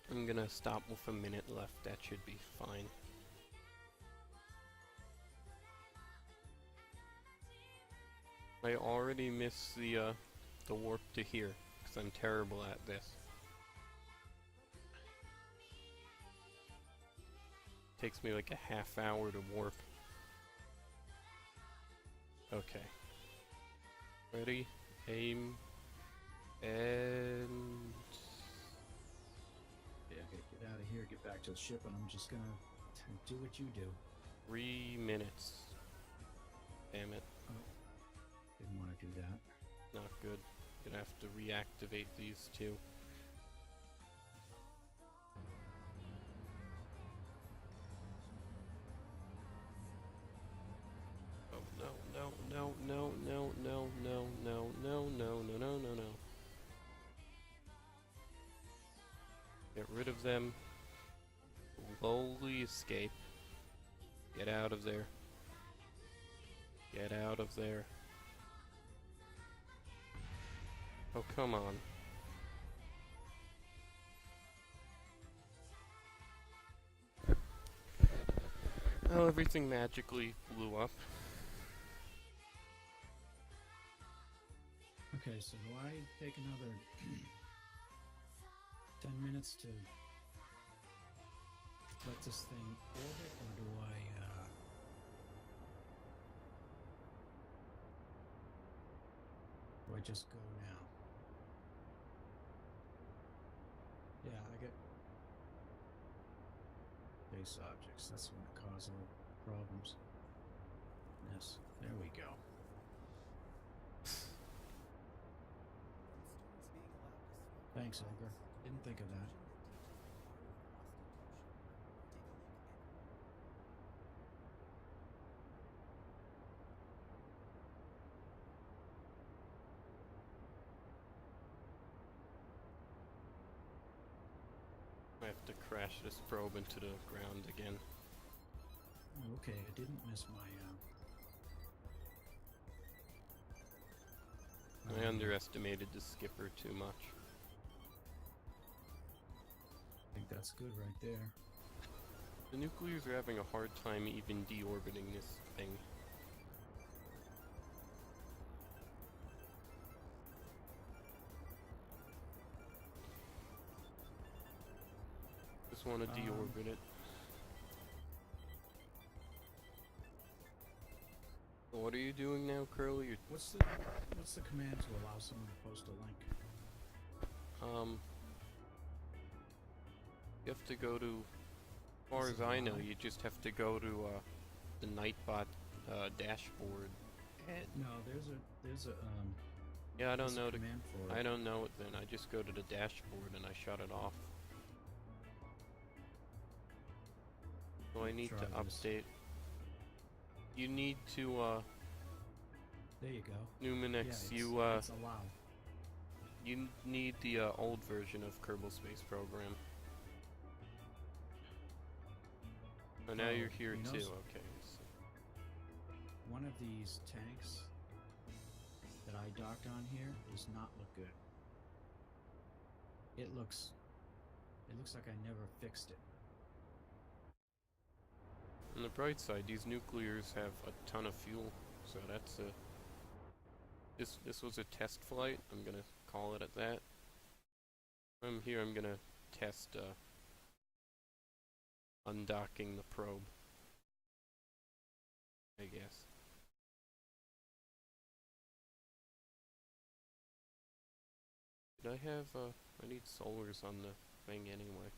I'm gonna stop with a minute left. That should be fine. I already missed the warp to here because I'm terrible at this. Takes me like a half hour to warp. Okay. Ready, aim, and... Yeah, I gotta get out of here, get back to the ship, and I'm just gonna do what you do. 3 minutes. Damn it. Oh, didn't want to do that. Not good. Gonna have to reactivate these 2. No. Get rid of them. Slowly escape. Get out of there. Get out of there. Oh, come on. Well, everything magically blew up. Okay, so do I take another 10 minutes to let this thing orbit, or do I just go now? Yeah, I get base objects. That's going to cause all problems. Yes, there we go. Thanks, Ogre. Didn't think of that. I have to crash this probe into the ground again. Okay, I didn't miss my, I underestimated the skipper too much. I think that's good right there. The nuclears are having a hard time even deorbiting this thing. Just want to deorbit it. So what are you doing now, Curly? What's the command to allow someone to post a link? You have to go to, as far as I know, you just have to go to the Nightbot dashboard. And No, there's a yeah, I don't there's a know the command for it. I don't know it then. I just go to the dashboard and I shut it off. So I need to Try this. update. You need to There you go. Numinix. Yeah, it's allowed. You need the old version of Kerbal Space Program. Oh, now Oh, you're here you know too. s- Okay. So One of these tanks that I docked on here does not look good. It looks like I never fixed it. on the bright side, these nuclears have a ton of fuel, so that's a. This was a test flight. I'm gonna call it at that. From here, I'm gonna test undocking the probe. I guess. Did I have I need solars on the thing anyway.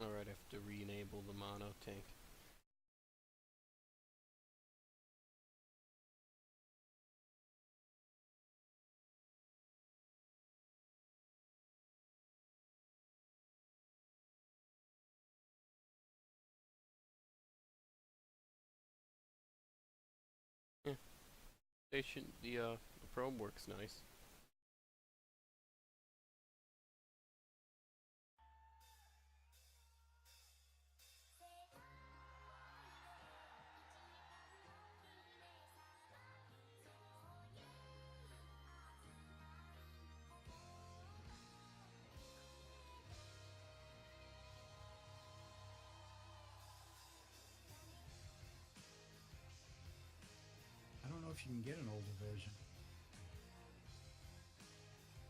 Alright, I have to re-enable the mono tank. Yeah. The probe works nice. I don't know if you can get an older version.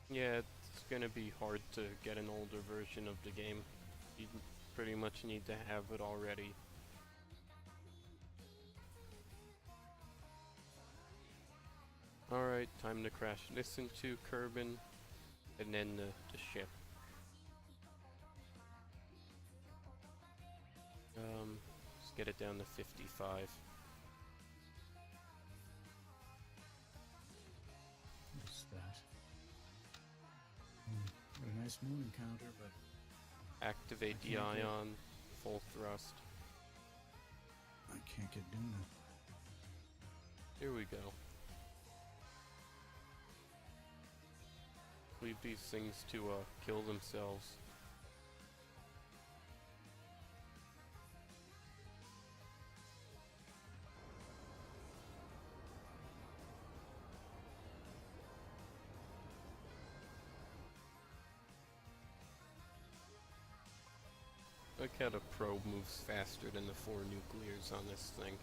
Yeah, it's gonna be hard to get an older version of the game. You pretty much need to have it already. Alright, time to crash this into Kerbin, and then the ship. Let's get it down to 55. What's that? Got a nice moon encounter, but Activate I the can't get- ion, full thrust. I can't get Duna. Here we go. Leave these things to kill themselves. Look how the probe moves faster than the 4 nuclears on this thing.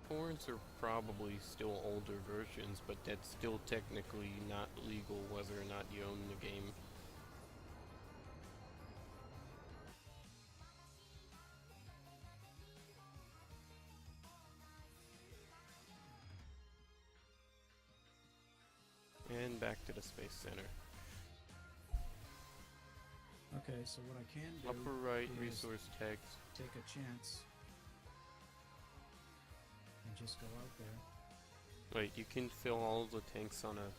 Horns are probably still older versions, but that's still technically not legal whether or not you own the game. And back to the Space Center. Okay, so what I can do Upper right, is resource tags. take a chance and just go out there. Wait, you can fill all the tanks on a...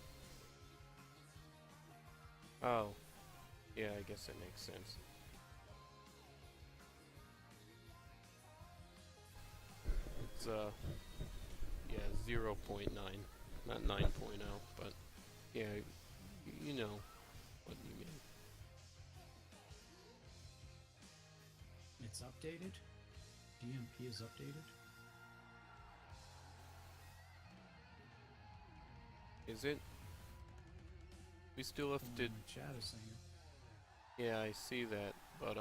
Oh. Yeah, I guess that makes sense. It's, yeah, 0.9. Not 9.0, but... Yeah, you know what you mean. It's updated? DMP is updated? Is it? We still have to... Chat is saying it. Yeah, I see that, but,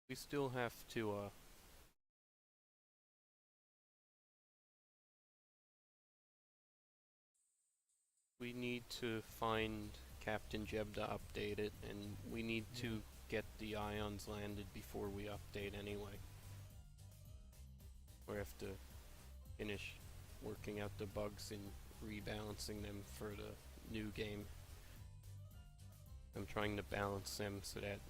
we still have to, we need to find Captain Jeb to update it, and we need to get the ions landed before we update anyway. We have to finish working out the bugs and rebalancing them for the new game. I'm trying to balance them so that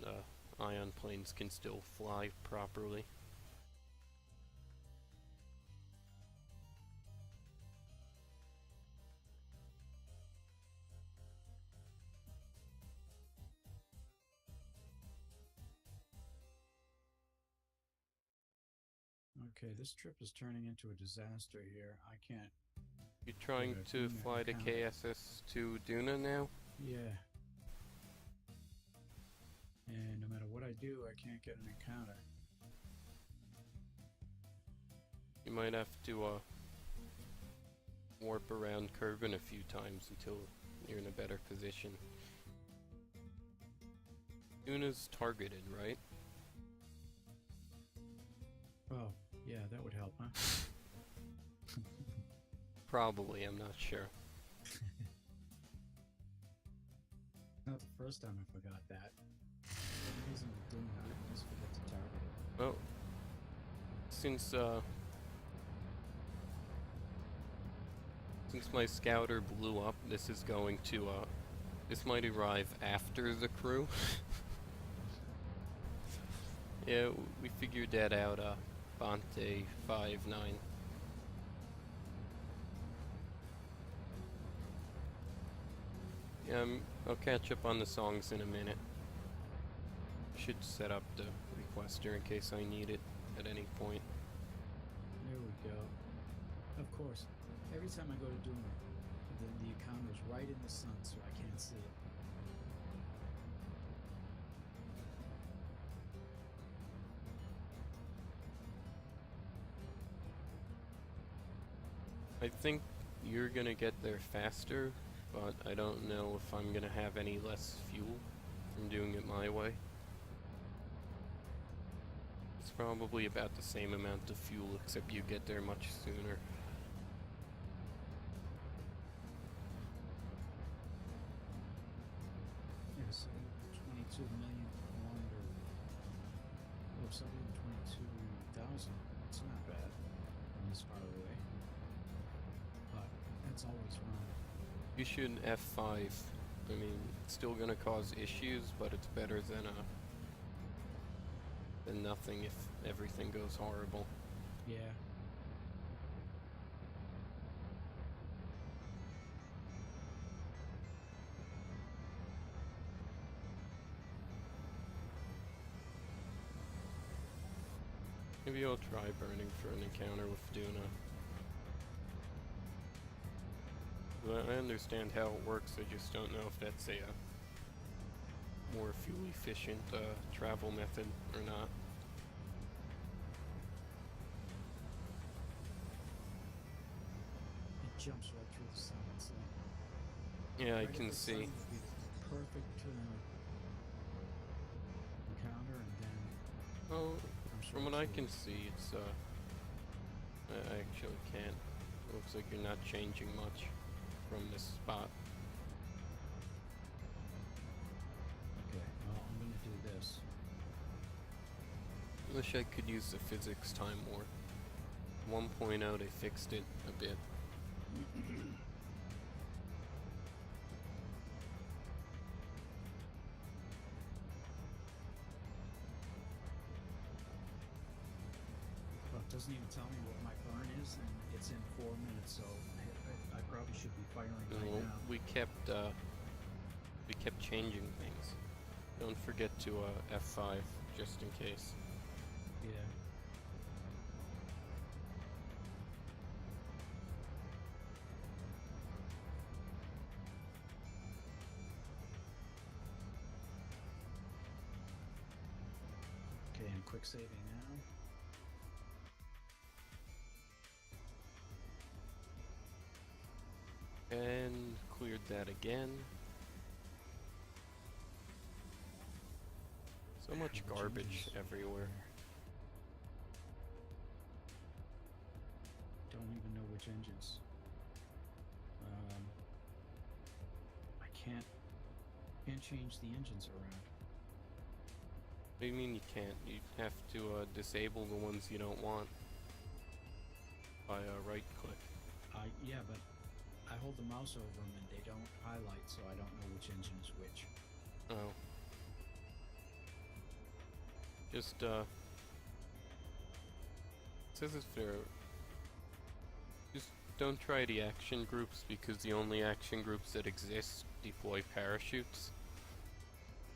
ion planes can still fly properly. Okay, this trip is turning into a disaster here. I can't... You're trying to fly to KSS to Duna now? Yeah. And no matter what I do, I can't get an encounter. You might have to warp around Kerbin a few times until you're in a better position. Duna's targeted, right? Oh, yeah, that would help, huh? Probably, I'm not sure. Not the first time I forgot that. For some reason with Duna, I just forget to target it. Well, since my scouter blew up, this is going to, this might arrive after the crew. Yeah, we figured that out, Bante 5-9. Yeah, I'll catch up on the songs in a minute. Should set up the requester in case I need it at any point. There we go. Of course, every time I go to Duna, the encounter's right in the sun, so I can't see it. I think you're gonna get there faster, but I don't know if I'm gonna have any less fuel from doing it my way. It's probably about the same amount of fuel, except you get there much sooner. Yeah, so 22 million kilometer, or 722,000. It's not bad from this far away. But that's always wrong. You should F5. I mean, it's still gonna cause issues, but it's better than nothing if everything goes horrible. Yeah. Maybe I'll try burning for an encounter with Duna. But I understand how it works, I just don't know if that's a more fuel efficient travel method or not. It jumps right through the summit. So Yeah, I right can at the see. summit would be the perfect encounter, and then Oh, I'm sure from what it's I can yours. see, it's I actually can't. It looks like you're not changing much from this spot. Okay, well, I'm gonna do this. Wish I could use the physics time more. 1.0 they fixed it a bit. Well, it doesn't even tell me what my burn is, and it's in 4 minutes, so I probably should be firing right Well, now. we kept changing things. Don't forget to F5 just in case. Yeah. Okay, I'm quick saving now. And cleared that again. So much Which garbage engines everywhere. Don't even know which engines. I can't change the engines around. What do you mean you can't? You have to disable the ones you don't want by right click. Yeah, but I hold the mouse over them and they don't highlight, so I don't know which engine is which. Oh. Just says if they're just don't try the action groups because the only action groups that exist deploy parachutes,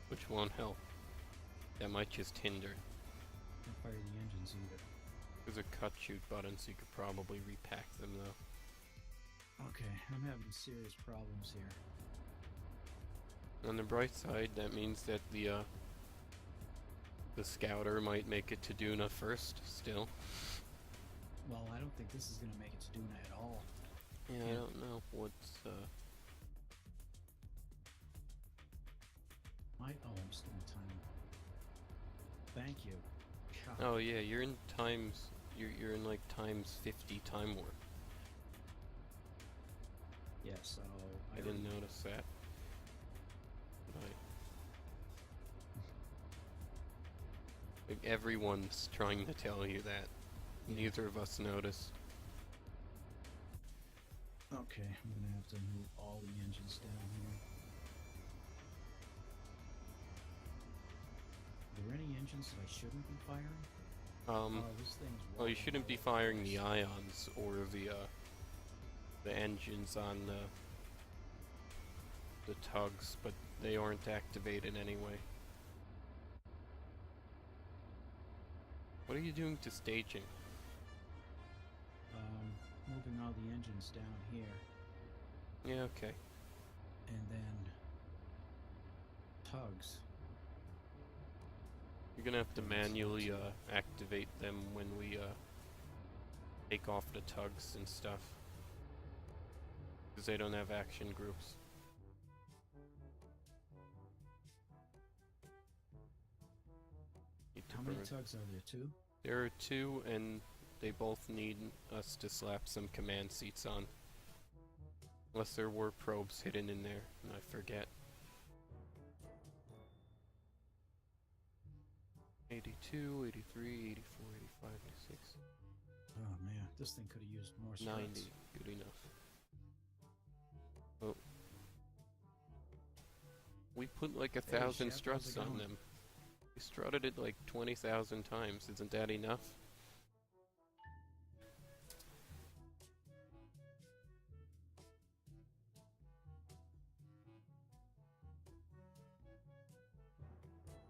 which won't help. That might just hinder. Can't fire the engines either. There's a cut shoot button, so you could probably repack them though. Okay, I'm having serious problems here. On the bright side, that means that the scouter might make it to Duna first, still. Well, I don't think this is going to make it to Duna at all. Yeah, I Yeah. don't know what's I'm still in time. Thank you. God. Oh yeah, you're in times. You're in like times 50 time warp. Yeah, so I didn't notice that. Right. Like everyone's trying to tell you that. Yeah. Neither of us noticed. Okay, I'm gonna have to move all the engines down here. Are there any engines that I shouldn't be firing? This thing's Well, you wobbling shouldn't all be over firing place. the ions or the engines on the tugs, but they aren't activated anyway. What are you doing to staging? Moving all the engines down here, Yeah, okay. and then tugs. You're gonna have to manually activate them when we take off the tugs and stuff, because they don't have action groups. Need to How many burn. tugs are there? 2? There are 2, and they both need us to slap some command seats on. Unless there were probes hidden in there, and I forget. 82, 83, 84, 85, 86, Oh man, this thing could have used more struts. 90. Good enough. Oh. We put like 1,000 Shep, how's struts it on going? them. We strutted it like 20,000 times. Isn't that enough?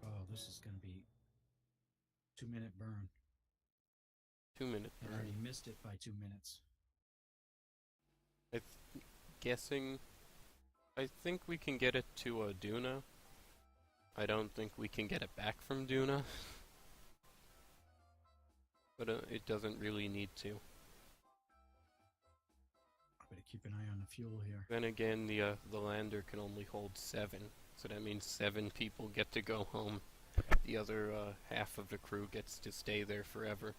Oh, this is gonna be 2-minute burn. 2-minute And I burn. already missed it by 2 minutes. Guessing. I think we can get it to Duna. I don't think we can get it back from Duna. But it doesn't really need to. But it keep an eye on the fuel here. Then again, the lander can only hold 7, so that means 7 people get to go home. The other half of the crew gets to stay there forever.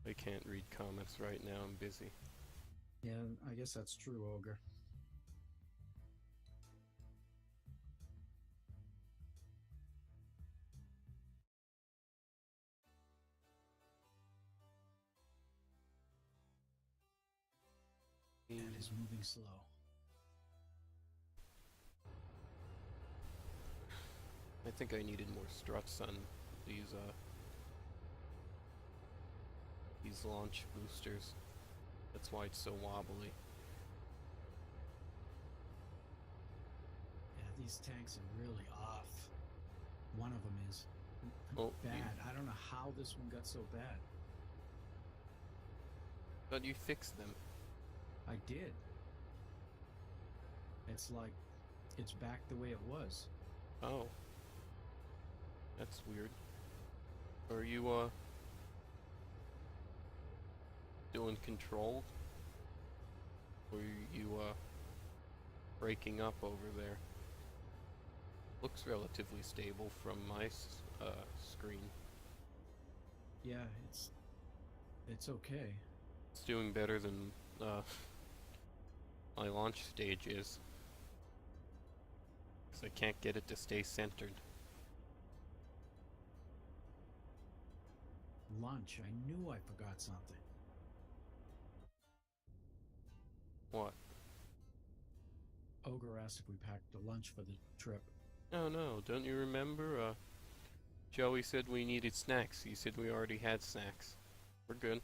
I can't read comments right now, I'm busy. Yeah, I guess that's true, Ogre. That is moving slow. I think I needed more struts on these launch boosters. That's why it's so wobbly. Yeah, these tanks are really off. One of them is Oh, bad. I don't know how this one got so bad. But you fixed them. I did. It's like it's back the way it was. Oh. That's weird. Are you doing control? Or are you breaking up over there? Looks relatively stable from my screen. Yeah, it's okay. It's doing better than my launch stage is. 'Cause I can't get it to stay centered. Lunch. I knew I forgot something. What? Ogre asked if we packed a lunch for the trip. Oh no, don't you remember? Joey said we needed snacks. He said we already had snacks. We're good.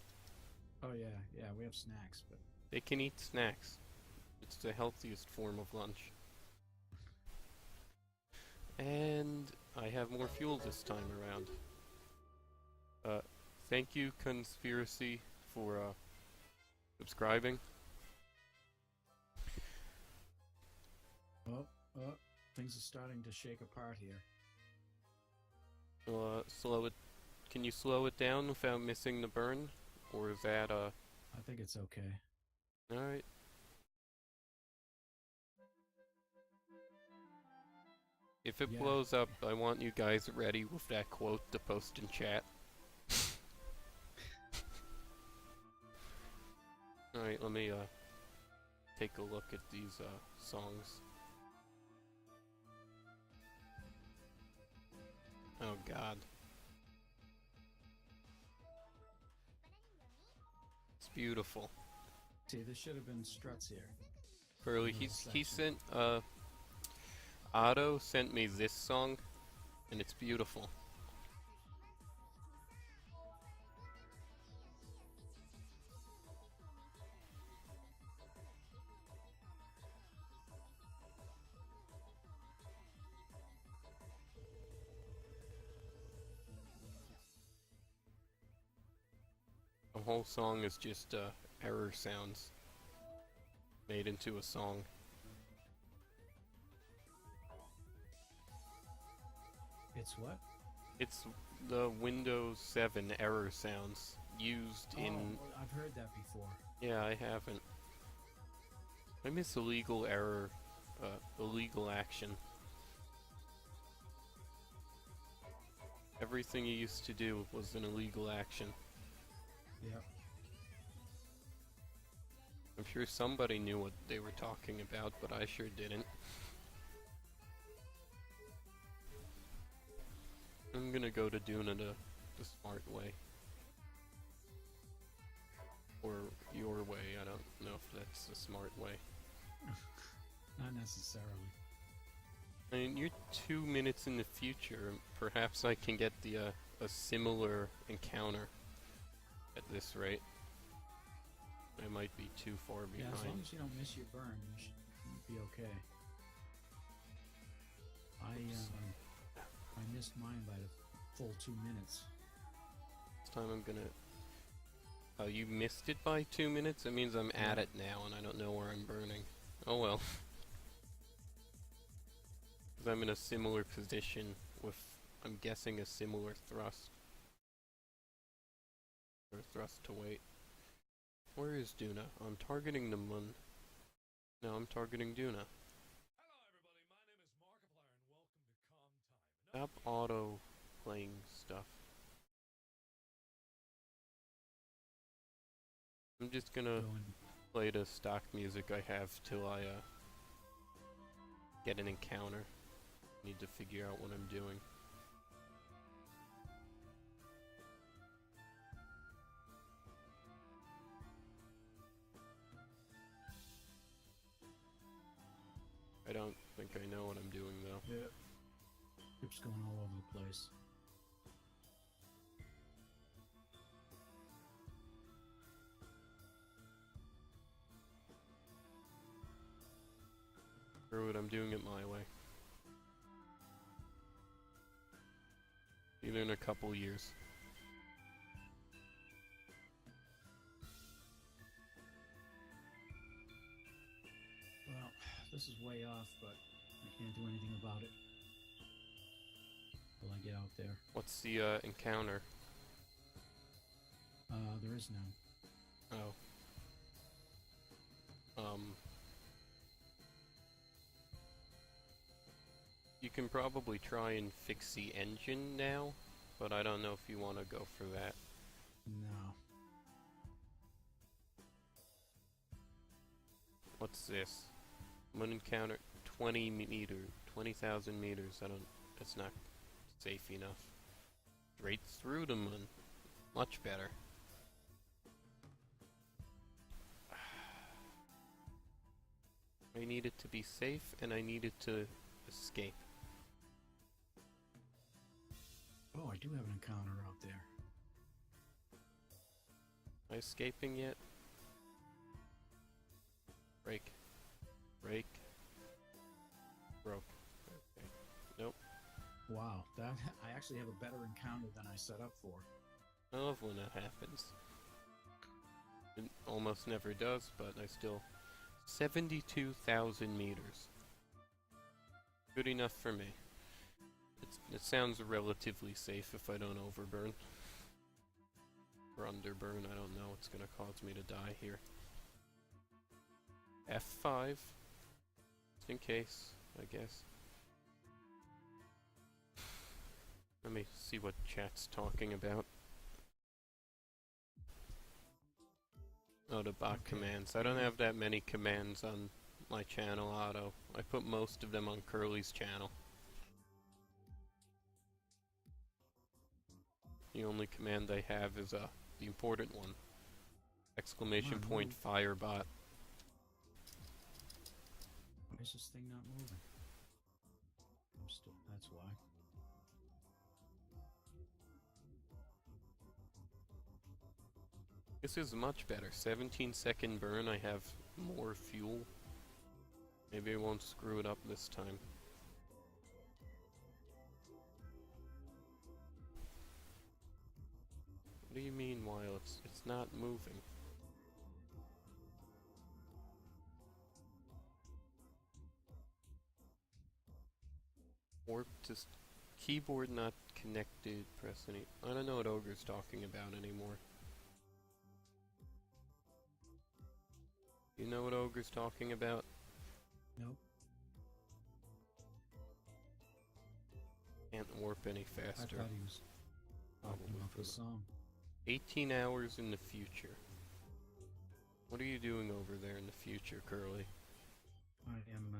Oh yeah, we have snacks, but They can eat snacks. It's the healthiest form of lunch. And I have more fuel this time around. Thank you, Conspiracy, for subscribing. oh, things are starting to shake apart here. Slow it. Can you slow it down without missing the burn? Or is that, I think it's okay. Alright. If it Yeah. blows up, I want you guys ready with that quote to post in chat. Alright, let me, take a look at these, songs. Oh god. It's beautiful. See, there should have been struts here. Burley, he sent, Otto sent me this song, and it's beautiful. The whole song is just, error sounds made into a song. It's what? It's the Windows 7 error sounds used in... Oh, I've heard that before. Yeah, I haven't. I miss illegal error, illegal action. Everything you used to do was an illegal action. Yep. I'm sure somebody knew what they were talking about, but I sure didn't. I'm gonna go to Duna the smart way. Or your way, I don't know if that's the smart way. Not necessarily. I mean, you're 2 minutes in the future, perhaps I can get the, a similar encounter at this rate. I might be too far Yeah, behind. as long as you don't miss your burn, you should be okay. I missed mine by the full 2 minutes. time I'm gonna... Oh, you missed it by 2 minutes? That means I'm at it now and I don't know where I'm burning. Oh well. Because I'm in a similar position with, I'm guessing, a similar thrust. Or thrust to weight. Where is Duna? I'm targeting the Mun. No, I'm targeting Duna. Stop auto playing stuff. I'm just gonna play the stock music I have till I get an encounter. Need to figure out what I'm doing. I don't think I know what I'm doing though. Yeah. Keeps going all over the place. Screw it, I'm doing it my way. Either in a couple years. Well, this is way off, but I can't do anything about it. Till I get out there. What's the encounter? There is none. Oh. You can probably try and fix the engine now, but I don't know if you want to go for that. No. What's this? Moon encounter 20,000 meters. That's not safe enough. Straight through the moon. Much better. I need it to be safe and I need it to escape. Oh, I do have an encounter out there. Am I escaping yet? Break. Break. Broke. Okay. Nope. Wow, that I actually have a better encounter than I set up for. I love when that happens. It almost never does, but I still... 72,000 meters. Good enough for me. It sounds relatively safe if I don't overburn. Or underburn, I don't know what's gonna cause me to die here. F5. Just in case, I guess. Let me see what chat's talking about. Oh, the bot commands. I don't have that many commands on my channel auto. I put most of them on Curly's channel. The only command I have is the important one. Exclamation point firebot. Why is this thing not moving? That's why. This is much better. 17-second burn, I have more fuel. Maybe I won't screw it up this time. What do you mean while it's not moving? Warp to keyboard not connected, press any... I don't know what Ogre's talking about anymore. You know what Ogre's talking about? Nope. Can't warp any I faster. thought he was talking about the song. 18 hours in the future. What are you doing over there in the future, Curly? I am,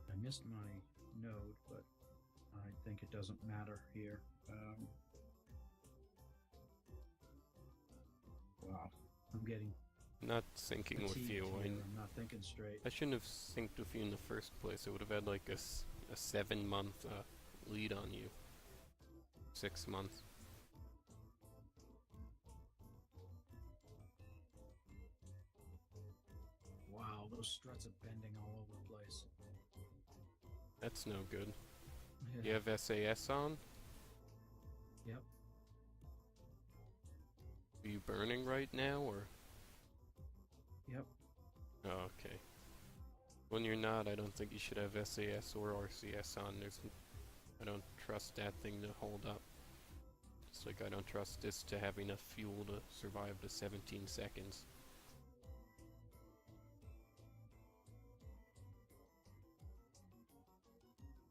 I missed my node, but I think it doesn't matter here. Wow. I'm getting Not syncing with fatigued you. here. I'm not thinking straight. I shouldn't have synced with you in the first place. I would have had like a 7-month lead on you. 6 months. Wow, those struts are bending all over the place. That's no good. Yeah. You have SAS on? Yep. Are you burning right now, or? Yep. Oh, okay. When you're not, I don't think you should have SAS or RCS on. I don't trust that thing to hold up. Just like I don't trust this to have enough fuel to survive the 17 seconds.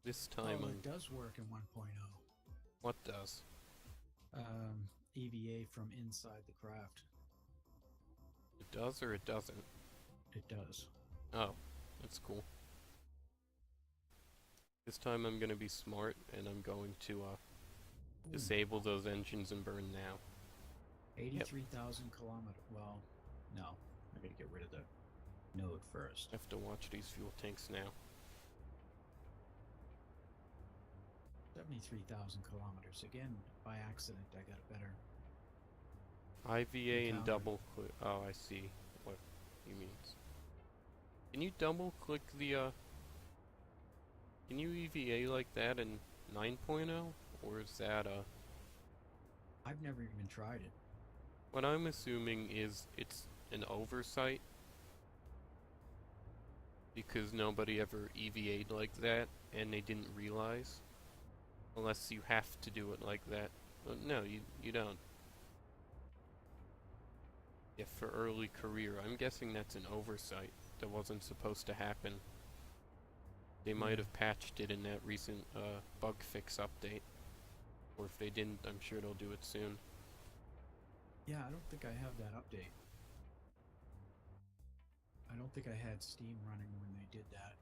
This time It does work in 1.0. What does? EVA from inside the craft. It does or it doesn't? It does. Oh, that's cool. This time I'm gonna be smart and I'm going to disable those engines and burn now. 83,000 kilometers. Well, no. I gotta get rid of the node first. I have to watch these fuel tanks now. 73,000 kilometers. Again, by accident, I got a better. IVA and Encounter. double click. Oh, I see what he means. Can you double click the can you EVA like that in 9.0? Or is that I've never even tried it. what I'm assuming is it's an oversight. Because nobody ever EVA'd like that and they didn't realize. Unless you have to do it like that. But no, you don't. If for early career, I'm guessing that's an oversight that wasn't supposed to happen. They might have patched it in that recent bug fix update. Or if they didn't, I'm sure they'll do it soon. Yeah, I don't think I have that update. I don't think I had Steam running when they did that.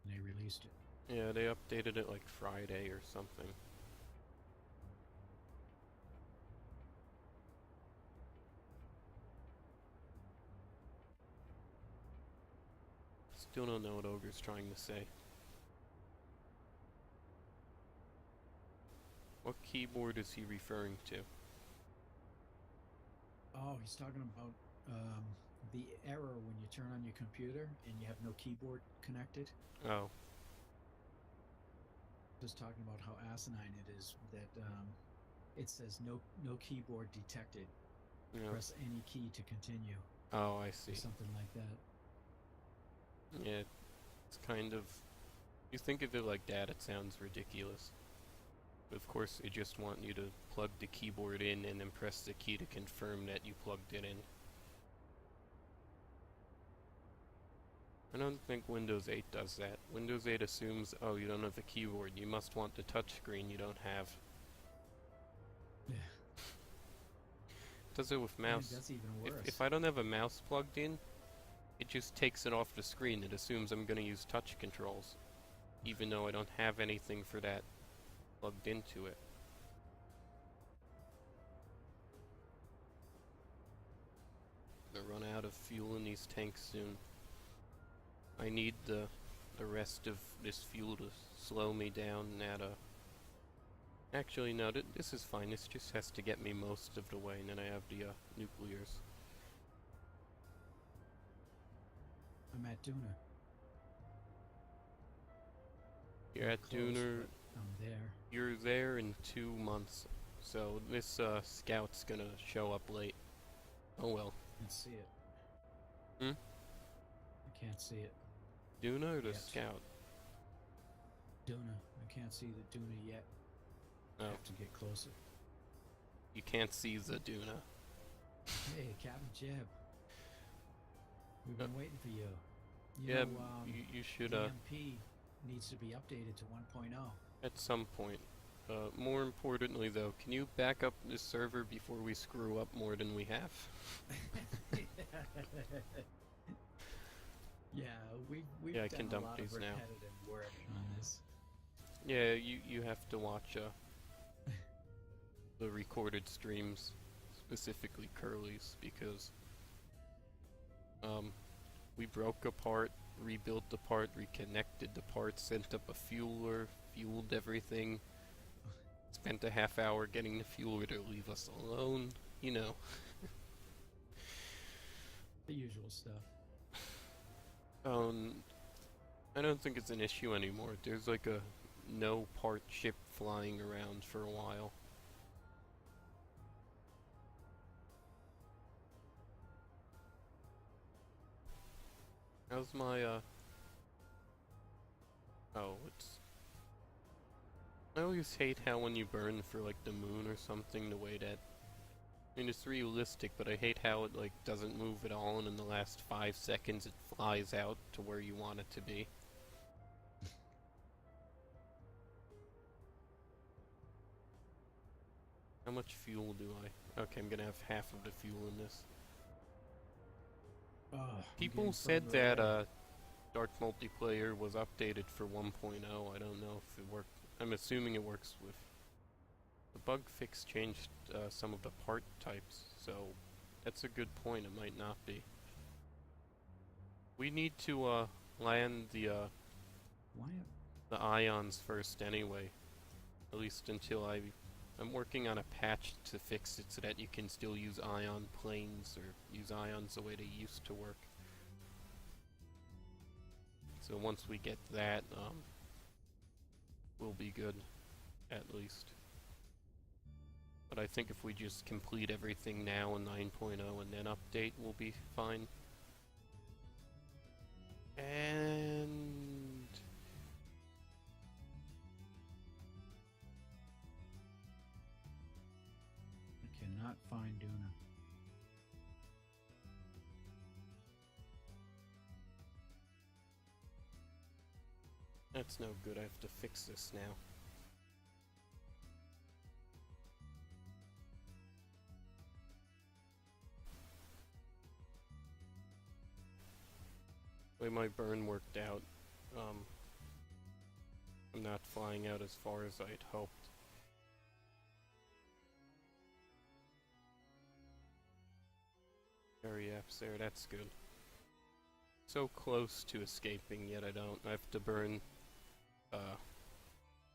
And they released it. Yeah, they updated it like Friday or something. Still don't know what Ogre's trying to say. What keyboard is he referring to? Oh, he's talking about the error when you turn on your computer and you have no keyboard connected. Oh, Just talking about how asinine it is that it says no keyboard detected. yeah. Press any key to continue. Oh, I see. Or something like that. Yeah, it's kind of... You think of it like that, it sounds ridiculous. But of course, they just want you to plug the keyboard in and then press the key to confirm that you plugged it in. I don't think Windows 8 does that. Windows 8 assumes, oh, you don't have a keyboard, you must want the touchscreen you don't have. Yeah. Does it with I think mouse. that's even worse. If I don't have a mouse plugged in, it just takes it off the screen. It assumes I'm going to use touch controls, even though I don't have anything for that plugged into it. I'm gonna run out of fuel in these tanks soon. I need the rest of this fuel to slow me down at a... Actually, no, this is fine. This just has to get me most of the way, and then I have the nuclears. I'm at Duna. You're at Close, Duna. but I'm there. You're there in 2 months, so this scout's gonna show up late. Oh well. Can't see it. Hmm? I can't see it. Duna or the Yet. scout? Duna. I can't see the Duna yet. I Oh, have to get closer. you can't see the Duna. Hey, Captain Jeb. We've been waiting for you. Yeah, know, you should DMP needs to be updated to 1.0. at some point. More importantly, though, can you back up this server before we screw up more than we have? Yeah, we've Yeah, I done can a dump lot these of now. repetitive work on this. Yeah, you have to watch the recorded streams, specifically Curly's, because we broke a part, rebuilt the part, reconnected the part, sent up a fueler, fueled everything, spent a half hour getting the fueler to leave us alone, you know. The usual stuff. I don't think it's an issue anymore. There's like a no part ship flying around for a while. How's my, oh, I always hate how when you burn for, like, the moon or something, the way that... I mean, it's realistic, but I hate how it, like, doesn't move at all, and in the last 5 seconds it flies out to where you want it to be. How much fuel do I... Okay, I'm gonna have half of the fuel in this. People said that, Dark Multiplayer was updated for 1.0. I don't know if it worked. I'm assuming it works with... The bug fix changed some of the part types, so that's a good point. It might not be. We need to land the ions first anyway. At least until I'm working on a patch to fix it so that you can still use ion planes or use ions the way they used to work. So once we get that, we'll be good, at least. But I think if we just complete everything now in 9.0 and then update, we'll be fine. And... I cannot find Duna. That's no good, I have to fix this now. The way my burn worked out, I'm not flying out as far as I'd hoped. Apps there, that's good. So close to escaping, yet I don't. I have to burn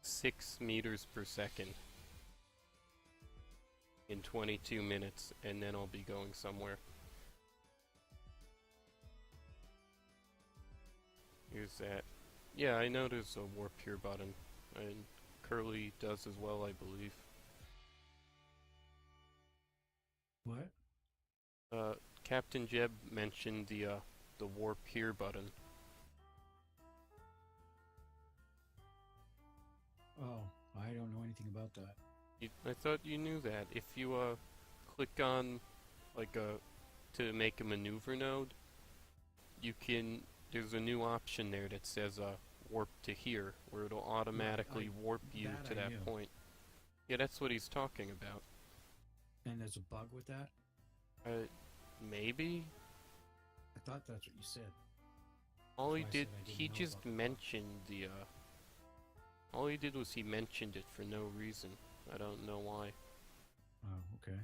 6 meters per second in 22 minutes, and then I'll be going somewhere. Here's that. Yeah, I know there's a warp here button, and Curly does as well, I believe. What? Captain Jeb mentioned the warp here button. Oh, I don't know anything about that. I thought you knew that. If you click on like to make a maneuver node, you can. There's a new option there that says warp to here, where it'll automatically warp you to that point. Yeah, that's what he's talking about. And there's a bug with that? Maybe? I thought that's what you said. All he did, he just mentioned the, all he did was he mentioned it for no reason. I don't know why. Oh, okay.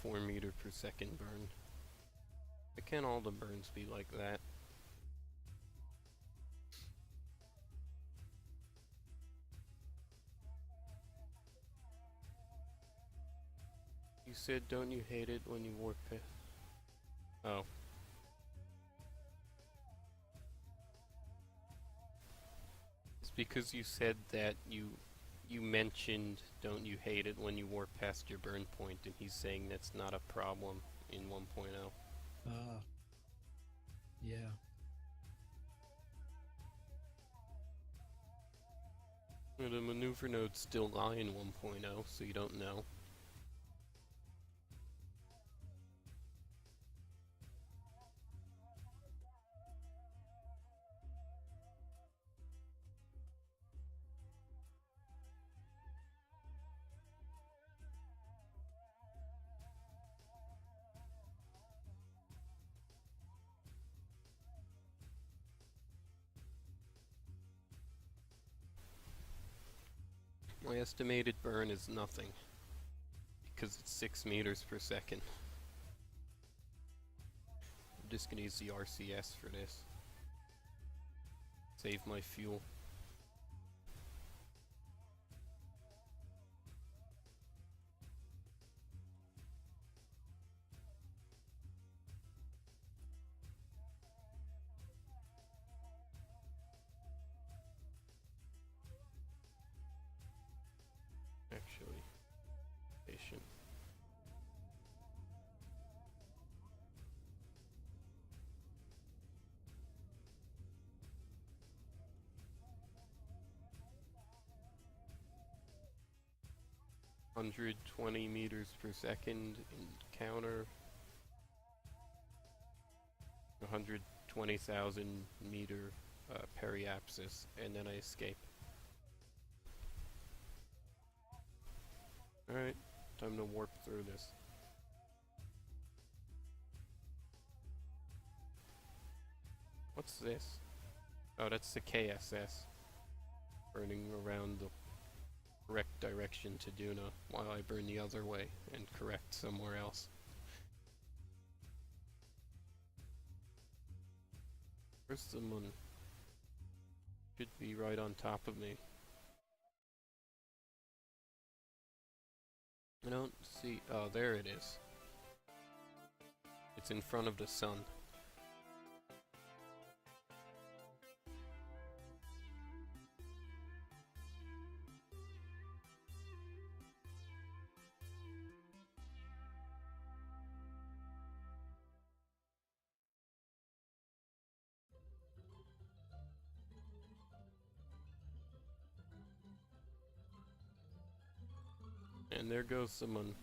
.4 meter per second burn. Why can't all the burns be like that? You said, don't you hate it when you warp it? Oh. It's because you said that you mentioned, don't you hate it when you warp past your burn point, and he's saying that's not a problem in 1.0. Yeah. Well, the maneuver nodes still lie in 1.0, so you don't know. My estimated burn is nothing, because it's 6 meters per second. I'm just gonna use the RCS for this. Save my fuel. Actually, patient. $120 meters per second encounter. 120,000 meter periapsis, and then I escape. Alright, time to warp through this. What's this? Oh, that's the KSS. Burning around the correct direction to Duna, while I burn the other way and correct somewhere else. Where's the moon? Should be right on top of me. I don't see. Oh, there it is. It's in front of the sun. And there goes someone.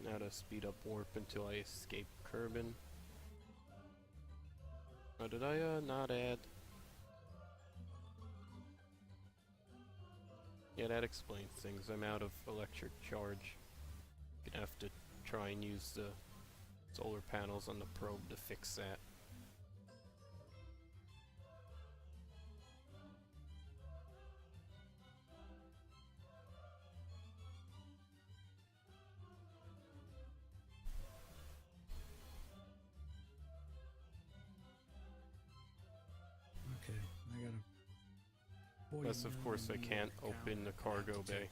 Now to speed up warp until I escape Kerbin. Oh, did I not add? Yeah, that explains things. I'm out of electric charge. Gonna have to try and use the solar panels on the probe to fix that. Okay, I got a. Plus, of course, I can't open the cargo bay.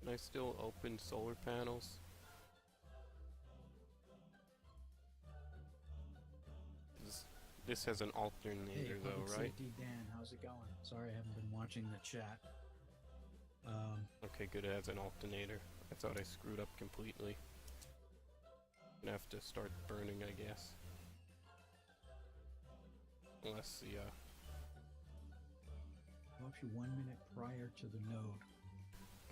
Can I still open solar panels? This has an alternator though, right? Safety Dan, how's it going? Sorry I haven't been watching the chat. Okay, good, it has an alternator. I thought I screwed up completely. Gonna have to start burning, I guess. Unless the, Helps you 1 minute prior to the node.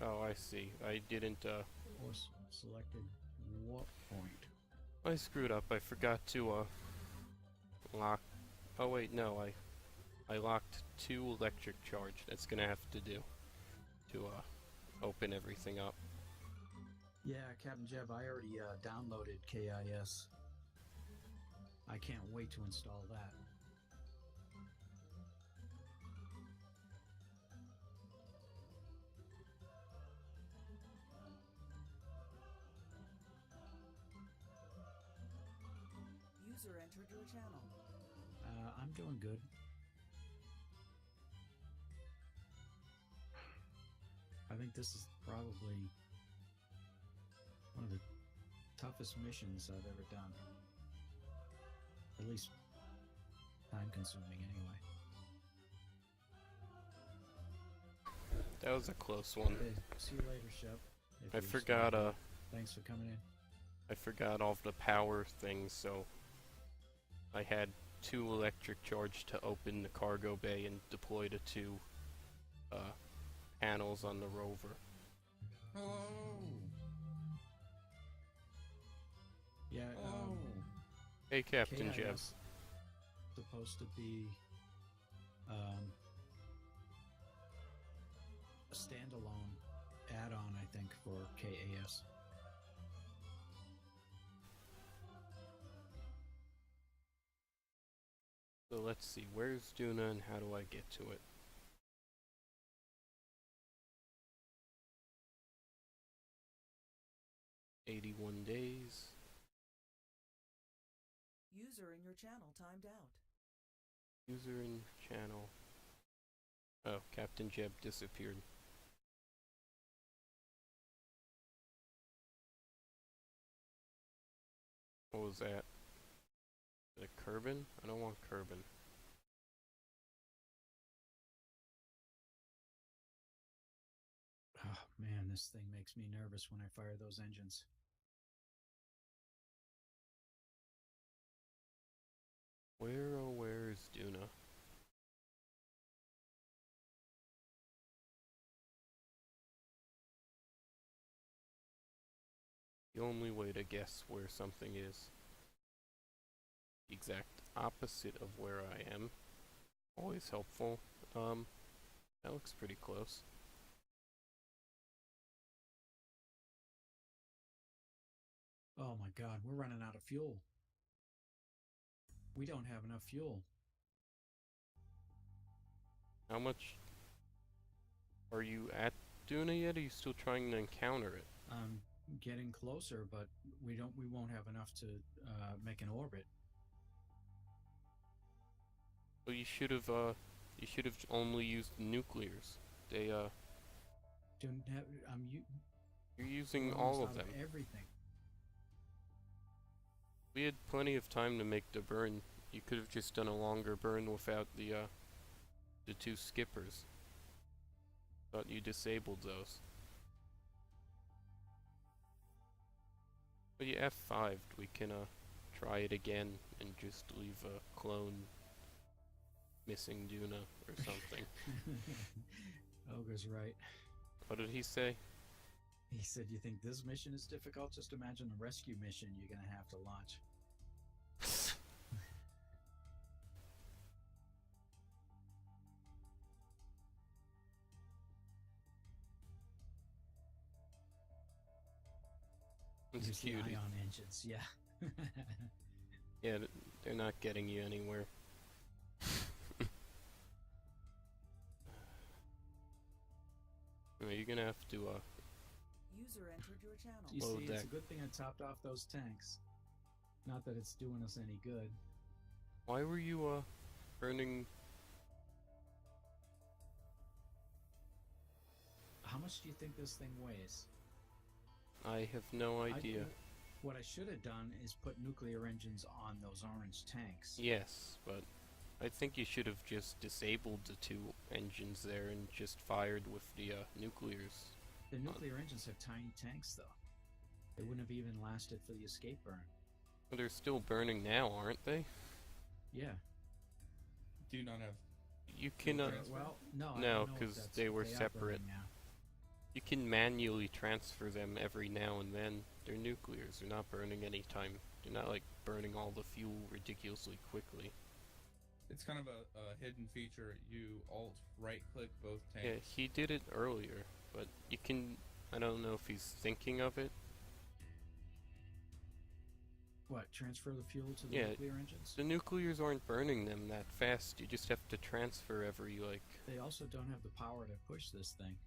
Oh, I see. I didn't, Or selected what point? I screwed up. I forgot to, lock... Oh, wait, no, I locked 2 electric charge. That's gonna have to do to, open everything up. Yeah, Captain Jeb, I already downloaded KIS. I can't wait to install that. User entered your channel. I'm doing good. I think this is probably one of the toughest missions I've ever done. At least time consuming anyway. That was a close one. Okay, see you later, Shep. If I you're forgot, still- Thanks for coming in. I forgot all of the power things, so I had 2 electric charge to open the cargo bay and deploy the 2 panels on the rover. Hello. Yeah. Hey, Captain KIS Jeb. supposed to be a standalone add-on, I think, for KAS. So let's see, where's Duna and how do I get to it? "81 days." User in your channel timed out. User in channel. Oh, Captain Jeb disappeared. What was that? Is it Kerbin? I don't want Kerbin. Oh man, this thing makes me nervous when I fire those engines. Where, oh where is Duna? The only way to guess where something is. The exact opposite of where I am. Always helpful. That looks pretty close. Oh my god, we're running out of fuel. We don't have enough fuel. How much are you at Duna yet? Are you still trying to encounter it? I'm getting closer, but we won't have enough to make an orbit. Well, you should have only used nuclears. They Don't have. you're using we're all almost of out them. Everything. We had plenty of time to make the burn. You could have just done a longer burn without the two skippers. Thought you disabled those. But you F5'd, we can try it again and just leave a clone missing Duna or something. Ogre's right. What did he say? He said, "You think this mission is difficult? Just imagine the rescue mission you're gonna have to launch." It's Use the cutie. ion engines, yeah. Yeah, they're not getting you anywhere. Anyway, you're gonna have to User entered your channel. You Load see, that. it's a good thing I topped off those tanks. Not that it's doing us any good. why were you burning? How much do you think this thing weighs? I have no idea. What I should have done is put nuclear engines on those orange tanks. Yes, but I think you should have just disabled the two engines there and just fired with the nuclears. The nuclear engines have tiny tanks, though. They wouldn't have even lasted for the escape burn. But they're still burning now, aren't they? Yeah. Do you not have? You can Well, no. I No, don't know if 'cause that's- they were are separate. burning now. you can manually transfer them every now and then. They're nuclears. They're not burning any time. They're not like burning all the fuel ridiculously quickly. It's kind of a hidden feature. You alt right click both tanks. Yeah, he did it earlier, but you can. I don't know if he's thinking of it. What, transfer the fuel to the Yeah. nuclear engines? The nuclears aren't burning them that fast. You just have to transfer every like. They also don't have the power to push this thing.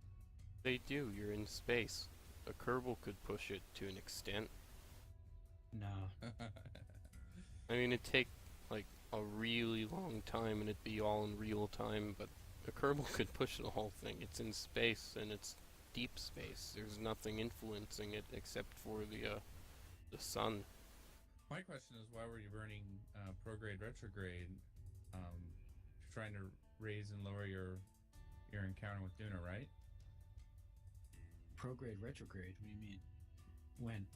They do. You're in space. A Kerbal could push it to an extent. No. I mean, it'd take like a really long time, and it'd be all in real time. But a Kerbal could push the whole thing. It's in space, and it's deep space. There's nothing influencing it except for the sun. My question is, why were you burning prograde retrograde? You're trying to raise and lower your encounter with Duna, right? Prograde, retrograde, what do you mean? When?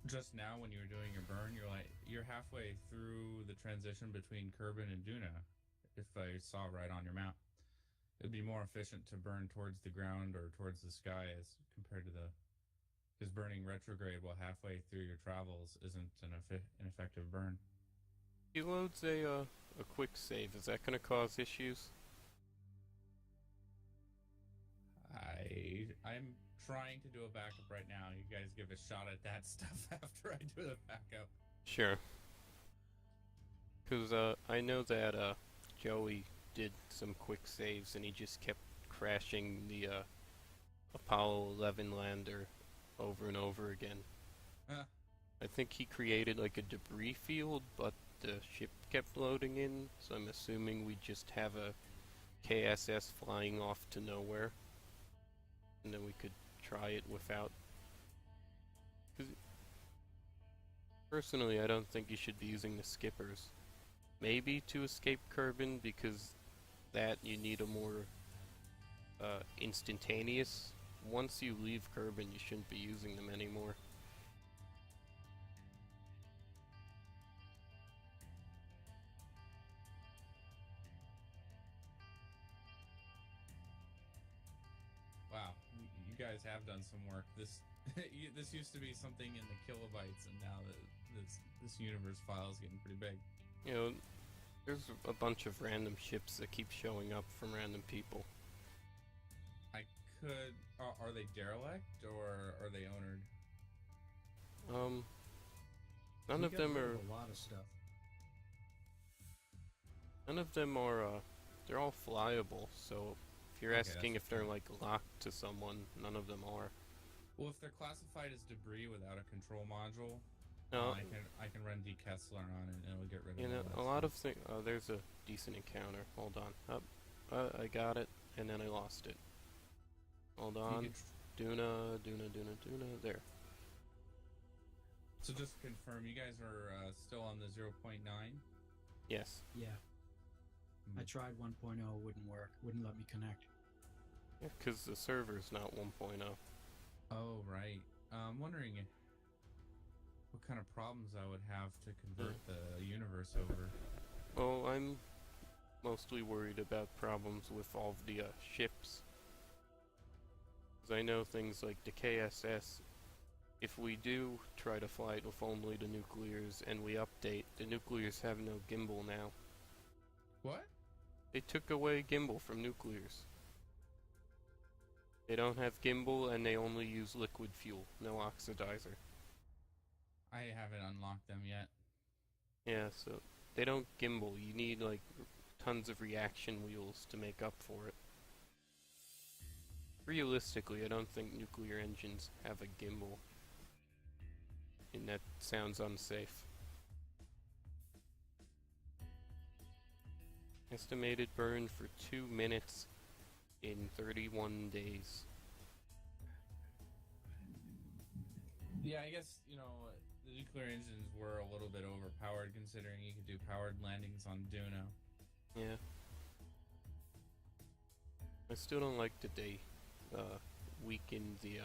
Just now, when you were doing your burn, you're halfway through the transition between Kerbin and Duna. If I saw right on your map, it'd be more efficient to burn towards the ground or towards the sky as compared to because burning retrograde while halfway through your travels isn't an effective burn. He loads a quick save. Is that going to cause issues? I'm trying to do a backup right now. You guys give a shot at that stuff after I do the backup. Sure. Because I know that Joey did some quick saves and he just kept crashing the Apollo 11 lander over and over again. Huh. I think he created like a debris field, but the ship kept loading in, so I'm assuming we just have a KSS flying off to nowhere, and then we could try it without. 'Cause personally, I don't think you should be using the skippers. Maybe to escape Kerbin, because that you need a more instantaneous. Once you leave Kerbin, you shouldn't be using them anymore. Wow, you guys have done some work. This this used to be something in the kilobytes, and now this universe file is getting pretty big. You know, there's a bunch of random ships that keep showing up from random people. I could. Are they derelict or are they ownered? None We of got them rid are. of a lot of stuff. None of them are. They're all flyable. So if you're Okay, asking that's if they're like locked to someone, none of them are. Well, if they're classified as debris without a control module, No, I can run Kessler on it and it'll get rid of you know, all that a lot stuff. of things. There's a decent encounter. Hold on. I got it, and then I lost it. Hold You on. could Duna. There. So just to confirm, you guys are still on the 0.9? Yes. Yeah. I tried 1.0, wouldn't work. Wouldn't let me connect. Yeah, because the server's not 1.0. Oh, right. I'm wondering what kind of problems I would have to convert the universe over. Well, I'm mostly worried about problems with all of the ships. Because I know things like the KSS, if we do try to fly it with only the nuclears and we update, the nuclears have no gimbal now. What? They took away gimbal from nuclears. They don't have gimbal and they only use liquid fuel, no oxidizer. I haven't unlocked them yet. Yeah, so they don't gimbal. You need like tons of reaction wheels to make up for it. Realistically, I don't think nuclear engines have a gimbal. And that sounds unsafe. Estimated burn for 2 minutes in 31 days. Yeah, I guess, the nuclear engines were a little bit overpowered considering you could do powered landings on Duna. Yeah. I still don't like that they weakened the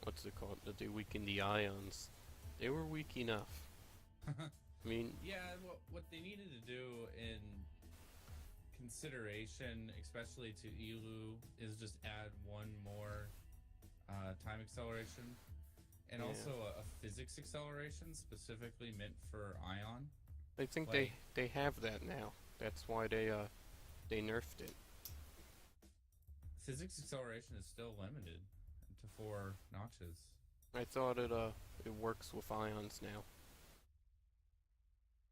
what's it called? That they weakened the ions. They were weak enough. I mean, Yeah, what they needed to do in consideration, especially to Elu, is just add one more time acceleration, and Yeah. also a physics acceleration specifically meant for ion. I think Like- they have that now. That's why they nerfed it. Physics acceleration is still limited to 4 notches. I thought it works with ions now.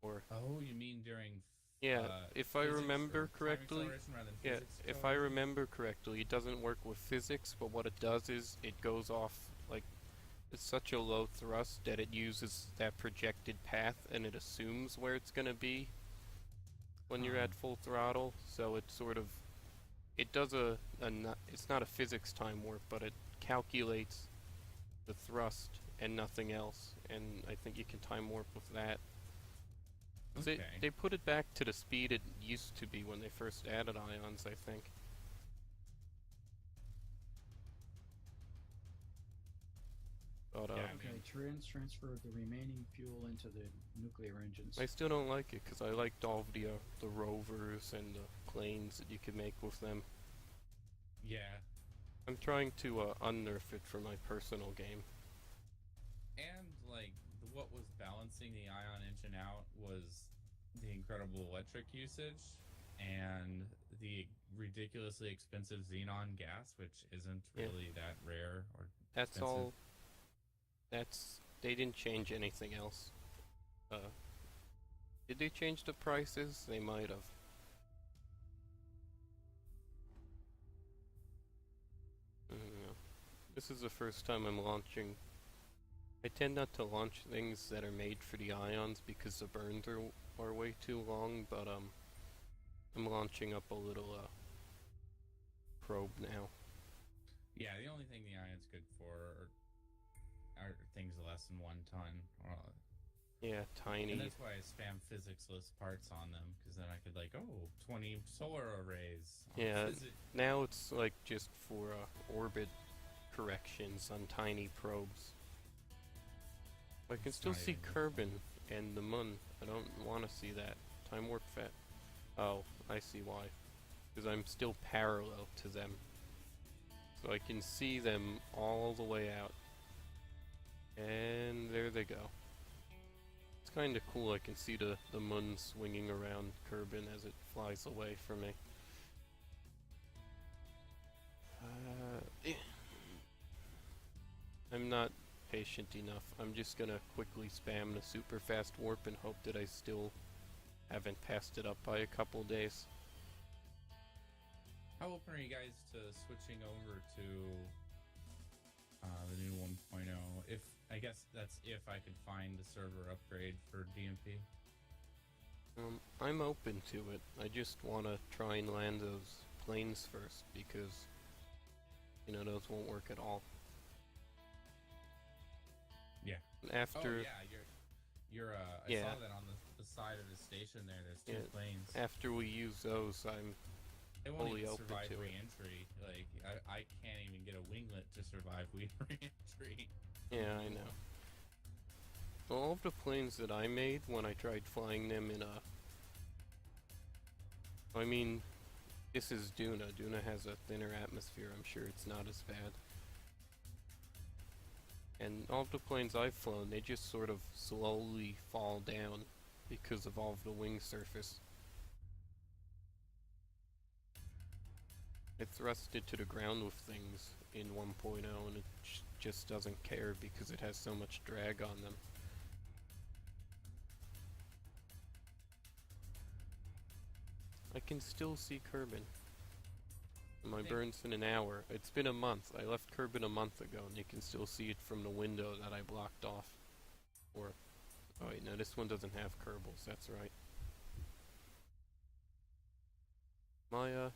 Or Oh, you mean during? yeah, if I physics remember or time correctly. acceleration rather than Yeah, physics if I acceleration? remember correctly, it doesn't work with physics, but what it does is it goes off, like, it's such a low thrust that it uses that projected path and it assumes where it's gonna be when you're at full throttle, so it sort of, it does it's not a physics time warp, but it calculates the thrust and nothing else, and I think you can time warp with that. Okay. They put it back to the speed it used to be when they first added ions, I think. But Yeah, I Okay, mean- transfer the remaining fuel into the nuclear engines. I still don't like it because I liked all of the rovers and the planes that you could make with them. Yeah, I'm trying to unnerf it for my personal game. and what was balancing the ion engine out was the incredible electric usage and the ridiculously expensive xenon gas, which isn't Yeah. really that rare or That's expensive. all. That's they didn't change anything else. Did they change the prices? They might have. I don't know. This is the first time I'm launching. I tend not to launch things that are made for the ions because the burns are way too long, but I'm launching up a little probe now. Yeah, the only thing the ion's good for are things less than 1 ton. Yeah, tiny. And that's why I spam physics-less parts on them, because then I could 20 solar arrays. Yeah, now it's like just for orbit corrections on tiny probes. I can still see Kerbin and the Mun. I don't want to see that. Time warp fat. Oh, I see why. Because I'm still parallel to them. So I can see them all the way out. And there they go. It's kind of cool. I can see the Mun swinging around Kerbin as it flies away from me. I'm not patient enough. I'm just gonna quickly spam the super fast warp and hope that I still haven't passed it up by a couple days. How open are you guys to switching over to the new 1.0? If I guess that's if I could find the server upgrade for DMP. I'm open to it. I just want to try and land those planes first because, you know, those won't work at all. Yeah. After. Oh yeah, you're I Yeah. saw that on the side of the station there. There's 2 planes. After we use those, I'm They won't fully even open survive to it. re-entry. Like I can't even get a winglet to survive re-entry. Yeah, I know. All of the planes that I made when I tried flying them in I mean, this is Duna. Duna has a thinner atmosphere. I'm sure it's not as bad. And all of the planes I've flown, they just sort of slowly fall down because of all of the wing surface. It thrusted to the ground with things in 1.0 and it just doesn't care because it has so much drag on them. I can still see Kerbin. My burn's in an hour. It's been a month. I left Kerbin a month ago and you can still see it from the window that I blocked off. Or, oh wait, no, this one doesn't have Kerbals, that's right. My,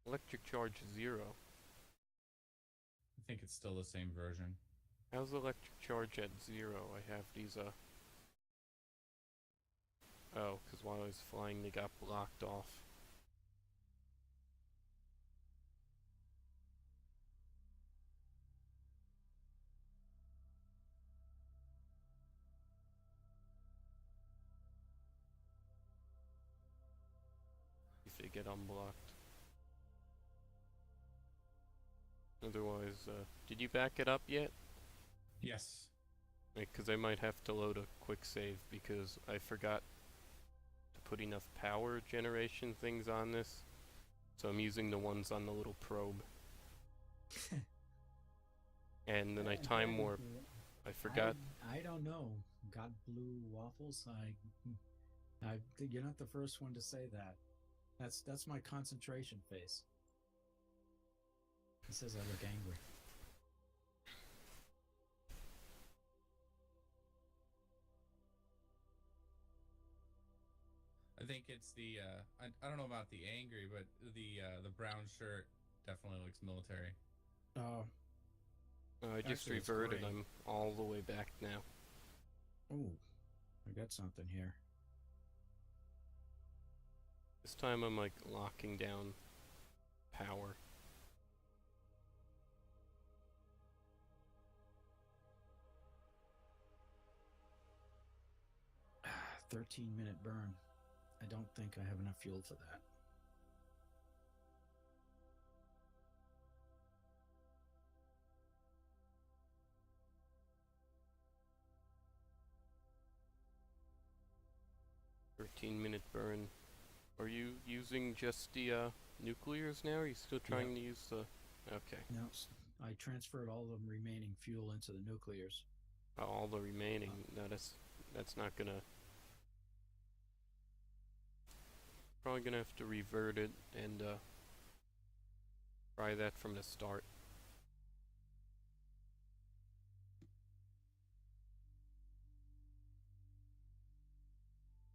electric charge 0. I think it's still the same version. How's electric charge at 0? I have these, oh, because while I was flying they got blocked off. If they get unblocked. Otherwise, did you back it up yet? Yes. Because I might have to load a quick save because I forgot to put enough power generation things on this. So I'm using the ones on the little probe. And then I time warp. I forgot. I don't know. God blue waffles. You're not the first one to say that. That's my concentration face. He says I look angry. I think it's the I don't know about the angry, but the brown shirt definitely looks military. I just Actually, it's reverted. gray. I'm all the way back now. Oh, I got something here. This time I'm like locking down power. Ah, 13-minute burn. I don't think I have enough fuel for that. Minute burn. Are you using just the nuclears now? Or are you still trying to use the... Okay. No, I transferred all the remaining fuel into the nuclears. All the remaining. No, that's not gonna. Probably gonna have to revert it and try that from the start.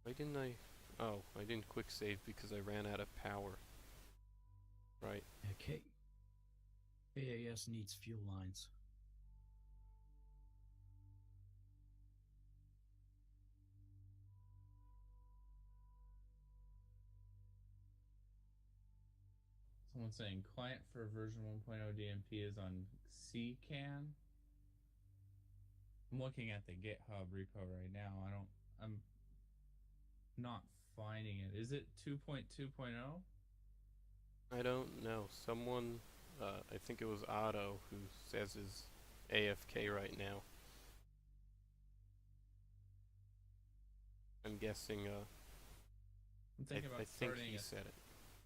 Why didn't I? Oh, I didn't quick save because I ran out of power. Right. Okay. KAS needs fuel lines. Someone's saying client for version 1.0 DMP is on CCAN. I'm looking at the GitHub repo right now. I'm not finding it. Is it 2.2.0? I don't know. Someone, I think it was Otto, who says is AFK right now. I'm guessing, I'm thinking about I think starting he said it.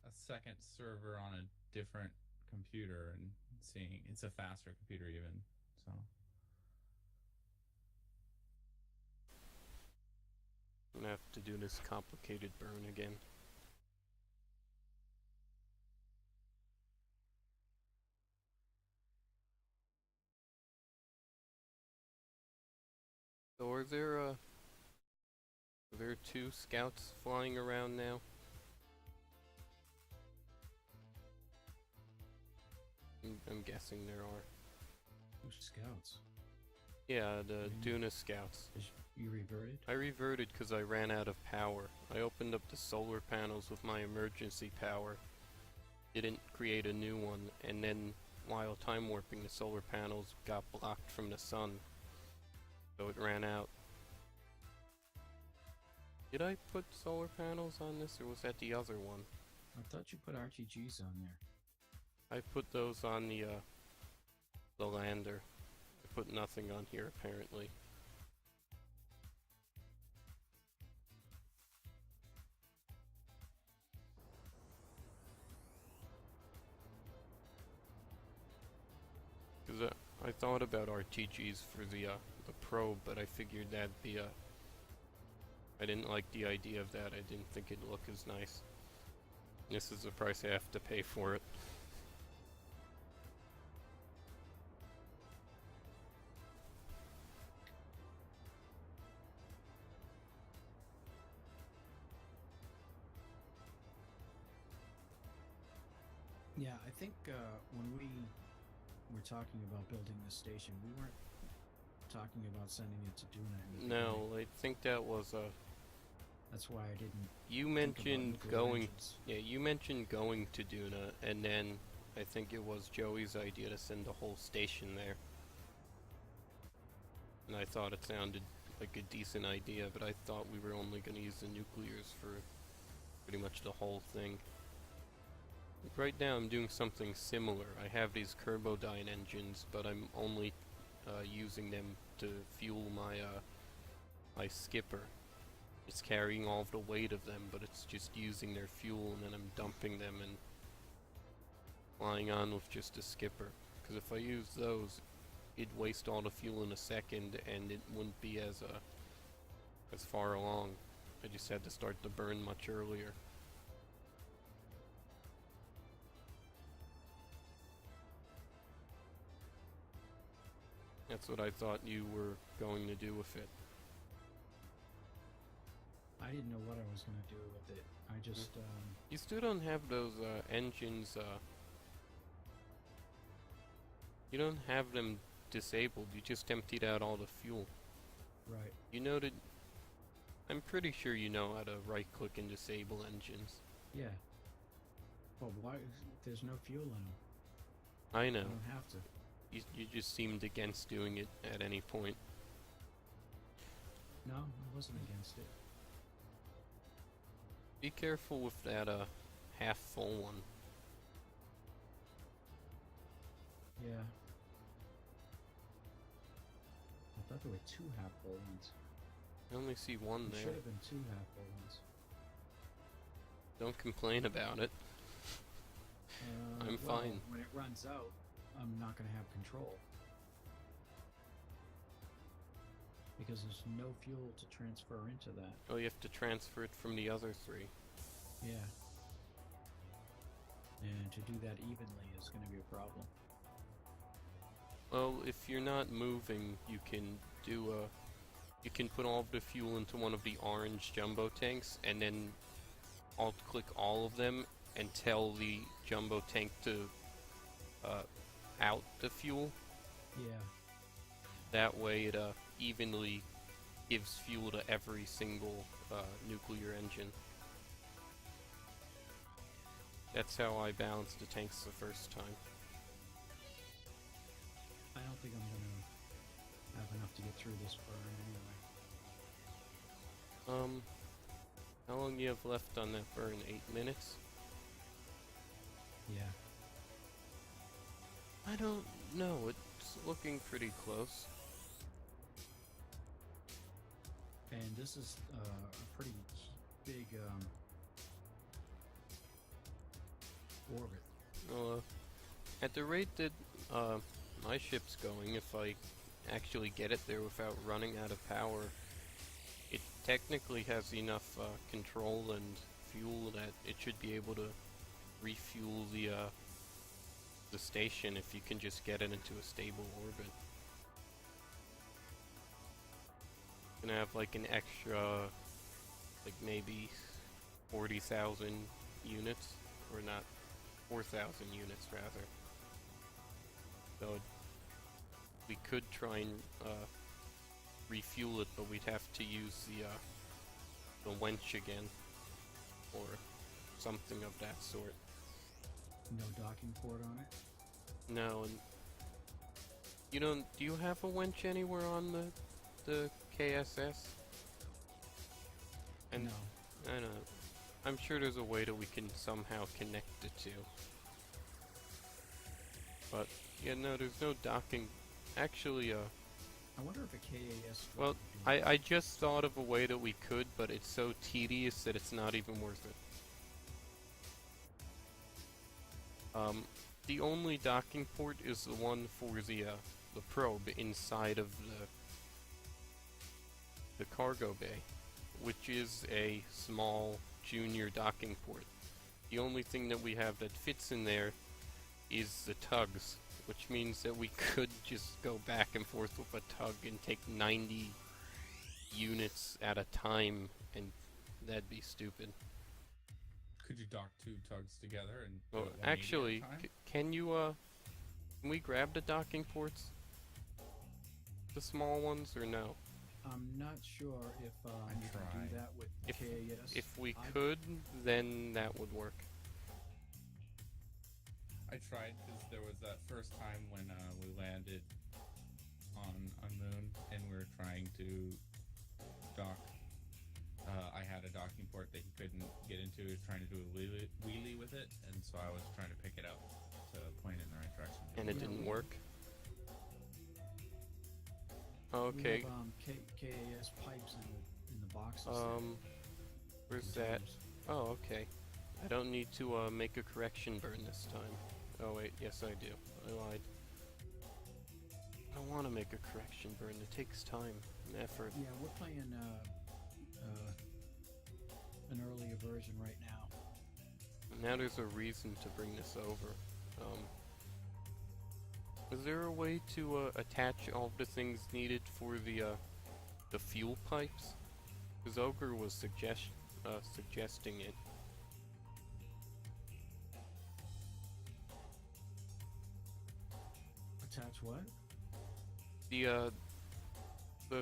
a second server on a different computer and seeing it's a faster computer even. So I'm gonna have to do this complicated burn again. So are there two scouts flying around now? I'm guessing there are. Who's scouts? Yeah, the Duna scouts. You reverted? I reverted because I ran out of power. I opened up the solar panels with my emergency power. Didn't create a new one, and then while time warping, the solar panels got blocked from the sun. So it ran out. Did I put solar panels on this, or was that the other one? I thought you put RTGs on there. I put those on the lander. I put nothing on here, apparently. Because I thought about RTGs for the probe, but I figured that'd be I didn't like the idea of that. I didn't think it'd look as nice. This is the price I have to pay for it. Yeah, I think when we were talking about building this station, we weren't talking about sending it to Duna. In the No, beginning. I think that was That's why I didn't. You think about mentioned nuclear going. engines. Yeah, you mentioned going to Duna, and then I think it was Joey's idea to send the whole station there. And I thought it sounded like a decent idea, but I thought we were only going to use the nuclears for pretty much the whole thing. Right now I'm doing something similar. I have these Kerbodyne engines, but I'm only using them to fuel my skipper. It's carrying all of the weight of them, but it's just using their fuel, and then I'm dumping them and flying on with just a skipper. Because if I use those, it'd waste all the fuel in a second, and it wouldn't be as far along. I just had to start the burn much earlier. That's what I thought you were going to do with it. I didn't know what I was going to do with it. I just. You still don't have those engines. You don't have them disabled. You just emptied out all the fuel. Right. You know that. I'm pretty sure you know how to right-click and disable engines. Yeah. Well, why? There's no fuel in them. I I know. don't have to. You just seemed against doing it at any point. No, I wasn't against it. Be careful with that half full one. Yeah. I thought there were two half-full ones. I only see one There there. should have been two half-full ones. Don't complain about it. I'm Well, fine. when it runs out, I'm not going to have control. Because there's no fuel to transfer into that. Oh, you have to transfer it from the other 3. Yeah. And to do that evenly is going to be a problem. Well, if you're not moving, you can do you can put all of the fuel into one of the orange jumbo tanks, and then alt-click all of them and tell the jumbo tank to out the fuel. Yeah. That way it evenly gives fuel to every single nuclear engine. That's how I balanced the tanks the first time. I don't think I'm going to have enough to get through this burn anyway. How long do you have left on that burn? 8 minutes? Yeah. I don't know, it's looking pretty close. And this is a pretty big orbit. Well, at the rate that my ship's going, if I actually get it there without running out of power, it technically has enough control and fuel that it should be able to refuel the station if you can just get it into a stable orbit. Gonna have like an extra, like maybe 40,000 units, or not, 4,000 units rather. So we could try and refuel it, but we'd have to use the wench again, or something of that sort. No docking port on it? No, and you don't. Do you have a winch anywhere on the KSS? And No. I don't know. I'm sure there's a way that we can somehow connect the two. But yeah, no, there's no docking. Actually, I wonder if a KAS... well, I just thought of a way that we could, but it's so tedious that it's not even worth it. The only docking port is the one for the probe inside of the cargo bay, which is a small junior docking port. The only thing that we have that fits in there is the tugs, which means that we could just go back and forth with a tug and take 90 units at a time, and that'd be stupid. Could you dock 2 tugs together and do Well, it 180 at a actually, time? can we grab the docking ports? The small ones, or no? I'm not sure if you can try. do that with If- KAS. If we could, then that would work. I tried because there was that first time when we landed on a moon and we were trying to dock. I had a docking port that he couldn't get into. He was trying to do a wheelie with it, and so I was trying to pick it up to point in the right direction. And it Yeah, didn't we- work? We Okay, have KAS pipes in the boxes. where's that? Oh, okay. I don't need to make a correction burn this time. Oh wait, yes I do. I lied. I don't want to make a correction burn. It takes time and effort. Yeah, we're playing an earlier version right now. Now there's a reason to bring this over. Is there a way to attach all of the things needed for the fuel pipes? Because Ogre was suggesting it. Attach what? The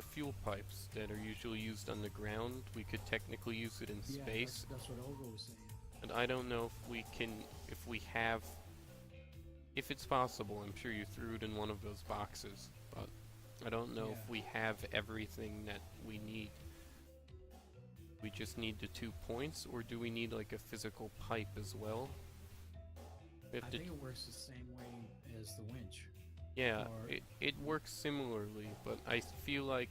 fuel pipes that are usually used on the ground, we could technically use it in Yeah, space. that's what Olga was saying. And I don't know if we can, if it's possible. I'm sure you threw it in one of those boxes, but I don't know if we have everything that we need. We just need the 2 points, or do we need like a physical pipe as well? We have I to think it works the same way as the winch. Yeah, Or- it works similarly, but I feel like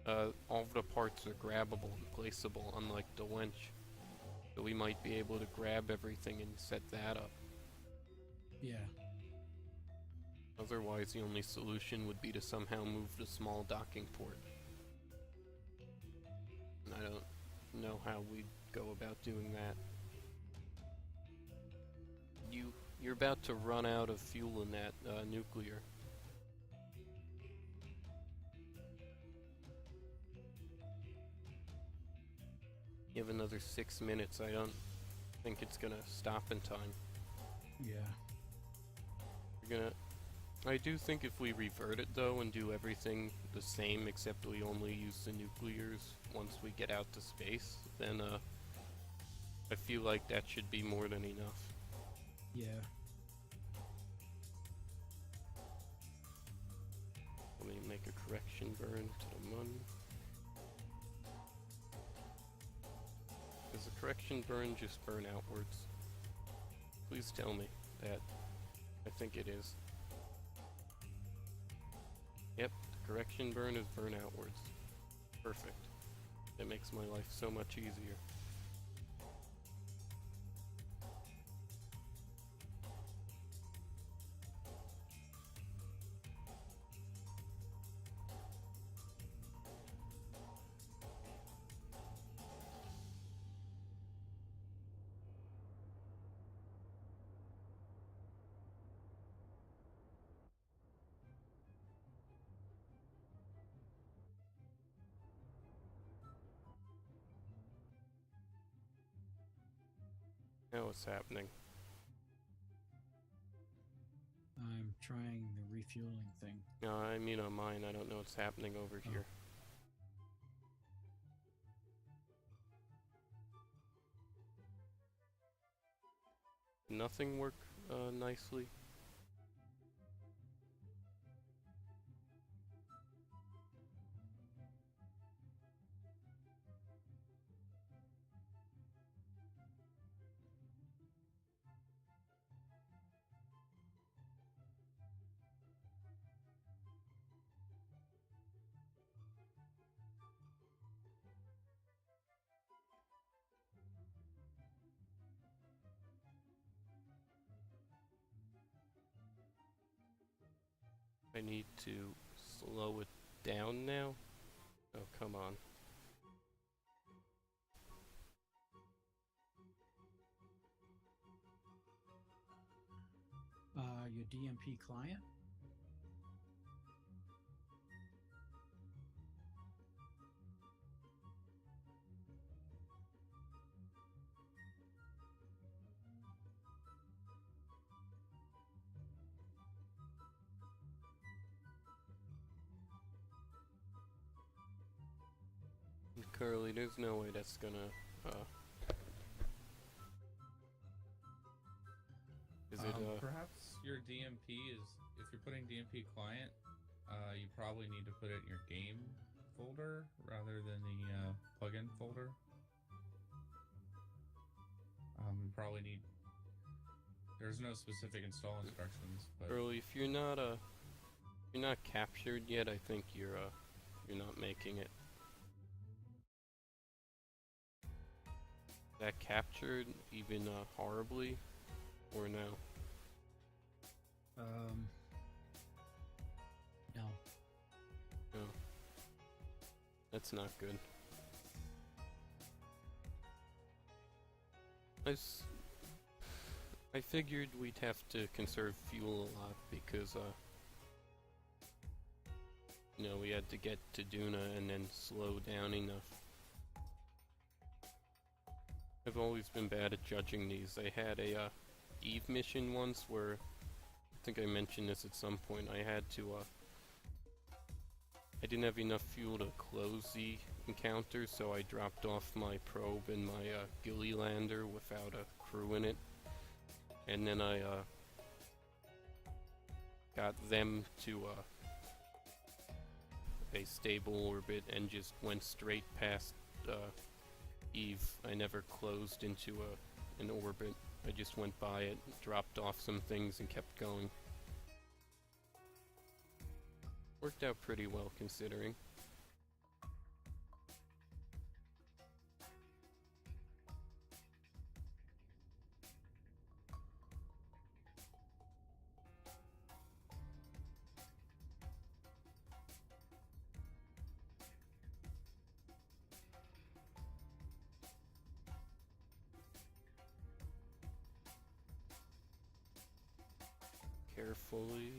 all of the parts are grabbable and placeable, unlike the winch. So we might be able to grab everything and set that up. Yeah. Otherwise, the only solution would be to somehow move the small docking port. And I don't know how we'd go about doing that. You're about to run out of fuel in that nuclear. You have another 6 minutes. I don't think it's gonna stop in time. Yeah. You're gonna... I do think if we revert it though and do everything the same except we only use the nuclears once we get out to space, then I feel like that should be more than enough. Yeah. Let me make a correction burn to the mun. Does the correction burn just burn outwards? Please tell me that. I think it is. Yep, the correction burn is burn outwards. Perfect. That makes my life so much easier. Now what's happening? I'm trying the refueling thing. No, I mean on mine. I don't know what's happening over here. Nothing work nicely? I need to slow it down now? Oh, come on. Your DMP client? Curly, there's no way that's gonna, is it, Perhaps your DMP is, if you're putting DMP client, you probably need to put it in your game folder rather than the plugin folder. You probably need, there's no specific install instructions, but Curly, if you're not captured yet, I think you're not making it. That captured even horribly, or no? No. No. That's not good. I figured we'd have to conserve fuel a lot because you know, we had to get to Duna and then slow down enough. I've always been bad at judging these. I had a Eve mission once where, I think I mentioned this at some point, I had to, I didn't have enough fuel to close the encounter, so I dropped off my probe and my ghillie lander without a crew in it. And then I got them to a stable orbit and just went straight past Eve. I never closed into an orbit. I just went by it, dropped off some things, and kept going. Worked out pretty well considering. carefully.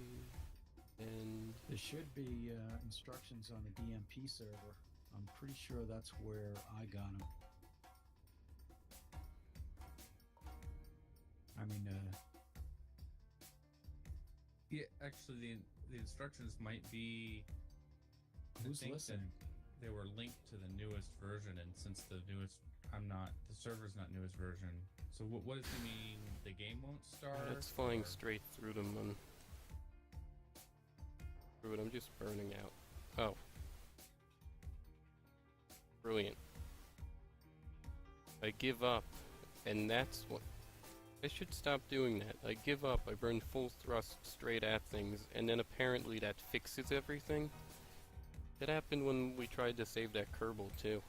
And There should be instructions on the DMP server. I'm pretty sure that's where I got them. I mean, Yeah, actually, the instructions might be. who's I think listening? that they were linked to the newest version, and since the newest, the server's not newest version. So what does it mean? The game won't start? it's flying or- straight through them. Through it, I'm just burning out. Oh. Brilliant. I give up, and that's what... I should stop doing that. I give up, I burn full thrust straight at things, and then apparently that fixes everything. It happened when we tried to save that Kerbal, too.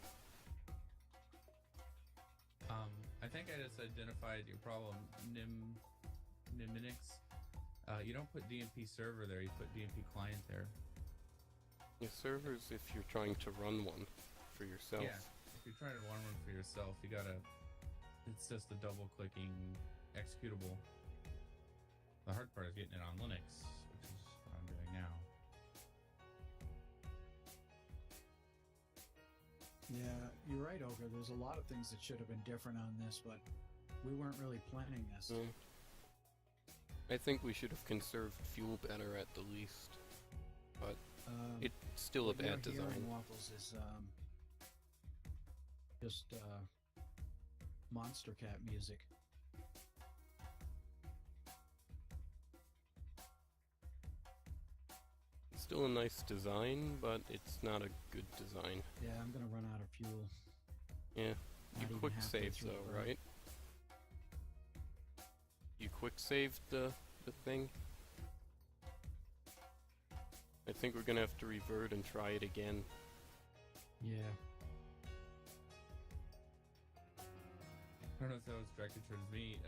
I think I just identified your problem, Niminix. You don't put DMP server there, you put DMP client there. Your servers, if you're trying to run one for yourself. Yeah, if you're trying to run one for yourself, you gotta... It's just a double-clicking executable. The hard part is getting it on Linux, which is what I'm doing now. Yeah, you're right, Ogre. There's a lot of things that should have been different on this, but we weren't really planning this. Mm. I think we should have conserved fuel better at the least. But it's still a What bad you're hearing, design. Waffles, is just Monster Cat music. It's still a nice design, but it's not a good design. Yeah, I'm gonna run out of fuel. Yeah. Not You even quick halfway saved through though, the run. right? You quick saved the thing? I think we're gonna have to revert and try it again. Yeah. I don't know if that was directed towards me.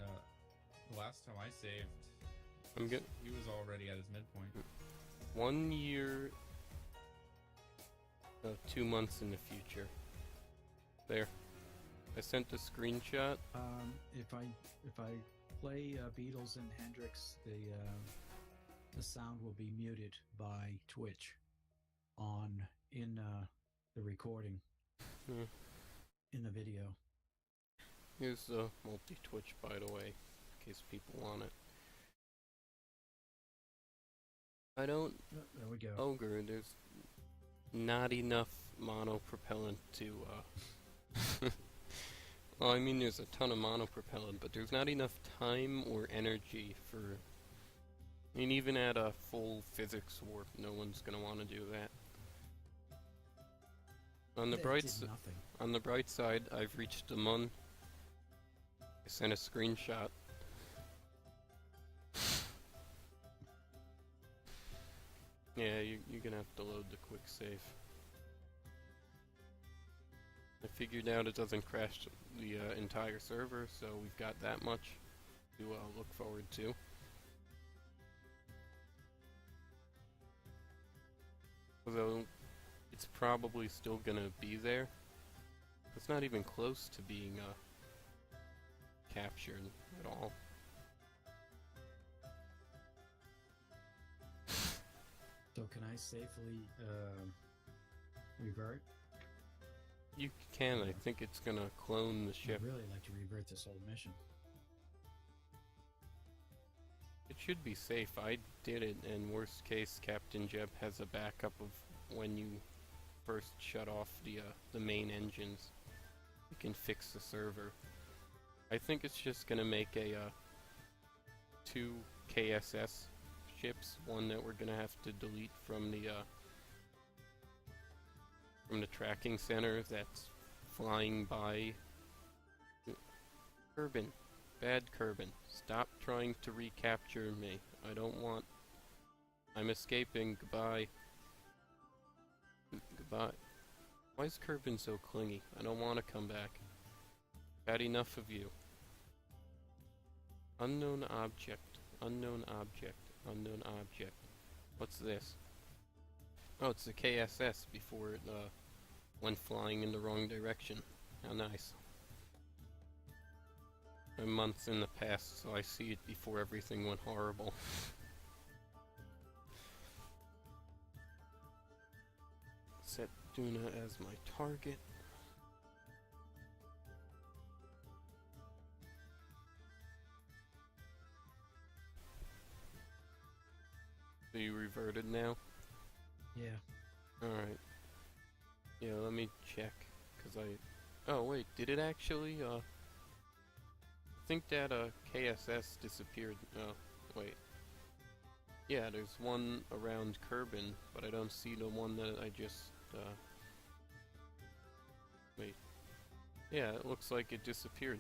The last time I saved, I'm good. he was already at his midpoint. 1 year, 2 months in the future. There. I sent a screenshot. If I play Beatles and Hendrix, the sound will be muted by Twitch in the recording Hmm. in the video. Here's the multi-twitch, by the way, in case people want it. I don't... There we go. Ogre, there's not enough monopropellant to, well, I mean, there's a ton of monopropellant, but there's not enough time or energy for... I mean, even at a full physics warp, no one's gonna want to do that. On the It bright did nothing. on the bright side, I've reached the Mun. I sent a screenshot. Yeah, you're gonna have to load the quick save. I figured out it doesn't crash the entire server, so we've got that much to look forward to. Although, it's probably still gonna be there. It's not even close to being captured at all. So can I safely revert? You can, I think it's gonna clone the ship. I'd really like to revert this whole mission. It should be safe. I did it, and worst case, Captain Jeb has a backup of when you first shut off the main engines. You can fix the server. I think it's just gonna make a 2 KSS ships, one that we're gonna have to delete from the tracking center that's flying by. Kerbin. Bad Kerbin. Stop trying to recapture me. I don't want... I'm escaping. Goodbye. Goodbye. Why is Kerbin so clingy? I don't want to come back. Had enough of you. Unknown object. Unknown object. Unknown object. What's this? Oh, it's the KSS before it went flying in the wrong direction. How nice. I'm months in the past, so I see it before everything went horrible. Duna as my target. So you reverted now? Yeah. Alright. Yeah, let me check. Cause oh wait, did it actually, I think that, KSS disappeared. Oh, wait. Yeah, there's one around Kerbin, but I don't see the one that I just, wait. Yeah, it looks like it disappeared.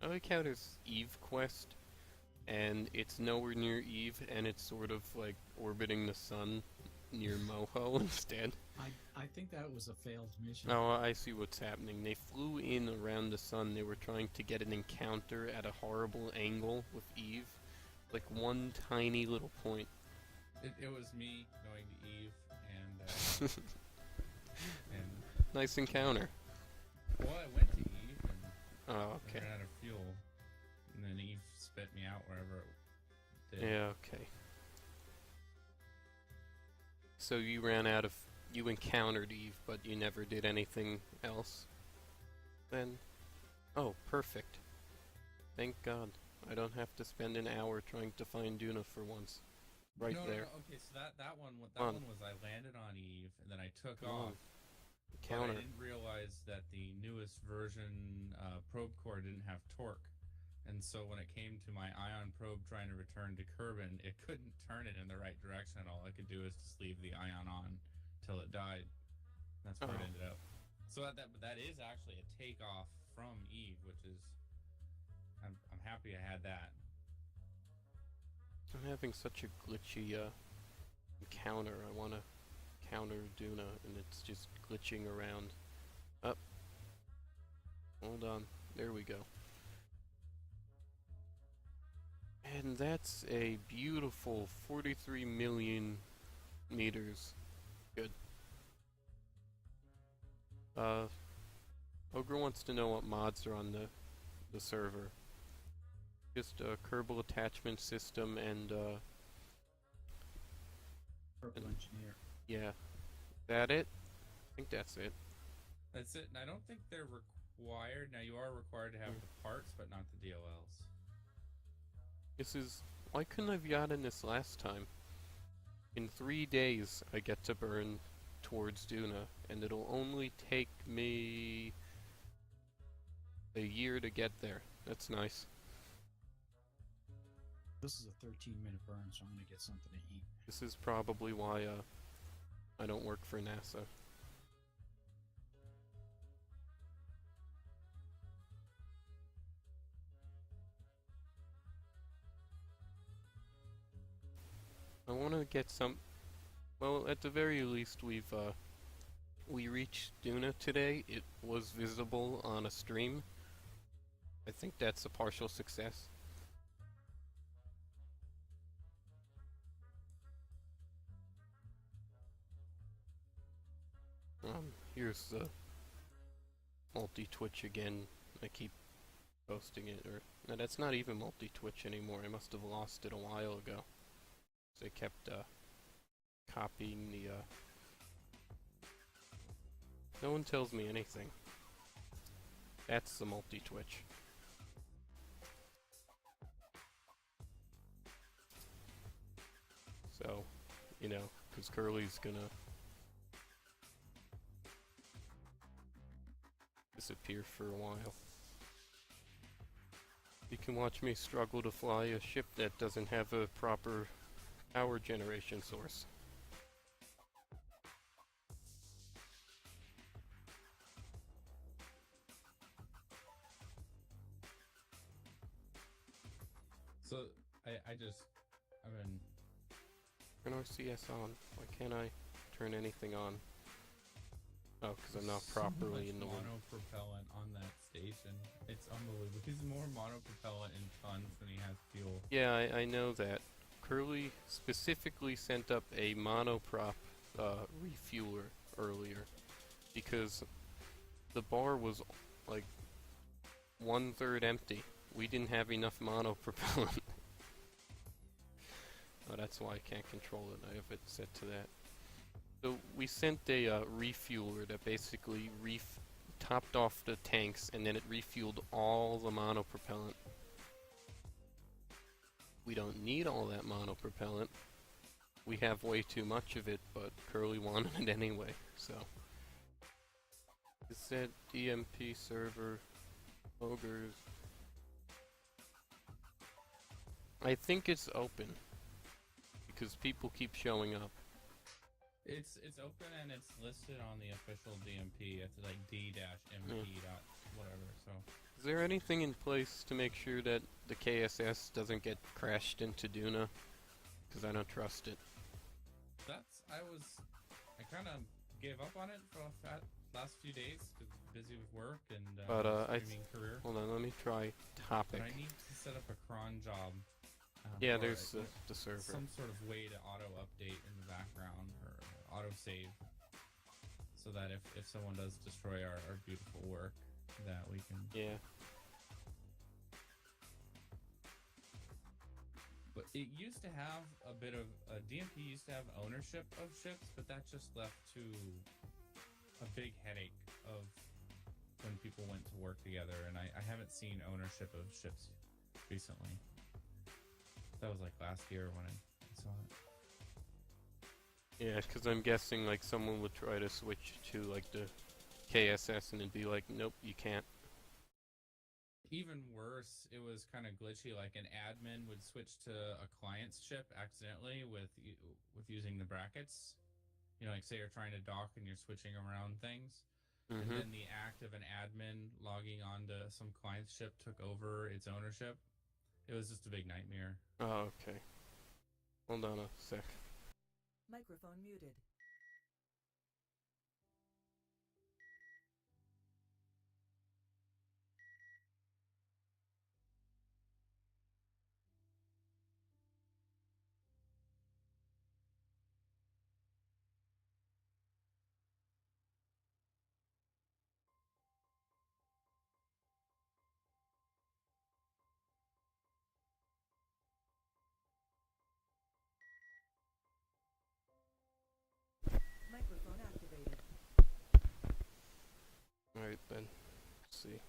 I like how there's Eve quest, and it's nowhere near Eve, and it's sort of like orbiting the sun near Moho instead. I think that was a failed mission. Oh, I see what's happening. They flew in around the sun. They were trying to get an encounter at a horrible angle with Eve. Like one tiny little point. It was me going to Eve, and Nice encounter. well, I went to Eve and Oh, okay. ran out of fuel, and then Eve spit me out wherever it did. Yeah, okay. So you encountered Eve, but you never did anything else? Then? Oh, perfect. Thank God. I don't have to spend an hour trying to find Duna for once. Right No, there. No, okay, so that one was I landed on Eve, and then I took Come on. off. Counter. But I didn't realize that the newest version probe core didn't have torque. And so when it came to my ion probe trying to return to Kerbin, it couldn't turn it in the right direction. All I could do is just leave the ion on till it died. That's where it ended up. So that is actually a takeoff from Eve, which is I'm happy I had that. I'm having such a glitchy encounter. I want to counter Duna, and it's just glitching around. Up. Hold on. There we go. And that's a beautiful 43 million meters. Good. Ogre wants to know what mods are on the server. Just a Kerbal attachment system and Purple engineer. yeah. That it? I think that's it. That's it. And I don't think they're required. Now you are required to have the parts, but not the DLLs. Why couldn't I have gotten this last time? In 3 days I get to burn towards Duna, and it'll only take me a year to get there. That's nice. This is a 13-minute burn, so I'm gonna get something to eat. This is probably why I don't work for NASA. I want to get some. Well, at the very least, we reached Duna today. It was visible on a stream. I think that's a partial success. Here's the multi-twitch again. I keep posting it, or no, that's not even multi-twitch anymore. I must have lost it a while ago. So I kept copying the. No one tells me anything. That's the multi-twitch. So, you know, because Curly's gonna disappear for a while. You can watch me struggle to fly a ship that doesn't have a proper power generation source. So I've been. Turn RCS on. Why can't I turn anything on? Oh, because I'm not properly in the wind. Monopropellant on that station. It's unbelievable. He's more monopropellant in tons than he has fuel. Yeah, I know that. Curly specifically sent up a monoprop refueler earlier because the bar was like 1/3 empty. We didn't have enough monopropellant. Oh, that's why I can't control it. I have it set to that. So we sent a refueler that basically topped off the tanks, and then it refueled all the monopropellant. We don't need all that monopropellant. We have way too much of it, but Curly wanted it anyway, so. It said DMP server, ogres. I think it's open, because people keep showing up. It's open and it's listed on the official DMP. It's like d-mp dot whatever. So is there anything in place to make sure that the KSS doesn't get crashed into Duna? Because I don't trust it. I kind of gave up on it for the last few days because busy with work and streaming career. Hold on, let me try topic. But I need to set up a cron job. Yeah, there's the server. Some sort of way to auto update in the background or auto save, so that if someone does destroy our beautiful work, that we can. Yeah. But it used to have a bit of DMP used to have ownership of ships, but that just left to a big headache of when people went to work together, and I haven't seen ownership of ships recently. That was like last year when I saw it. Yeah, because I'm guessing like someone would try to switch to like the KSS and it'd be like, nope, you can't. Even worse, it was kind of glitchy. Like an admin would switch to a client's ship accidentally with using the brackets. You know, like say you're trying to dock and you're switching around things, and then the act of an admin logging onto some client's ship took over its ownership. It was just a big nightmare. Oh, okay. Hold on a sec. Microphone muted. Microphone activated. Alright then. Let's see.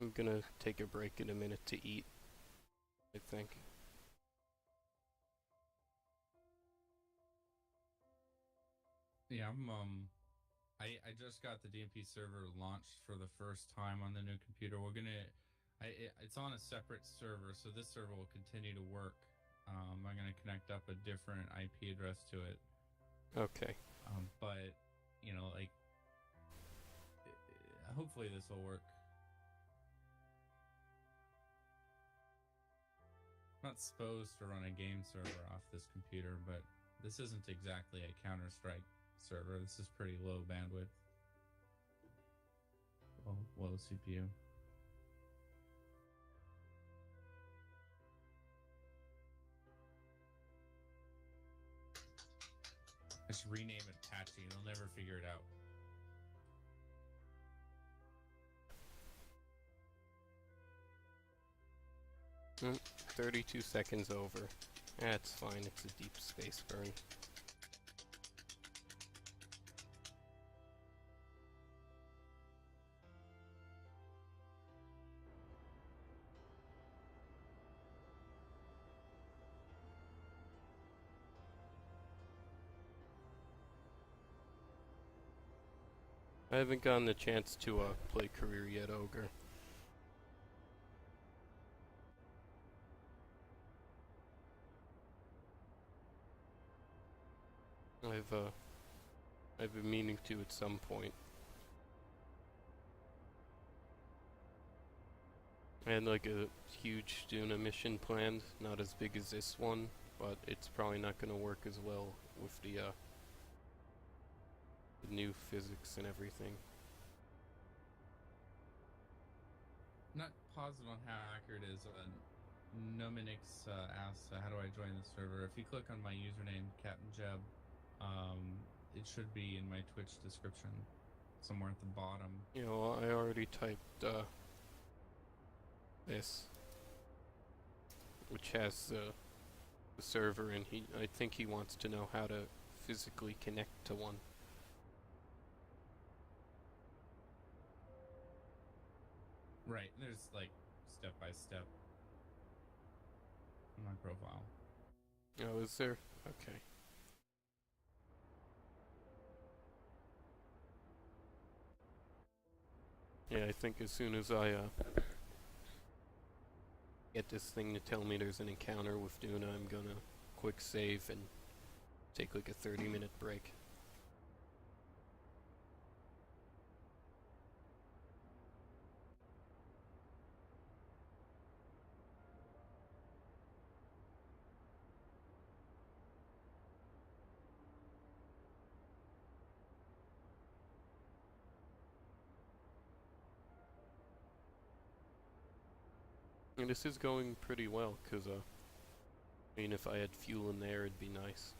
I'm gonna take a break in a minute to eat, I think. Yeah, I just got the DMP server launched for the first time on the new computer. It's on a separate server, so this server will continue to work. I'm gonna connect up a different IP address to it. Okay. But you know, like, hopefully this will work. I'm not supposed to run a game server off this computer, but this isn't exactly a Counter-Strike server. This is pretty low bandwidth. Well, low CPU. I should rename it Patchy. They'll never figure it out. 32 seconds over. That's fine, it's a deep space burn. I haven't gotten the chance to play career yet, Ogre. I've been meaning to at some point. I had like a huge Duna mission planned, not as big as this one, but it's probably not going to work as well with the new physics and everything. Not positive on how accurate it is. Nominix asks, how do I join the server? If you click on my username, Captain Jeb, it should be in my Twitch description, somewhere at the bottom. You know, I already typed this, which has the server, and I think he wants to know how to physically connect to one. Right, there's like step by step on my profile. Oh, is there? Okay. Yeah, I think as soon as I get this thing to tell me there's an encounter with Duna, I'm gonna quick save and take like a 30-minute break. And this is going pretty well, because, I mean, if I had fuel in there, it'd be nice.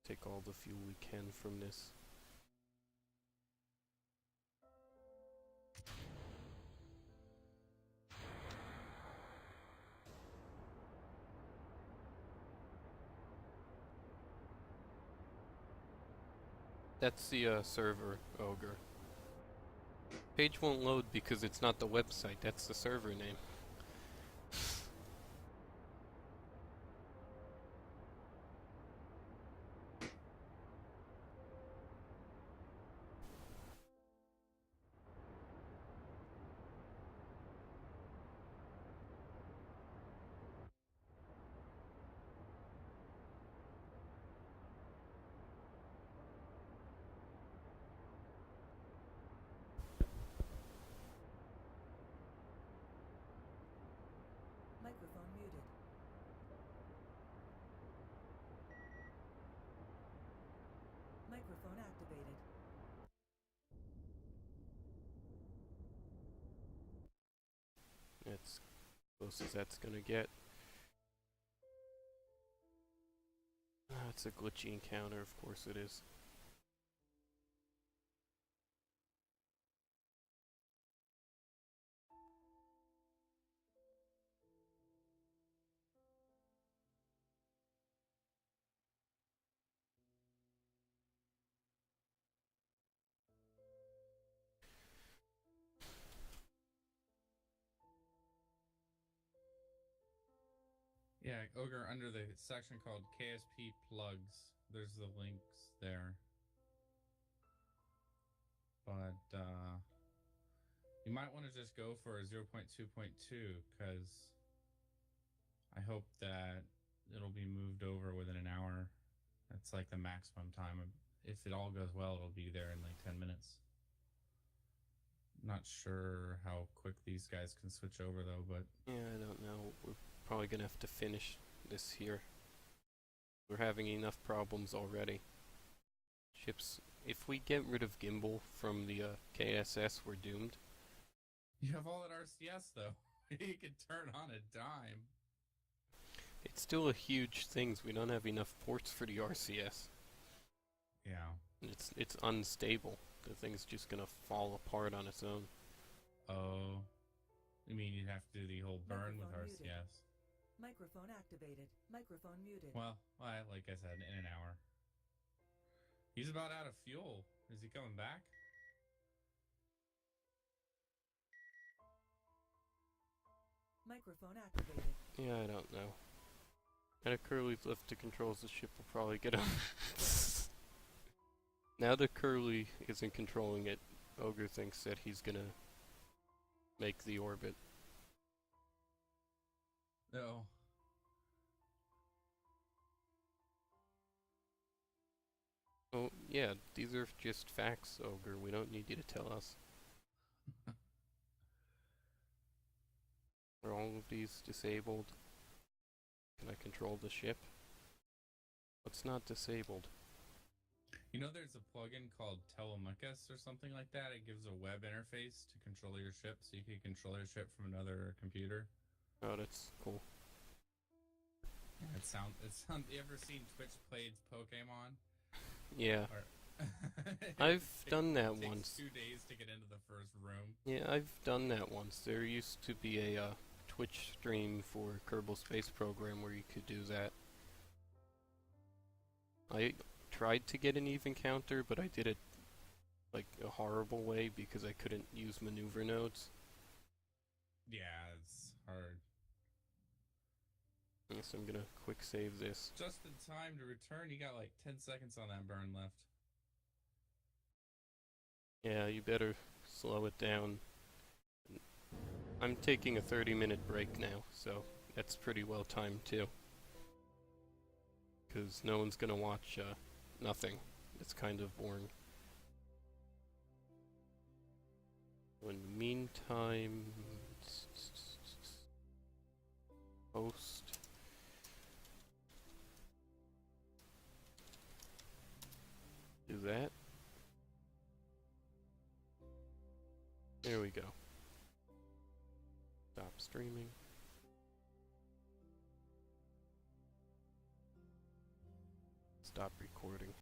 Take all the fuel we can from this. That's the server, Ogre. Page won't load because it's not the website, that's the server name. Microphone muted. Microphone activated. That's close as that's gonna get. It's a glitchy encounter, of course it is. Yeah, Ogre, under the section called KSP plugs, there's the links there. But you might want to just go for a 0.2.2 because I hope that it'll be moved over within an hour. That's like the maximum time. If it all goes well, it'll be there in like 10 minutes. Not sure how quick these guys can switch over though, but Yeah, I don't know. We're probably gonna have to finish this here. We're having enough problems already. Ships, if we get rid of gimbal from the KSS, we're doomed. you have all that RCS though. You can turn on a dime. It's still a huge thing. We don't have enough ports for the RCS. Yeah. It's unstable. The thing's just gonna fall apart on its own. Oh. You mean you'd have to do the whole burn with Microphone muted. RCS? Microphone activated. Microphone muted. Well, like I said, in an hour. He's about out of fuel. Is he coming back? Microphone activated. Yeah, I don't know. And if Curly's left to controls the ship, will probably get him. Now that Curly isn't controlling it, Ogre thinks that he's gonna make the orbit. No. Oh, yeah, these are just facts, Ogre. We don't need you to tell us. Are all of these disabled? Can I control the ship? What's not disabled? You know there's a plugin called Telemachus or something like that? It gives a web interface to control your ship, so you can control your ship from another computer. Oh, that's cool. It sound. You ever seen Twitch played Pokemon? Yeah, Or I've done that it takes once. 2 days to get into the first room. Yeah, I've done that once. There used to be a Twitch stream for Kerbal Space Program where you could do that. I tried to get an even counter, but I did it like a horrible way because I couldn't use maneuver nodes. Yeah, it's hard. So I'm gonna quick save this. Just in time to return. You got like 10 seconds on that burn left. Yeah, you better slow it down. I'm taking a 30-minute break now, so that's pretty well timed too. Because no one's gonna watch nothing. It's kind of boring. In the meantime, post. Do that. There we go. Stop streaming. Stop recording.